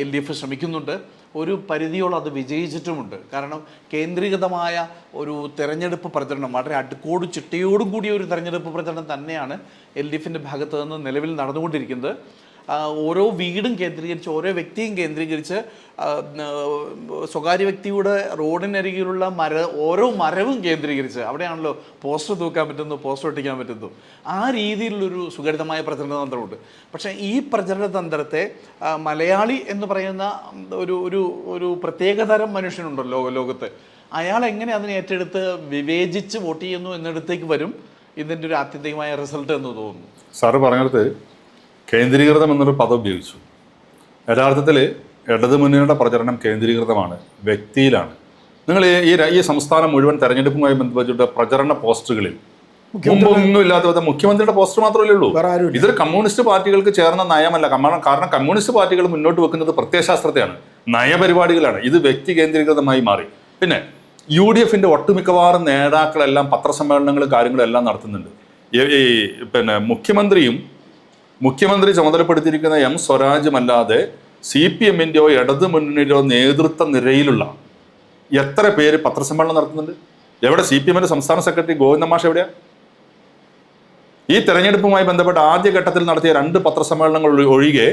LDF ശ്രമിക്കുന്നുണ്ട്. ഒരു പരിധിയോളം അത് വിജയിച്ചിട്ടുമുണ്ട്. കാരണം കേന്ദ്രീകൃതമായ ഒരു തെരഞ്ഞെടുപ്പ് പ്രചരണം, വളരെ അടുക്കോട് ചിട്ടയോടും കൂടിയ ഒരു തെരഞ്ഞെടുപ്പ് പ്രചരണം തന്നെയാണ് LDF-ന്റെ ഭാഗത്ത് നിന്ന് നിലവിൽ നടന്നുകൊണ്ടിരിക്കുന്നത്. ഓരോ വീടും കേന്ദ്രീകരിച്ച്, ഓരോ വ്യക്തിയും കേന്ദ്രീകരിച്ച്, സ്വകാര്യ വ്യക്തിയുടെ റോഡിനരികിലുള്ള ഓരോ മരവും കേന്ദ്രീകരിച്ച് അവിടെയാണല്ലോ പോസ്റ്റർ തൂക്കാൻ പറ്റുന്നു, പോസ്റ്റർ ഒട്ടിക്കാൻ പറ്റുന്നു. ആ രീതിയിലുള്ളൊരു സുഗഠിതമായ പ്രചരണ തന്ത്രമുണ്ട്. പക്ഷേ ഈ പ്രചരണ തന്ത്രത്തെ മലയാളി എന്ന് പറയുന്ന ഒരു പ്രത്യേകതരം മനുഷ്യനുണ്ടല്ലോ ലോകത്ത്, അയാൾ എങ്ങനെ അതിനെ ഏറ്റെടുത്ത് വിവേചിച്ച് വോട്ട് ചെയ്യുന്നു എന്നിടത്തേക്ക് വരും ഇതിൻ്റെ ഒരു ആത്യന്തികമായ റിസൾട്ട് എന്ന് തോന്നുന്നു. സാറ് പറഞ്ഞത് കേന്ദ്രീകൃതം എന്നൊരു പദം ഉപയോഗിച്ചു. യഥാർത്ഥത്തിൽ ഇടതുമുന്നണിയുടെ പ്രചരണം കേന്ദ്രീകൃതമാണ്, വ്യക്തിയിലാണ്. നിങ്ങൾ ഈ സംസ്ഥാനം മുഴുവൻ തെരഞ്ഞെടുപ്പുമായി ബന്ധപ്പെട്ടിട്ട് പ്രചരണ പോസ്റ്ററുകളിൽ മുമ്പൊന്നും ഇല്ലാത്ത വിധം മുഖ്യമന്ത്രിയുടെ പോസ്റ്റർ മാത്രമല്ലേ ഉള്ളൂ. ഇതൊരു കമ്മ്യൂണിസ്റ്റ് പാർട്ടികൾക്ക് ചേർന്ന നയമല്ല. കാരണം കമ്മ്യൂണിസ്റ്റ് പാർട്ടികൾ മുന്നോട്ട് വെക്കുന്നത് പ്രത്യയശാസ്ത്രത്തെയാണ്, നയപരിപാടികളാണ്. ഇത് വ്യക്തി കേന്ദ്രീകൃതമായി മാറി. പിന്നെ UDF-ന്റെ ഒട്ടുമിക്കവാറും നേതാക്കളെല്ലാം പത്രസമ്മേളനങ്ങളും കാര്യങ്ങളും എല്ലാം നടത്തുന്നുണ്ട്. പിന്നെ മുഖ്യമന്ത്രി ചുമതലപ്പെടുത്തിയിരിക്കുന്ന M സ്വരാജുമല്ലാതെ CPM-ൻ്റെയോ ഇടതുമുന്നണിയുടെയോ നേതൃത്വ നിരയിലുള്ള എത്ര പേര് പത്രസമ്മേളനം നടത്തുന്നുണ്ട്? എവിടെ? CPM-ന്റെ സംസ്ഥാന സെക്രട്ടറി ഗോവിന്ദ മാഷ് എവിടെയാ? ഈ തെരഞ്ഞെടുപ്പുമായി ബന്ധപ്പെട്ട് ആദ്യഘട്ടത്തിൽ നടത്തിയ 2 പത്രസമ്മേളനങ്ങൾ ഒഴികെ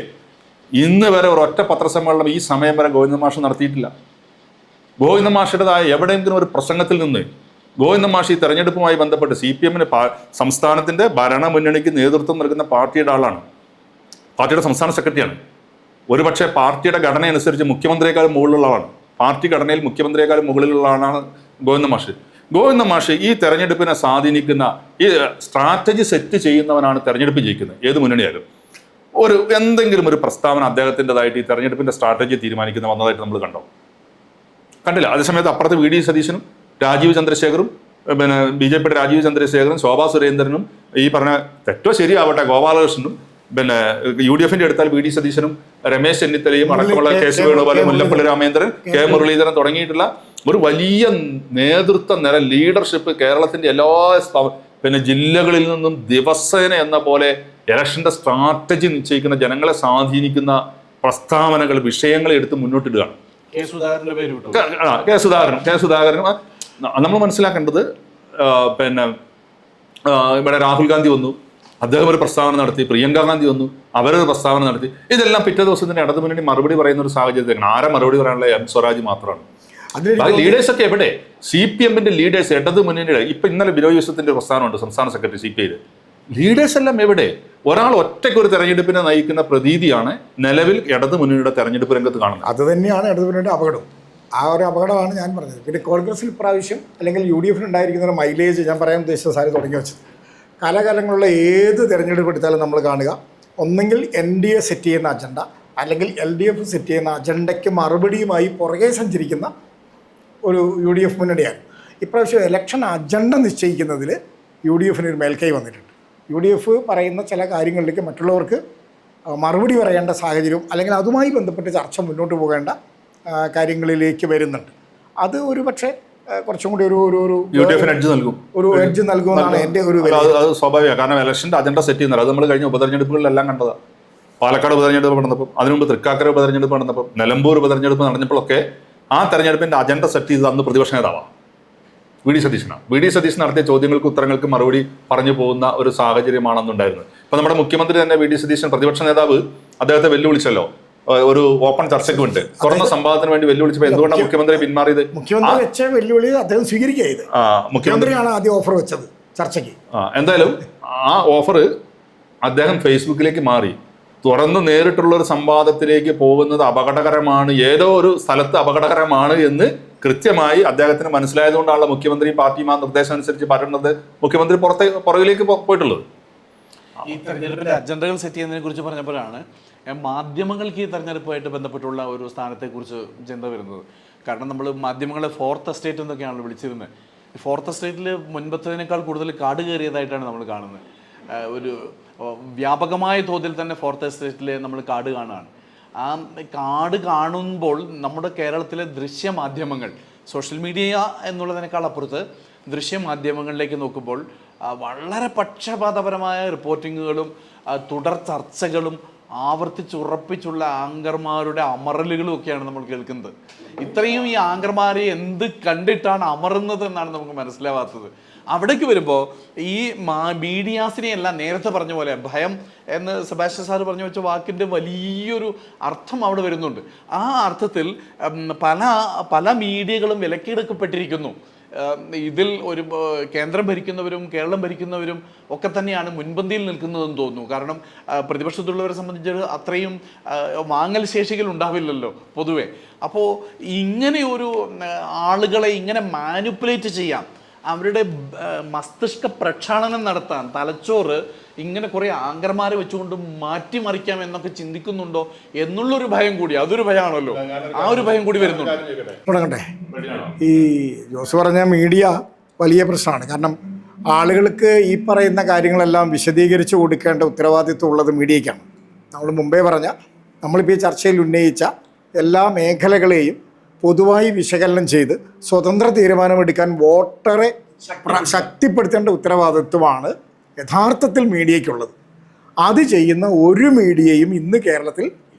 ഇന്ന് വരെ ഒരൊറ്റ പത്രസമ്മേളനം ഈ സമയം വരെ ഗോവിന്ദ മാഷ് നടത്തിയിട്ടില്ല. ഗോവിന്ദ മാഷയുടേതായ എവിടെയെങ്കിലും ഒരു പ്രസംഗത്തിൽ നിന്ന് ഗോവിന്ദ മാഷ് ഈ തെരഞ്ഞെടുപ്പുമായി ബന്ധപ്പെട്ട് CPM-ന് സംസ്ഥാനത്തിന്റെ ഭരണമുന്നണിക്ക് നേതൃത്വം നൽകുന്ന പാർട്ടിയുടെ ആളാണ്, പാർട്ടിയുടെ സംസ്ഥാന സെക്രട്ടറിയാണ്. ഒരുപക്ഷെ പാർട്ടിയുടെ ഘടന അനുസരിച്ച് മുഖ്യമന്ത്രിയെക്കാളും മുകളിലുള്ള ആളാണ്. പാർട്ടി ഘടനയിൽ മുഖ്യമന്ത്രിയെക്കാളും മുകളിലുള്ള ആളാണ് ഗോവിന്ദ മാഷ്. ഈ തെരഞ്ഞെടുപ്പിനെ സ്വാധീനിക്കുന്ന, ഈ സ്ട്രാറ്റജി സെറ്റ് ചെയ്യുന്നവനാണ് തെരഞ്ഞെടുപ്പ് ജയിക്കുന്നത്, ഏത് മുന്നണിയായാലും. എന്തെങ്കിലും ഒരു പ്രസ്താവന അദ്ദേഹത്തിൻ്റെതായിട്ട് ഈ തെരഞ്ഞെടുപ്പിന്റെ സ്ട്രാറ്റജി തീരുമാനിക്കുന്ന വന്നതായിട്ട് നമ്മൾ കണ്ടില്ല. അതേസമയത്ത് അപ്പുറത്ത് VD സതീശനും രാജീവ് ചന്ദ്രശേഖറും, പിന്നെ BJP-യുടെ രാജീവ് ചന്ദ്രശേഖറും, ശോഭാ സുരേന്ദ്രനും, ഈ പറഞ്ഞ തെറ്റോ ശരിയാവട്ടെ ഗോപാലകൃഷ്ണനും, പിന്നെ UDF-ന്റെ എടുത്താൽ VD സതീശനും രമേശ് ചെന്നിത്തലയും അടക്കമുള്ള KC വേണുഗോപാൽ, മുല്ലപ്പള്ളി രാമേന്ദ്രൻ, K മുരളീധരൻ തുടങ്ങിയിട്ടുള്ള ഒരു വലിയ നേതൃത്വ നിര, ലീഡർഷിപ്പ് കേരളത്തിന്റെ എല്ലാ പിന്നെ ജില്ലകളിൽ നിന്നും ദിവസേന എന്ന പോലെ ഇലക്ഷന്റെ സ്ട്രാറ്റജി നിശ്ചയിക്കുന്ന, ജനങ്ങളെ സ്വാധീനിക്കുന്ന പ്രസ്താവനകൾ, വിഷയങ്ങൾ എടുത്ത് മുന്നോട്ടിടുകയാണ്. കെ സുധാകരൻ നമ്മൾ മനസ്സിലാക്കേണ്ടത്, പിന്നെ ഇവിടെ രാഹുൽ ഗാന്ധി വന്നു, അദ്ദേഹം ഒരു പ്രസ്താവന നടത്തി, പ്രിയങ്ക ഗാന്ധി വന്നു, അവരൊരു പ്രസ്താവന നടത്തി. ഇതെല്ലാം പിറ്റേ ദിവസം തന്നെ ഇടതുമുന്നണി മറുപടി പറയുന്ന ഒരു സാഹചര്യത്തിലാണ്. ആരെ മറുപടി പറയാനുള്ള M സ്വരാജ് മാത്രമാണ്. ലീഡേഴ്സ് ഒക്കെ എവിടെ? CPM-ന്റെ ലീഡേഴ്സ്, ഇടതുമുന്നണിയുടെ ഇന്നലെ ബിനോയ് വിശ്വത്തിന്റെ പ്രസ്ഥാനമുണ്ട്, സംസ്ഥാന സെക്രട്ടറി CPI-യിൽ. ലീഡേഴ്സ് എല്ലാം എവിടെ? ഒരാൾ ഒറ്റയ്ക്ക് ഒരു തെരഞ്ഞെടുപ്പിനെ നയിക്കുന്ന പ്രതീതിയാണ് നിലവിൽ ഇടതുമുന്നണിയുടെ തെരഞ്ഞെടുപ്പ് രംഗത്ത് കാണുന്നത്. അത് തന്നെയാണ് ഇടതുമുന്നണിയുടെ അപകടം. ആ ഒരു അപകടമാണ് ഞാൻ പറഞ്ഞത്. പിന്നെ കോൺഗ്രസിൽ ഇപ്രാവശ്യം അല്ലെങ്കിൽ UDF-ന് ഉണ്ടായിരിക്കുന്ന ഒരു മൈലേജ് ഞാൻ പറയാൻ ഉദ്ദേശിച്ച സാരി തുടങ്ങി വെച്ചത്, കാലാകാലങ്ങളുള്ള ഏത് തെരഞ്ഞെടുപ്പ് എടുത്താലും നമ്മൾ കാണുക, ഒന്നെങ്കിൽ NDA സെറ്റ് ചെയ്യുന്ന അജണ്ട, അല്ലെങ്കിൽ LDF സെറ്റ് ചെയ്യുന്ന അജണ്ടയ്ക്ക് മറുപടിയുമായി പുറകെ സഞ്ചരിക്കുന്ന ഒരു UDF മുന്നണിയാണ്. ഇപ്രാവശ്യം ഇലക്ഷൻ അജണ്ട നിശ്ചയിക്കുന്നതിൽ UDF-ന് ഒരു മേൽക്കൈ വന്നിട്ടുണ്ട്. UDF പറയുന്ന ചില കാര്യങ്ങളിലേക്ക് മറ്റുള്ളവർക്ക് മറുപടി പറയേണ്ട സാഹചര്യം, അല്ലെങ്കിൽ അതുമായി ബന്ധപ്പെട്ട് ചർച്ച മുന്നോട്ട് പോകേണ്ട കാര്യങ്ങളിലേക്ക് വരുന്നുണ്ട്. അത് ഒരു പക്ഷേ കുറച്ചും കൂടി ഒരു എഡ്ജ് നൽകുമെന്നാണ് എൻ്റെ ഒരു. അത് സ്വാഭാവികമാണ്. കാരണം ഇലക്ഷൻ്റെ അജണ്ട സെറ്റ് ചെയ്യുന്നത് അത് നമ്മൾ കഴിഞ്ഞ ഉപതെരഞ്ഞെടുപ്പുകളിലെല്ലാം കണ്ടതാണ്. പാലക്കാട് ഉപതെരഞ്ഞെടുപ്പ് നടന്നപ്പോൾ, അതിനുമുമ്പ് തൃക്കാക്കര ഉപതെരഞ്ഞെടുപ്പ് നടന്നപ്പോൾ, നിലമ്പൂർ ഉപതെരഞ്ഞെടുപ്പ് നടന്നപ്പോഴൊക്കെ ആ തെരഞ്ഞെടുപ്പിൻ്റെ അജണ്ട സെറ്റ് ചെയ്തത് അന്ന് പ്രതിപക്ഷ നേതാവാണ് VD സതീശനാണ്. VD സതീശൻ നടത്തിയ ചോദ്യങ്ങൾക്ക് ഉത്തരങ്ങൾക്ക് മറുപടി പറഞ്ഞു പോകുന്ന ഒരു സാഹചര്യമാണെന്നുണ്ടായിരുന്നത്. ഇപ്പം നമ്മുടെ മുഖ്യമന്ത്രി തന്നെ VD സതീശൻ, പ്രതിപക്ഷ നേതാവ്, അദ്ദേഹത്തെ വെല്ലുവിളിച്ചല്ലോ, ഒരു ഓപ്പൺ ചർച്ചയ്ക്ക് വേണ്ടി, തുറന്ന സംവാദത്തിന് വേണ്ടി വെല്ലുവിളിച്ചപ്പോൾ എന്തുകൊണ്ടാണ് മുഖ്യമന്ത്രി പിന്മാറിയത്? മുഖ്യമന്ത്രി വെച്ച വെല്ലുവിളി അദ്ദേഹം സ്വീകരിക്കുകയത്. മുഖ്യമന്ത്രിയാണ് ആദ്യം ഓഫർ വെച്ചത് ചർച്ചയ്ക്ക്. എന്തായാലും ആ ഓഫർ അദ്ദേഹം ഫേസ്ബുക്കിലേക്ക് മാറി. തുറന്ന് നേരിട്ടുള്ള ഒരു സംവാദത്തിലേക്ക് പോകുന്നത് അപകടകരമാണ്, ഏതോ ഒരു സ്ഥലത്ത് അപകടകരമാണ് എന്ന് കൃത്യമായി അദ്ദേഹത്തിന് മനസ്സിലായതുകൊണ്ടാണ് മുഖ്യമന്ത്രി പാർട്ടിയും ആ നിർദ്ദേശം അനുസരിച്ച് പറയുന്നത് മുഖ്യമന്ത്രി പുറകിലേക്ക് പോയിട്ടുള്ളത്. ഈ തെരഞ്ഞെടുപ്പിന്റെ അജണ്ടകൾ സെറ്റ് ചെയ്യുന്നതിനെ കുറിച്ച് പറഞ്ഞപ്പോഴാണ് മാധ്യമങ്ങൾക്ക് ഈ തെരഞ്ഞെടുപ്പുമായിട്ട് ബന്ധപ്പെട്ടുള്ള ഒരു സ്ഥാനത്തെക്കുറിച്ച് ചിന്ത വരുന്നത്. കാരണം നമ്മൾ മാധ്യമങ്ങളെ ഫോർത്ത് എസ്റ്റേറ്റ് എന്നൊക്കെയാണല്ലോ വിളിച്ചിരുന്നത്. ഫോർത്ത് എസ്റ്റേറ്റിൽ മുൻപത്തതിനേക്കാൾ കൂടുതൽ കാട് കയറിയതായിട്ടാണ് നമ്മൾ കാണുന്നത്. ഒരു വ്യാപകമായ തോതിൽ തന്നെ ഫോർത്ത് എസ്റ്റേറ്റിൽ നമ്മൾ കാട് കാണുകയാണ്. ആ കാട് കാണുമ്പോൾ നമ്മുടെ കേരളത്തിലെ ദൃശ്യമാധ്യമങ്ങൾ, സോഷ്യൽ മീഡിയ എന്നുള്ളതിനേക്കാൾ അപ്പുറത്ത് ദൃശ്യമാധ്യമങ്ങളിലേക്ക് നോക്കുമ്പോൾ വളരെ പക്ഷപാതപരമായ റിപ്പോർട്ടിങ്ങുകളും തുടർ ചർച്ചകളും ആവർത്തിച്ചുറപ്പിച്ചുള്ള ആങ്കർമാരുടെ അമറലുകളും ഒക്കെയാണ് നമ്മൾ കേൾക്കുന്നത്. ഇത്രയും ഈ ആങ്കർമാരെ എന്ത് കണ്ടിട്ടാണ് അമറുന്നത് എന്നാണ് നമുക്ക് മനസ്സിലാവാത്തത്. അവിടേക്ക് വരുമ്പോൾ ഈ മീഡിയാസിനെയെല്ലാം നേരത്തെ പറഞ്ഞ പോലെ ഭയം എന്ന് സെബാസ്റ്റ്യൻ സാർ പറഞ്ഞു വെച്ച വാക്കിൻ്റെ വലിയൊരു അർത്ഥം അവിടെ വരുന്നുണ്ട്. ആ അർത്ഥത്തിൽ പല മീഡിയകളും വിലക്കെടുക്കപ്പെട്ടിരിക്കുന്നു. ഇതിൽ ഒരു കേന്ദ്രം ഭരിക്കുന്നവരും കേരളം ഭരിക്കുന്നവരും ഒക്കെ തന്നെയാണ് മുൻപന്തിയിൽ നിൽക്കുന്നതെന്ന് തോന്നുന്നു. കാരണം പ്രതിപക്ഷത്തുള്ളവരെ സംബന്ധിച്ച് അത്രയും വാങ്ങൽ ശേഷികൾ ഉണ്ടാവില്ലല്ലോ പൊതുവെ. അപ്പോൾ ഇങ്ങനെ ഒരു ആളുകളെ ഇങ്ങനെ മാനിപ്പുലേറ്റ് ചെയ്യാം, അവരുടെ മസ്തിഷ്ക പ്രക്ഷാളനം നടത്താൻ തലച്ചോറ് ഇങ്ങനെ കുറേ ആങ്കർമാരെ വെച്ചുകൊണ്ട് മാറ്റിമറിക്കാം എന്നൊക്കെ ചിന്തിക്കുന്നുണ്ടോ എന്നുള്ളൊരു ഭയം കൂടി, അതൊരു ഭയമാണല്ലോ, ആ ഒരു ഭയം കൂടി വരുന്നുണ്ട്. തുടങ്ങട്ടെ. ഈ ജോസ് പറഞ്ഞ മീഡിയ വലിയ പ്രശ്നമാണ്. കാരണം ആളുകൾക്ക് ഈ പറയുന്ന കാര്യങ്ങളെല്ലാം വിശദീകരിച്ച് കൊടുക്കേണ്ട ഉത്തരവാദിത്വം ഉള്ളത് മീഡിയയ്ക്കാണ്. നമ്മൾ മുമ്പേ പറഞ്ഞ, നമ്മളിപ്പോൾ ഈ ചർച്ചയിൽ ഉന്നയിച്ച എല്ലാ മേഖലകളെയും പൊതുവായി വിശകലനം ചെയ്ത് സ്വതന്ത്ര തീരുമാനമെടുക്കാൻ വോട്ടറെ ശക്തിപ്പെടുത്തേണ്ട ഉത്തരവാദിത്വമാണ് യഥാർത്ഥത്തിൽ മീഡിയയ്ക്കുള്ളത്. അത് ചെയ്യുന്ന ഒരു മീഡിയയും ഇന്ന് കേരളത്തിൽ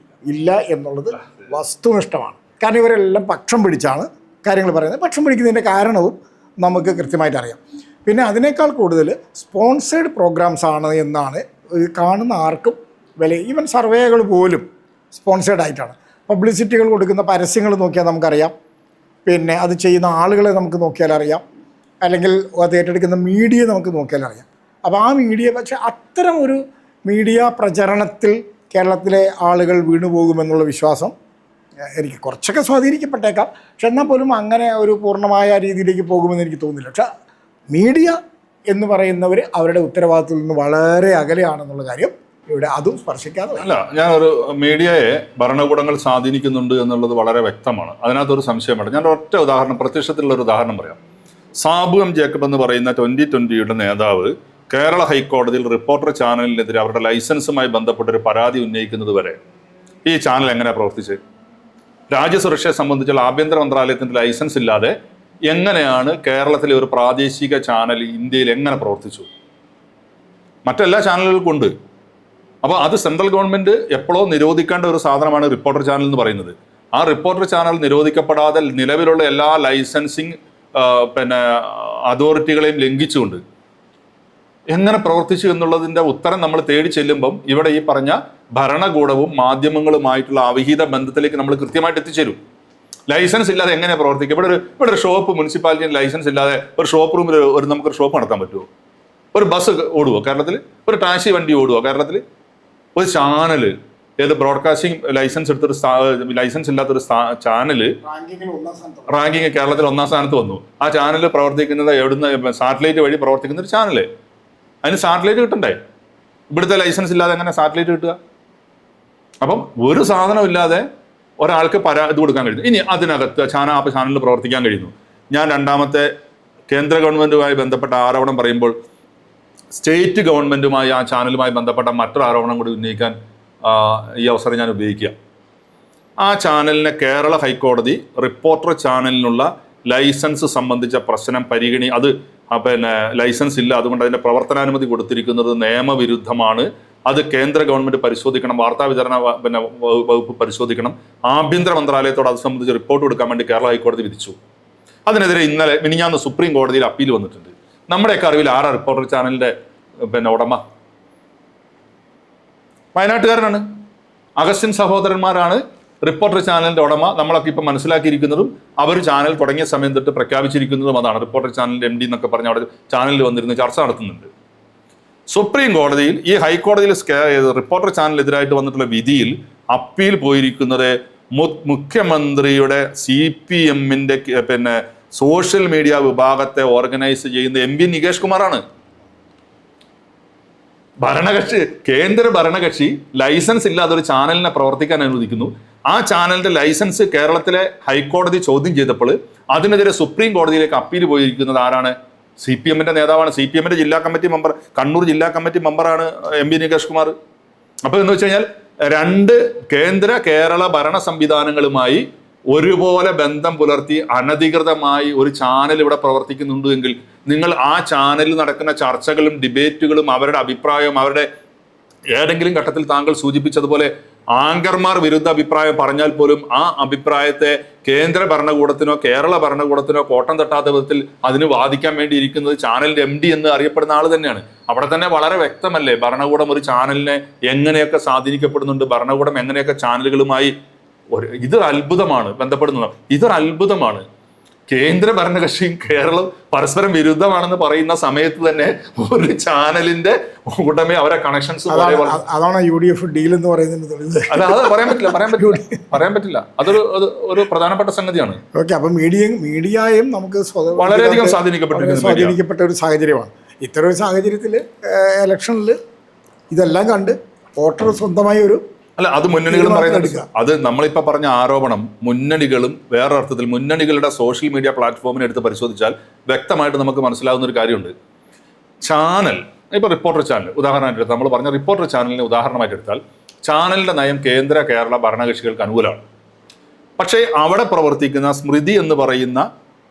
ഇല്ല എന്നുള്ളത് വസ്തുനിഷ്ഠമാണ്. കാരണം ഇവരെല്ലാം പക്ഷം പിടിച്ചാണ് കാര്യങ്ങൾ പറയുന്നത്. പക്ഷം പിടിക്കുന്നതിൻ്റെ കാരണവും നമുക്ക് കൃത്യമായിട്ട് അറിയാം. പിന്നെ അതിനേക്കാൾ കൂടുതൽ സ്പോൺസേഡ് പ്രോഗ്രാംസ് ആണ് എന്നാണ് കാണുന്ന ആർക്കും ഈവൻ സർവേകൾ പോലും സ്പോൺസേഡ് ആയിട്ടാണ്. പബ്ലിസിറ്റികൾ കൊടുക്കുന്ന പരസ്യങ്ങൾ നോക്കിയാൽ നമുക്കറിയാം, പിന്നെ അത് ചെയ്യുന്ന ആളുകളെ നമുക്ക് നോക്കിയാൽ അറിയാം, അല്ലെങ്കിൽ അത് ഏറ്റെടുക്കുന്ന മീഡിയ നമുക്ക് നോക്കിയാൽ അറിയാം. അപ്പോൾ ആ മീഡിയ, പക്ഷേ അത്തരം ഒരു മീഡിയ പ്രചരണത്തിൽ കേരളത്തിലെ ആളുകൾ വീണുപോകുമെന്നുള്ള വിശ്വാസം എനിക്ക് കുറച്ചൊക്കെ സ്വാധീനിക്കപ്പെട്ടേക്കാം. പക്ഷെ എന്നാൽ പോലും അങ്ങനെ ഒരു പൂർണ്ണമായ രീതിയിലേക്ക് പോകുമെന്ന് എനിക്ക് തോന്നുന്നില്ല. പക്ഷെ മീഡിയ എന്ന് പറയുന്നവർ അവരുടെ ഉത്തരവാദിത്തത്തിൽ നിന്ന് വളരെ അകലെയാണെന്നുള്ള കാര്യം ഇവിടെ അതും സ്പർശിക്കാതെ അല്ല. ഞാനൊരു മീഡിയയെ ഭരണകൂടങ്ങൾ സ്വാധീനിക്കുന്നുണ്ട് എന്നുള്ളത് വളരെ വ്യക്തമാണ്. അതിനകത്തൊരു സംശയമാണ്. ഞാൻ ഒറ്റ ഉദാഹരണം, പ്രത്യക്ഷത്തിലുള്ള ഒരു ഉദാഹരണം പറയാം. സാബു എം ജേക്കബ് എന്ന് പറയുന്ന 2020 നേതാവ് കേരള ഹൈക്കോടതിയിൽ റിപ്പോർട്ടർ ചാനലിനെതിരെ അവരുടെ ലൈസൻസുമായി ബന്ധപ്പെട്ടൊരു പരാതി ഉന്നയിക്കുന്നത് വരെ ഈ ചാനൽ എങ്ങനെയാണ് പ്രവർത്തിച്ചത്? രാജ്യസുരക്ഷയെ സംബന്ധിച്ചുള്ള ആഭ്യന്തര മന്ത്രാലയത്തിൻ്റെ ലൈസൻസ് ഇല്ലാതെ എങ്ങനെയാണ് കേരളത്തിലെ ഒരു പ്രാദേശിക ചാനൽ ഇന്ത്യയിൽ എങ്ങനെ പ്രവർത്തിച്ചു? മറ്റെല്ലാ ചാനലുകൾക്കും ഉണ്ട്. അപ്പോൾ അത് സെൻട്രൽ ഗവൺമെൻറ് എപ്പോഴോ നിരോധിക്കേണ്ട ഒരു സാധനമാണ് റിപ്പോർട്ടർ ചാനൽ എന്ന് പറയുന്നത്. ആ റിപ്പോർട്ടർ ചാനൽ നിരോധിക്കപ്പെടാതെ നിലവിലുള്ള എല്ലാ ലൈസൻസിങ് അതോറിറ്റികളെയും ലംഘിച്ചുകൊണ്ട് എങ്ങനെ പ്രവർത്തിച്ചു എന്നുള്ളതിൻ്റെ ഉത്തരം നമ്മൾ തേടി ചെല്ലുമ്പം ഇവിടെ ഈ പറഞ്ഞ ഭരണകൂടവും മാധ്യമങ്ങളുമായിട്ടുള്ള അവിഹിത ബന്ധത്തിലേക്ക് നമ്മൾ കൃത്യമായിട്ട് എത്തിച്ചേരും. ലൈസൻസ് ഇല്ലാതെ എങ്ങനെ പ്രവർത്തിക്കും? ഇവിടെ ഒരു ഷോപ്പ്, മുനിസിപ്പാലിറ്റിയുടെ ലൈസൻസ് ഇല്ലാതെ ഒരു ഷോപ്പ് റൂമിൽ നമുക്കൊരു ഷോപ്പ് നടത്താൻ പറ്റുമോ? ഒരു ബസ് ഓടുവോ കേരളത്തിൽ? ഒരു ടാക്സി വണ്ടി ഓടുവോ കേരളത്തിൽ? ഒരു ചാനൽ, ഏത് ബ്രോഡ്കാസ്റ്റിംഗ് ലൈസൻസ് എടുത്തൊരു ലൈസൻസ് ഇല്ലാത്തൊരു ചാനല് റാങ്കിങ് കേരളത്തിൽ 1ാം സ്ഥാനത്ത് വന്നു. ആ ചാനൽ പ്രവർത്തിക്കുന്നത് എവിടുന്ന്? സാറ്റലൈറ്റ് വഴി പ്രവർത്തിക്കുന്ന ഒരു ചാനല്. അതിന് സാറ്റലൈറ്റ് കിട്ടണ്ടേ? ഇവിടുത്തെ ലൈസൻസ് ഇല്ലാതെ എങ്ങനെ സാറ്റലൈറ്റ് കിട്ടുക? അപ്പം ഒരു സാധനം ഇല്ലാതെ ഒരാൾക്ക് ഇത് കൊടുക്കാൻ കഴിയുന്നു. ഇനി അതിനകത്ത് ചാനലിൽ പ്രവർത്തിക്കാൻ കഴിയുന്നു. ഞാൻ രണ്ടാമത്തെ കേന്ദ്ര ഗവൺമെൻറ്റുമായി ബന്ധപ്പെട്ട ആരോപണം പറയുമ്പോൾ സ്റ്റേറ്റ് ഗവൺമെൻറ്റുമായി ആ ചാനലുമായി ബന്ധപ്പെട്ട മറ്റൊരു ആരോപണം കൂടി ഉന്നയിക്കാൻ ഈ അവസരം ഞാൻ ഉപയോഗിക്കുക. ആ ചാനലിനെ കേരള ഹൈക്കോടതി റിപ്പോർട്ടർ ചാനലിനുള്ള ലൈസൻസ് സംബന്ധിച്ച പ്രശ്നം അത് ലൈസൻസ് ഇല്ല, അതുകൊണ്ട് അതിൻ്റെ പ്രവർത്തനാനുമതി കൊടുത്തിരിക്കുന്നത് നിയമവിരുദ്ധമാണ്, അത് കേന്ദ്ര ഗവൺമെൻറ് പരിശോധിക്കണം, വാർത്താവിതരണ വകുപ്പ് പരിശോധിക്കണം, ആഭ്യന്തര മന്ത്രാലയത്തോട് അത് സംബന്ധിച്ച് റിപ്പോർട്ട് കൊടുക്കാൻ വേണ്ടി കേരള ഹൈക്കോടതി വിധിച്ചു. അതിനെതിരെ മിനിഞ്ഞാന്ന് സുപ്രീം കോടതിയിൽ അപ്പീൽ വന്നിട്ടുണ്ട്. നമ്മുടെയൊക്കെ അറിവിൽ ആരാ റിപ്പോർട്ടർ ചാനലിൻ്റെ ഉടമ? വയനാട്ടുകാരനാണ്. അഗസ്റ്റിൻ സഹോദരന്മാരാണ് റിപ്പോർട്ടർ ചാനലിൻ്റെ ഉടമ. നമ്മളൊക്കെ ഇപ്പം മനസ്സിലാക്കിയിരിക്കുന്നതും അവർ ചാനൽ തുടങ്ങിയ സമയം തൊട്ട് പ്രഖ്യാപിച്ചിരിക്കുന്നതും അതാണ്. റിപ്പോർട്ടർ ചാനലിൻ്റെ MD എന്നൊക്കെ പറഞ്ഞ് അവിടെ ചാനലിൽ വന്നിരുന്ന് ചർച്ച നടത്തുന്നുണ്ട്. സുപ്രീം കോടതിയിൽ ഈ ഹൈക്കോടതിയിൽ റിപ്പോർട്ടർ ചാനലിനെതിരായിട്ട് വന്നിട്ടുള്ള വിധിയിൽ അപ്പീൽ പോയിരിക്കുന്നത് മുഖ്യമന്ത്രിയുടെ CPMന്റെ സോഷ്യൽ മീഡിയ വിഭാഗത്തെ ഓർഗനൈസ് ചെയ്യുന്ന MV നികേഷ് കുമാറാണ്. കേന്ദ്ര ഭരണകക്ഷി ലൈസൻസ് ഇല്ലാതെ ഒരു ചാനലിനെ പ്രവർത്തിക്കാൻ അനുവദിക്കുന്നു. ആ ചാനലിന്റെ ലൈസൻസ് കേരളത്തിലെ ഹൈക്കോടതി ചോദ്യം ചെയ്തപ്പോൾ അതിനെതിരെ സുപ്രീം കോടതിയിലേക്ക് അപ്പീൽ പോയിരിക്കുന്നത് ആരാണ്? CPMന്റെ നേതാവാണ്. CPMന്റെ ജില്ലാ കമ്മിറ്റി മെമ്പർ, കണ്ണൂർ ജില്ലാ കമ്മിറ്റി മെമ്പറാണ് MV നികേഷ് കുമാർ. അപ്പോൾ എന്ന് വെച്ച് കഴിഞ്ഞാൽ രണ്ട് കേന്ദ്ര കേരള ഭരണ സംവിധാനങ്ങളുമായി ഒരുപോലെ ബന്ധം പുലർത്തി അനധികൃതമായി ഒരു ചാനൽ ഇവിടെ പ്രവർത്തിക്കുന്നുണ്ട് എങ്കിൽ നിങ്ങൾ ആ ചാനലിൽ നടക്കുന്ന ചർച്ചകളും ഡിബേറ്റുകളും അവരുടെ അഭിപ്രായവും അവരുടെ ഏതെങ്കിലും ഘട്ടത്തിൽ താങ്കൾ സൂചിപ്പിച്ചതുപോലെ ആങ്കർമാർ വിരുദ്ധ അഭിപ്രായം പറഞ്ഞാൽ പോലും ആ അഭിപ്രായത്തെ കേന്ദ്ര ഭരണകൂടത്തിനോ കേരള ഭരണകൂടത്തിനോ കോട്ടം തട്ടാത്ത വിധത്തിൽ അതിന് വാദിക്കാൻ വേണ്ടി ഇരിക്കുന്നത് ചാനലിന്റെ MD എന്ന് അറിയപ്പെടുന്ന ആൾ തന്നെയാണ്. അവിടെ തന്നെ വളരെ വ്യക്തമല്ലേ ഭരണകൂടം ഒരു ചാനലിനെ എങ്ങനെയൊക്കെ സ്വാധീനിക്കപ്പെടുന്നുണ്ട്, ഭരണകൂടം എങ്ങനെയൊക്കെ ചാനലുകളുമായി ഇതൊരു അത്ഭുതമാണ് ബന്ധപ്പെടുന്നത്. ഇതൊരു അത്ഭുതമാണ്. കേന്ദ്ര ഭരണകക്ഷിയും കേരളം പരസ്പരം വിരുദ്ധമാണെന്ന് പറയുന്ന സമയത്ത് തന്നെ ഒരു ചാനലിന്റെ ഉടമ അവരെ കണക്ഷൻസ് അതാണ് UDF ഡീൽ എന്ന് പറയുന്നത്. അത് പറയാൻ പറ്റില്ല. അതൊരു പ്രധാനപ്പെട്ട സംഗതിയാണ്. ഓക്കെ, അപ്പൊ മീഡിയയും നമുക്ക് വളരെയധികം സ്വാധീനിക്കപ്പെട്ട ഒരു സാഹചര്യമാണ്. ഇത്തരം ഒരു സാഹചര്യത്തിൽ ഇലക്ഷനിൽ ഇതെല്ലാം കണ്ട് വോട്ടർ സ്വന്തമായി ഒരു അത് മുന്നണികളും പറയുന്നത്. അത് നമ്മളിപ്പോൾ പറഞ്ഞ ആരോപണം മുന്നണികളും വേറെ അർത്ഥത്തിൽ മുന്നണികളുടെ സോഷ്യൽ മീഡിയ പ്ലാറ്റ്ഫോമിനെ എടുത്ത് പരിശോധിച്ചാൽ വ്യക്തമായിട്ട് നമുക്ക് മനസ്സിലാവുന്ന ഒരു കാര്യമുണ്ട്. ചാനൽ ഇപ്പോൾ റിപ്പോർട്ടർ ചാനൽ ഉദാഹരണമായിട്ട് എടുത്താൽ, നമ്മൾ പറഞ്ഞ റിപ്പോർട്ടർ ചാനലിനെ ഉദാഹരണമായിട്ട് എടുത്താൽ ചാനലിന്റെ നയം കേന്ദ്ര കേരള ഭരണകക്ഷികൾക്ക് അനുകൂലമാണ്. പക്ഷേ അവിടെ പ്രവർത്തിക്കുന്ന സ്മൃതി എന്ന് പറയുന്ന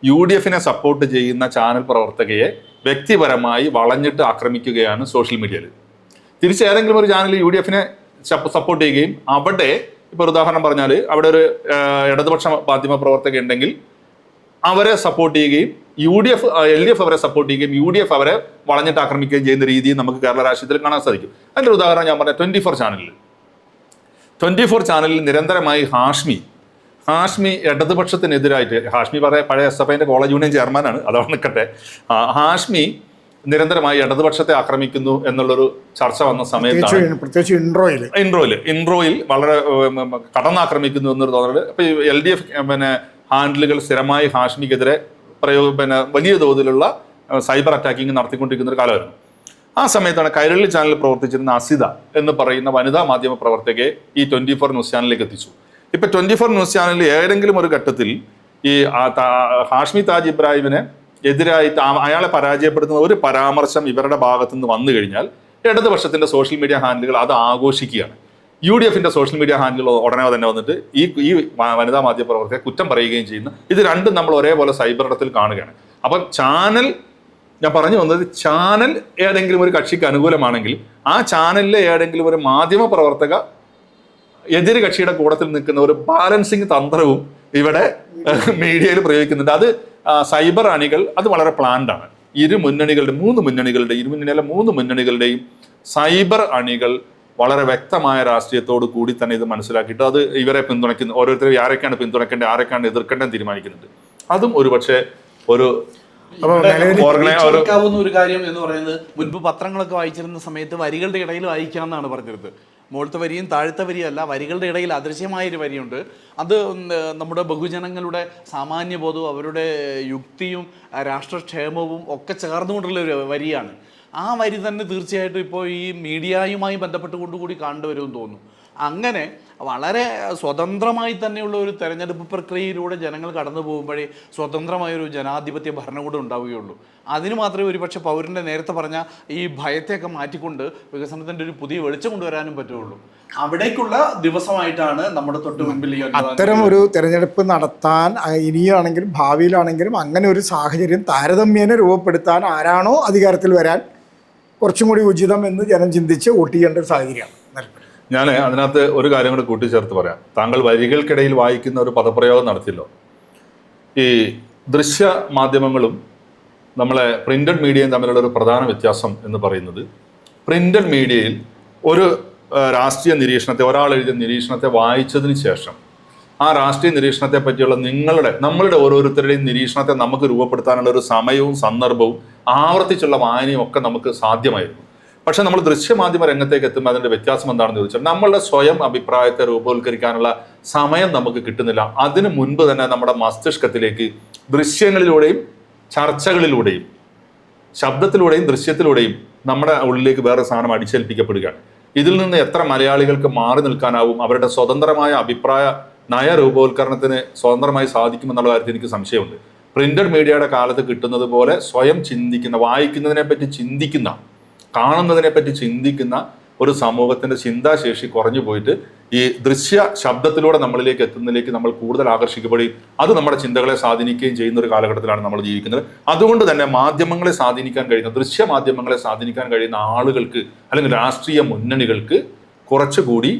UDFനെ സപ്പോർട്ട് ചെയ്യുന്ന ചാനൽ പ്രവർത്തകയെ വ്യക്തിപരമായി വളഞ്ഞിട്ട് ആക്രമിക്കുകയാണ് സോഷ്യൽ മീഡിയയിൽ. തിരിച്ച് ഏതെങ്കിലും ഒരു ചാനൽ UDFനെ സപ്പോർട്ട് ചെയ്യുകയും അവിടെ ഇപ്പോൾ ഉദാഹരണം പറഞ്ഞാൽ അവിടെ ഒരു ഇടതുപക്ഷ മാധ്യമ പ്രവർത്തക ഉണ്ടെങ്കിൽ അവരെ സപ്പോർട്ട് ചെയ്യുകയും LDF അവരെ സപ്പോർട്ട് ചെയ്യുകയും UDF അവരെ വളഞ്ഞിട്ട് ആക്രമിക്കുകയും ചെയ്യുന്ന രീതിയിൽ നമുക്ക് കേരള രാഷ്ട്രീയത്തിൽ കാണാൻ സാധിക്കും. അതിൻ്റെ ഒരു ഉദാഹരണം ഞാൻ പറഞ്ഞ 24 ചാനലിൽ നിരന്തരമായി ഹാഷ്മി ഇടതുപക്ഷത്തിനെതിരായിട്ട്, ഹാഷ്മി പഴയ SFIന്റെ കോളേജ് യൂണിയൻ ചെയർമാനാണ്, അതാണ് നിൽക്കട്ടെ, ഹാഷ്മി നിരന്തരമായി ഇടതുപക്ഷത്തെ ആക്രമിക്കുന്നു എന്നുള്ളൊരു ചർച്ച വന്ന സമയത്താണ് പ്രത്യേകിച്ച് ഇൻട്രോയിൽ വളരെ കടന്നാക്രമിക്കുന്നു എന്നൊരു തോന്നല്. അപ്പൊ LDF ഹാൻഡിലുകൾ സ്ഥിരമായി ഹാഷ്മിക്കെതിരെ വലിയ തോതിലുള്ള സൈബർ അറ്റാക്കിങ് നടത്തിക്കൊണ്ടിരിക്കുന്ന ഒരു കാലമായിരുന്നു. ആ സമയത്താണ് കൈരളി ചാനലിൽ പ്രവർത്തിച്ചിരുന്ന അസിത എന്ന് പറയുന്ന വനിതാ മാധ്യമ പ്രവർത്തകയെ ഈ 24 ന്യൂസ് ചാനലിലേക്ക് എത്തിച്ചു. ഇപ്പൊ 24 ന്യൂസ് ചാനലിൽ ഏതെങ്കിലും ഒരു ഘട്ടത്തിൽ ഈ ഹാഷ്മി താജ് ഇബ്രാഹിമിനെ എതിരായിട്ട് അയാളെ പരാജയപ്പെടുത്തുന്ന ഒരു പരാമർശം ഇവരുടെ ഭാഗത്തു നിന്ന് വന്നു കഴിഞ്ഞാൽ ഇടതുപക്ഷത്തിന്റെ സോഷ്യൽ മീഡിയ ഹാൻഡിലുകൾ അത് ആഘോഷിക്കുകയാണ്. UDFന്റെ സോഷ്യൽ മീഡിയ ഹാൻഡിലുകൾ ഉടനെ തന്നെ വന്നിട്ട് ഈ വനിതാ മാധ്യമ പ്രവർത്തകരെ കുറ്റം പറയുകയും ചെയ്യുന്നു. ഇത് രണ്ടും നമ്മൾ ഒരേപോലെ സൈബർ ഇടത്തിൽ കാണുകയാണ്. അപ്പം ഞാൻ പറഞ്ഞു വന്നത്, ചാനൽ ഏതെങ്കിലും ഒരു കക്ഷിക്ക് അനുകൂലമാണെങ്കിൽ ആ ചാനലിലെ ഏതെങ്കിലും ഒരു മാധ്യമ പ്രവർത്തക എതിര് കക്ഷിയുടെ കൂടത്തിൽ നിൽക്കുന്ന ഒരു ബാലൻസിങ് തന്ത്രവും ഇവിടെ മീഡിയയിൽ പ്രയോഗിക്കുന്നുണ്ട്. അത് സൈബർ അണികൾ അത് വളരെ പ്ലാൻഡ് ആണ്. മൂന്ന് മുന്നണികളുടെയും സൈബർ അണികൾ വളരെ വ്യക്തമായ രാഷ്ട്രീയത്തോട് കൂടി തന്നെ ഇത് മനസ്സിലാക്കിയിട്ട് അത് ഇവരെ പിന്തുണയ്ക്കുന്ന ഓരോരുത്തരും ആരൊക്കെയാണ് പിന്തുണയ്ക്കേണ്ടത് ആരൊക്കെയാണ് എതിർക്കേണ്ടത് തീരുമാനിക്കുന്നുണ്ട്. അതും ഒരുപക്ഷെ ഒരു ഒരു കാര്യം എന്ന് പറയുന്നത്, മുൻപ് പത്രങ്ങളൊക്കെ വായിച്ചിരുന്ന സമയത്ത് വരികളുടെ ഇടയിൽ വായിക്കാമെന്നാണ് പറഞ്ഞിരുന്നത്. മുകളിലത്തെ വരിയും താഴത്തെ വരിയും അല്ല, വരികളുടെ ഇടയിൽ അദൃശ്യമായൊരു വരിയുണ്ട്. അത് നമ്മുടെ ബഹുജനങ്ങളുടെ സാമാന്യബോധവും അവരുടെ യുക്തിയും രാഷ്ട്രക്ഷേമവും ഒക്കെ ചേർന്നുകൊണ്ടുള്ള ഒരു വരിയാണ്. ആ വരി തന്നെ തീർച്ചയായിട്ടും ഇപ്പോൾ ഈ മീഡിയയുമായി ബന്ധപ്പെട്ടുകൊണ്ടുകൂടി കണ്ടുവരുമെന്ന് തോന്നുന്നു. അങ്ങനെ വളരെ സ്വതന്ത്രമായി തന്നെയുള്ള ഒരു തെരഞ്ഞെടുപ്പ് പ്രക്രിയയിലൂടെ ജനങ്ങൾ കടന്നു പോകുമ്പോഴേ സ്വതന്ത്രമായൊരു ജനാധിപത്യ ഭരണകൂടം ഉണ്ടാവുകയുള്ളൂ. അതിന് മാത്രമേ ഒരുപക്ഷെ പൗരൻ്റെ നേരത്തെ പറഞ്ഞ ഈ ഭയത്തെയൊക്കെ മാറ്റിക്കൊണ്ട് വികസനത്തിൻ്റെ ഒരു പുതിയ വെളിച്ചം കൊണ്ടുവരാനും പറ്റുള്ളൂ. അവിടേക്കുള്ള ദിവസമായിട്ടാണ് നമ്മുടെ തൊട്ട് മുൻപിൽ അത്തരം ഒരു തെരഞ്ഞെടുപ്പ് നടത്താൻ ഇനിയാണെങ്കിലും ഭാവിയിലാണെങ്കിലും അങ്ങനെ ഒരു സാഹചര്യം താരതമ്യേന രൂപപ്പെടുത്താൻ ആരാണോ അധികാരത്തിൽ വരാൻ കുറച്ചും കൂടി ഉചിതം എന്ന് ജനം ചിന്തിച്ച് വോട്ട് ചെയ്യേണ്ട ഒരു സാഹചര്യമാണ്. ഞാൻ അതിനകത്ത് ഒരു കാര്യം കൂടി കൂട്ടിച്ചേർത്ത് പറയാം. താങ്കൾ വരികൾക്കിടയിൽ വായിക്കുന്ന ഒരു പദപ്രയോഗം നടത്തിയല്ലോ. ഈ ദൃശ്യ മാധ്യമങ്ങളും നമ്മളെ പ്രിന്റഡ് മീഡിയയും തമ്മിലുള്ള ഒരു പ്രധാന വ്യത്യാസം എന്ന് പറയുന്നത്, പ്രിന്റഡ് മീഡിയയിൽ ഒരു രാഷ്ട്രീയ നിരീക്ഷണത്തെ, ഒരാൾ എഴുതിയ നിരീക്ഷണത്തെ വായിച്ചതിന് ശേഷം ആ രാഷ്ട്രീയ നിരീക്ഷണത്തെ പറ്റിയുള്ള നമ്മളുടെ ഓരോരുത്തരുടെയും നിരീക്ഷണത്തെ നമുക്ക് രൂപപ്പെടുത്താനുള്ള ഒരു സമയവും സന്ദർഭവും ആവർത്തിച്ചുള്ള വായനയും ഒക്കെ നമുക്ക് സാധ്യമായിരുന്നു. പക്ഷെ നമ്മൾ ദൃശ്യമാധ്യമ രംഗത്തേക്ക് എത്തുമ്പോൾ അതിൻ്റെ വ്യത്യാസം എന്താണെന്ന് ചോദിച്ചാൽ, നമ്മളുടെ സ്വയം അഭിപ്രായത്തെ രൂപവത്കരിക്കാനുള്ള സമയം നമുക്ക് കിട്ടുന്നില്ല. അതിനു മുൻപ് തന്നെ നമ്മുടെ മസ്തിഷ്കത്തിലേക്ക് ദൃശ്യങ്ങളിലൂടെയും ചർച്ചകളിലൂടെയും ശബ്ദത്തിലൂടെയും ദൃശ്യത്തിലൂടെയും നമ്മുടെ ഉള്ളിലേക്ക് വേറെ സാധനം അടിച്ചേൽപ്പിക്കപ്പെടുകയാണ്. ഇതിൽ നിന്ന് എത്ര മലയാളികൾക്ക് മാറി നിൽക്കാനാവും? അവരുടെ സ്വതന്ത്രമായ അഭിപ്രായ നയ രൂപവത്കരണത്തിന് സ്വതന്ത്രമായി സാധിക്കുമെന്നുള്ള കാര്യത്തിൽ എനിക്ക് സംശയമുണ്ട്. പ്രിന്റഡ് മീഡിയയുടെ കാലത്ത് കിട്ടുന്നത് പോലെ സ്വയം ചിന്തിക്കുന്ന, വായിക്കുന്നതിനെ പറ്റി ചിന്തിക്കുന്ന, കാണുന്നതിനെ പറ്റി ചിന്തിക്കുന്ന ഒരു സമൂഹത്തിന്റെ ചിന്താശേഷി കുറഞ്ഞു പോയിട്ട് ഈ ദൃശ്യ ശബ്ദത്തിലൂടെ നമ്മളിലേക്ക് എത്തുന്നതിലേക്ക് നമ്മൾ കൂടുതൽ ആകർഷിക്കപ്പെടുകയും അത് നമ്മുടെ ചിന്തകളെ സ്വാധീനിക്കുകയും ചെയ്യുന്ന ഒരു കാലഘട്ടത്തിലാണ് നമ്മൾ ജീവിക്കുന്നത്. അതുകൊണ്ട് തന്നെ മാധ്യമങ്ങളെ സ്വാധീനിക്കാൻ കഴിയുന്ന, ദൃശ്യ മാധ്യമങ്ങളെ സ്വാധീനിക്കാൻ കഴിയുന്ന ആളുകൾക്ക് അല്ലെങ്കിൽ രാഷ്ട്രീയ മുന്നണികൾക്ക് കുറച്ചുകൂടി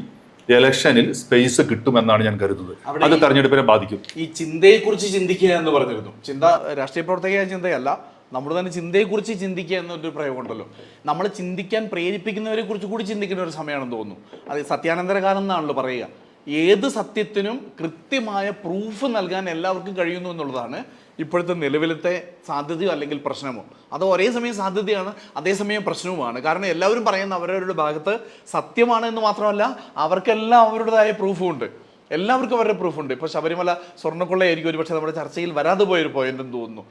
ഇലക്ഷനിൽ സ്പേസ് കിട്ടുമെന്നാണ് ഞാൻ കരുതുന്നത്. അത് തെരഞ്ഞെടുപ്പിനെ ബാധിക്കും. ഈ ചിന്തയെക്കുറിച്ച് ചിന്തിക്കുക എന്ന് പറഞ്ഞിരുന്നു. ചിന്ത രാഷ്ട്രീയ പ്രവർത്തകയായ ചിന്തയല്ല, നമ്മൾ തന്നെ ചിന്തയെക്കുറിച്ച് ചിന്തിക്കുക എന്നൊരു പ്രയോഗം ഉണ്ടല്ലോ. നമ്മൾ ചിന്തിക്കാൻ പ്രേരിപ്പിക്കുന്നവരെ കുറിച്ച് കൂടി ചിന്തിക്കുന്ന ഒരു സമയമാണെന്ന് തോന്നുന്നു. അത് സത്യാനന്തര കാലം എന്നാണല്ലോ പറയുക. ഏത് സത്യത്തിനും കൃത്യമായ പ്രൂഫ് നൽകാൻ എല്ലാവർക്കും കഴിയുന്നു എന്നുള്ളതാണ് ഇപ്പോഴത്തെ നിലവിലത്തെ സാധ്യതയോ അല്ലെങ്കിൽ പ്രശ്നമോ. അത് ഒരേ സമയം സാധ്യതയാണ്, അതേസമയം പ്രശ്നവുമാണ്. കാരണം എല്ലാവരും പറയുന്ന അവരവരുടെ ഭാഗത്ത് സത്യമാണ് എന്ന് മാത്രമല്ല, അവർക്കെല്ലാം അവരുടേതായ പ്രൂഫും ഉണ്ട്. എല്ലാവർക്കും അവരുടെ പ്രൂഫുണ്ട്. ഇപ്പോൾ ശബരിമല സ്വർണ്ണക്കൊള്ളയായിരിക്കും ഒരു പക്ഷേ നമ്മുടെ ചർച്ചയിൽ വരാതെ പോയൊരു പോയിന്റ് എന്ന് തോന്നുന്നു.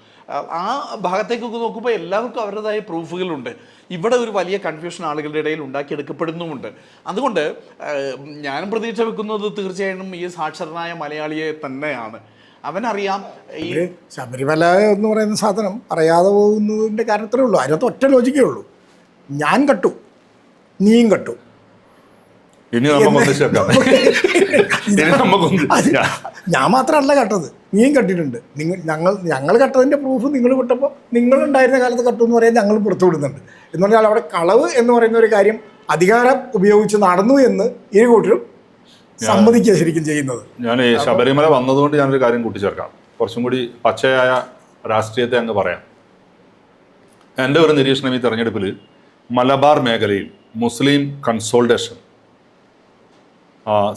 ആ ഭാഗത്തേക്കൊക്കെ നോക്കുമ്പോൾ എല്ലാവർക്കും അവരുടേതായ പ്രൂഫുകളുണ്ട്. ഇവിടെ ഒരു വലിയ കൺഫ്യൂഷൻ ആളുകളുടെ ഇടയിൽ ഉണ്ടാക്കിയെടുക്കപ്പെടുന്നുമുണ്ട്. അതുകൊണ്ട് ഞാനും പ്രതീക്ഷ വെക്കുന്നത് തീർച്ചയായിട്ടും ഈ സാക്ഷരനായ മലയാളിയെ തന്നെയാണ്. അവനറിയാം ഈ ശബരിമല എന്ന് പറയുന്ന സാധനം അറിയാതെ പോകുന്നതിൻ്റെ കാരണത്തിലേ ഉള്ളൂ. അതിനകത്ത് ഒറ്റ ലോജിക്കേ ഉള്ളൂ, ഞാൻ കട്ടു നീയും കട്ടു. ഇനി ഞാൻ മാത്രമല്ല കട്ടത്, നീയും കട്ടിട്ടുണ്ട്. ഞങ്ങൾ കട്ടതിൻ്റെ പ്രൂഫ് നിങ്ങൾ വിട്ടപ്പോൾ നിങ്ങളുണ്ടായിരുന്ന കാലത്ത് കട്ടു എന്ന് പറയാൻ ഞങ്ങൾ പുറത്തു വിടുന്നുണ്ട്. എന്ന് പറഞ്ഞാൽ അവിടെ കളവ് എന്ന് പറയുന്ന ഒരു കാര്യം അധികാരം ഉപയോഗിച്ച് നടന്നു എന്ന് ഇരു കൂട്ടരും സമ്മതിക്കുക ശരിക്കും ചെയ്യുന്നത്. ഞാൻ ഈ ശബരിമല വന്നതുകൊണ്ട് ഞാനൊരു കാര്യം കൂട്ടിച്ചേർക്കാം, കുറച്ചും കൂടി പച്ചയായ രാഷ്ട്രീയത്തെ അങ്ങ് പറയാം. എൻ്റെ ഒരു നിരീക്ഷണം, ഈ തെരഞ്ഞെടുപ്പിൽ മലബാർ മേഖലയിൽ മുസ്ലിം കൺസോൾട്ടേഷൻ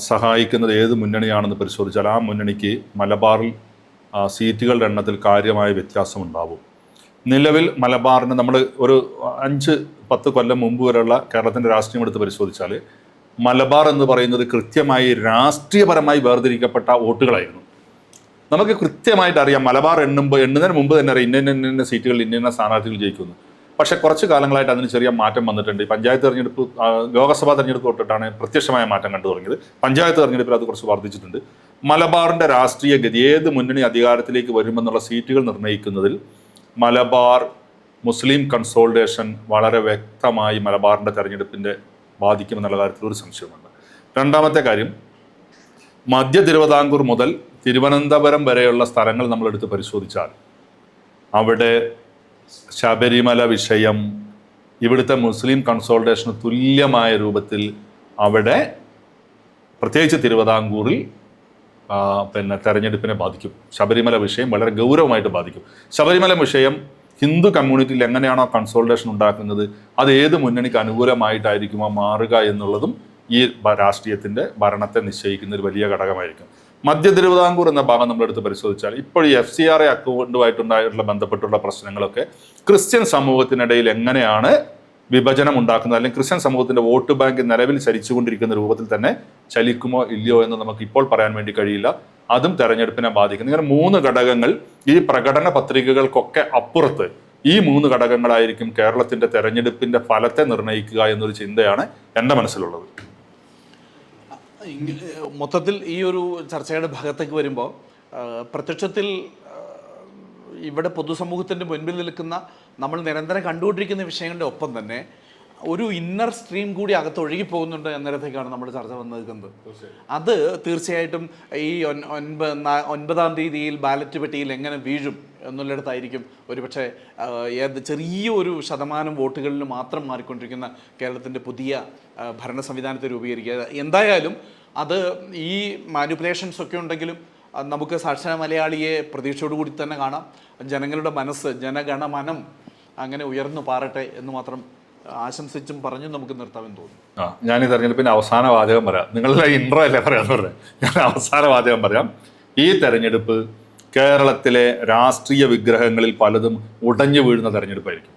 സഹായിക്കുന്നത് ഏത് മുന്നണിയാണെന്ന് പരിശോധിച്ചാൽ ആ മുന്നണിക്ക് മലബാറിൽ സീറ്റുകളുടെ എണ്ണത്തിൽ കാര്യമായ വ്യത്യാസമുണ്ടാവും. നിലവിൽ മലബാറിന് നമ്മൾ ഒരു 5-10 കൊല്ലം മുമ്പ് വരെയുള്ള കേരളത്തിൻ്റെ രാഷ്ട്രീയം എടുത്ത് പരിശോധിച്ചാൽ മലബാർ എന്ന് പറയുന്നത് കൃത്യമായി രാഷ്ട്രീയപരമായി വേർതിരിക്കപ്പെട്ട വോട്ടുകളായിരുന്നു. നമുക്ക് കൃത്യമായിട്ട് അറിയാം, മലബാർ എണ്ണുന്നതിന് മുമ്പ് തന്നെ അറിയാം ഇന്ന സീറ്റുകൾ ഇന്ന സ്ഥാനാർത്ഥികൾ ജയിക്കുന്നു. പക്ഷേ കുറച്ച് കാലങ്ങളായിട്ട് അതിന് ചെറിയ മാറ്റം വന്നിട്ടുണ്ട്. പഞ്ചായത്ത് തെരഞ്ഞെടുപ്പ്, ലോക്സഭാ തെരഞ്ഞെടുപ്പ് തൊട്ടിട്ടാണ് പ്രത്യക്ഷമായ മാറ്റം കണ്ടു തുടങ്ങിയത്. പഞ്ചായത്ത് തെരഞ്ഞെടുപ്പിൽ അത് കുറച്ച് വർദ്ധിച്ചിട്ടുണ്ട്. മലബാറിൻ്റെ രാഷ്ട്രീയ ഗതി, ഏത് മുന്നണി അധികാരത്തിലേക്ക് വരുമെന്നുള്ള സീറ്റുകൾ നിർണ്ണയിക്കുന്നതിൽ മലബാർ മുസ്ലിം കൺസോൾട്ടേഷൻ വളരെ വ്യക്തമായി മലബാറിൻ്റെ തെരഞ്ഞെടുപ്പിൻ്റെ ബാധിക്കുമെന്നുള്ള കാര്യത്തിൽ ഒരു സംശയമുണ്ട്. രണ്ടാമത്തെ കാര്യം, മധ്യ തിരുവിതാംകൂർ മുതൽ തിരുവനന്തപുരം വരെയുള്ള സ്ഥലങ്ങൾ നമ്മളെടുത്ത് പരിശോധിച്ചാൽ അവിടെ ശബരിമല വിഷയം ഇവിടുത്തെ മുസ്ലിം കൺസോൾട്ടേഷന് തുല്യമായ രൂപത്തിൽ അവിടെ പ്രത്യേകിച്ച് തിരുവിതാംകൂറിൽ തെരഞ്ഞെടുപ്പിനെ ബാധിക്കും. ശബരിമല വിഷയം വളരെ ഗൗരവമായിട്ട് ബാധിക്കും. ശബരിമല വിഷയം ഹിന്ദു കമ്മ്യൂണിറ്റിയിൽ എങ്ങനെയാണോ കൺസോൾട്ടേഷൻ ഉണ്ടാക്കുന്നത് അത് ഏത് മുന്നണിക്ക് അനുകൂലമായിട്ടായിരിക്കുമോ മാറുക എന്നുള്ളതും ഈ രാഷ്ട്രീയത്തിൻ്റെ ഭരണത്തെ നിശ്ചയിക്കുന്ന ഒരു വലിയ ഘടകമായിരിക്കും. മധ്യ തിരുവിതാംകൂർ എന്ന ഭാഗം നമ്മളെടുത്ത് പരിശോധിച്ചാൽ ഇപ്പോൾ ഈ FCRA അക്കൗണ്ടുമായിട്ടുണ്ടായിട്ടുള്ള ബന്ധപ്പെട്ടുള്ള പ്രശ്നങ്ങളൊക്കെ ക്രിസ്ത്യൻ സമൂഹത്തിനിടയിൽ എങ്ങനെയാണ് വിഭജനം ഉണ്ടാക്കുന്നത്, അല്ലെങ്കിൽ ക്രിസ്ത്യൻ സമൂഹത്തിൻ്റെ വോട്ട് ബാങ്ക് നിലവിൽ ചലിച്ചുകൊണ്ടിരിക്കുന്ന രൂപത്തിൽ തന്നെ ചലിക്കുമോ ഇല്ലയോ എന്ന് നമുക്ക് ഇപ്പോൾ പറയാൻ വേണ്ടി കഴിയില്ല. അതും തെരഞ്ഞെടുപ്പിനെ ബാധിക്കുന്നു. ഇങ്ങനെ 3 ഘടകങ്ങൾ, ഈ പ്രകടന പത്രികകൾക്കൊക്കെ അപ്പുറത്ത് ഈ 3 ഘടകങ്ങളായിരിക്കും കേരളത്തിൻ്റെ തെരഞ്ഞെടുപ്പിൻ്റെ ഫലത്തെ നിർണ്ണയിക്കുക എന്നൊരു ചിന്തയാണ് എൻ്റെ മനസ്സിലുള്ളത്. മൊത്തത്തിൽ ഈ ഒരു ചർച്ചയുടെ ഭാഗത്തേക്ക് വരുമ്പോൾ പ്രത്യക്ഷത്തിൽ ഇവിടെ പൊതുസമൂഹത്തിൻ്റെ മുൻപിൽ നിൽക്കുന്ന നമ്മൾ നിരന്തരം കണ്ടുകൊണ്ടിരിക്കുന്ന വിഷയങ്ങളുടെ ഒപ്പം തന്നെ ഒരു ഇന്നർ സ്ട്രീം കൂടി അകത്ത് ഒഴുകി പോകുന്നുണ്ട് എന്നിടത്തേക്കാണ് നമ്മുടെ ചർച്ച വന്നു നിൽക്കുന്നത്. അത് തീർച്ചയായിട്ടും ഈ 9-ാം തീയതിയിൽ ബാലറ്റ് പെട്ടിയിൽ എങ്ങനെ വീഴും എന്നുള്ളിടത്തായിരിക്കും ഒരുപക്ഷെ ചെറിയൊരു ശതമാനം വോട്ടുകളിൽ മാത്രം മാറിക്കൊണ്ടിരിക്കുന്ന കേരളത്തിൻ്റെ പുതിയ ഭരണ സംവിധാനത്തെ രൂപീകരിക്കുക. എന്തായാലും അത് ഈ മാനിപ്പുലേഷൻസ് ഒക്കെ ഉണ്ടെങ്കിലും നമുക്ക് സാക്ഷര മലയാളിയെ പ്രതീക്ഷയോടുകൂടി തന്നെ കാണാം. ജനങ്ങളുടെ മനസ്സ്, ജനഗണമനം അങ്ങനെ ഉയർന്നു പാറട്ടെ എന്ന് മാത്രം ആശംസിച്ചും പറഞ്ഞും നമുക്ക് നിർത്താമെന്ന് തോന്നുന്നു. ഞാൻ ഈ തെരഞ്ഞെടുപ്പിൻ്റെ അവസാന വാചകം പറയാം. നിങ്ങളുടെ ഇൻട്രോ അല്ലേ പറയാന്ന് പറഞ്ഞത്, ഞാൻ അവസാന വാചകം പറയാം. ഈ തെരഞ്ഞെടുപ്പ് കേരളത്തിലെ രാഷ്ട്രീയ വിഗ്രഹങ്ങളിൽ പലതും ഉടഞ്ഞു വീഴുന്ന തെരഞ്ഞെടുപ്പായിരിക്കും.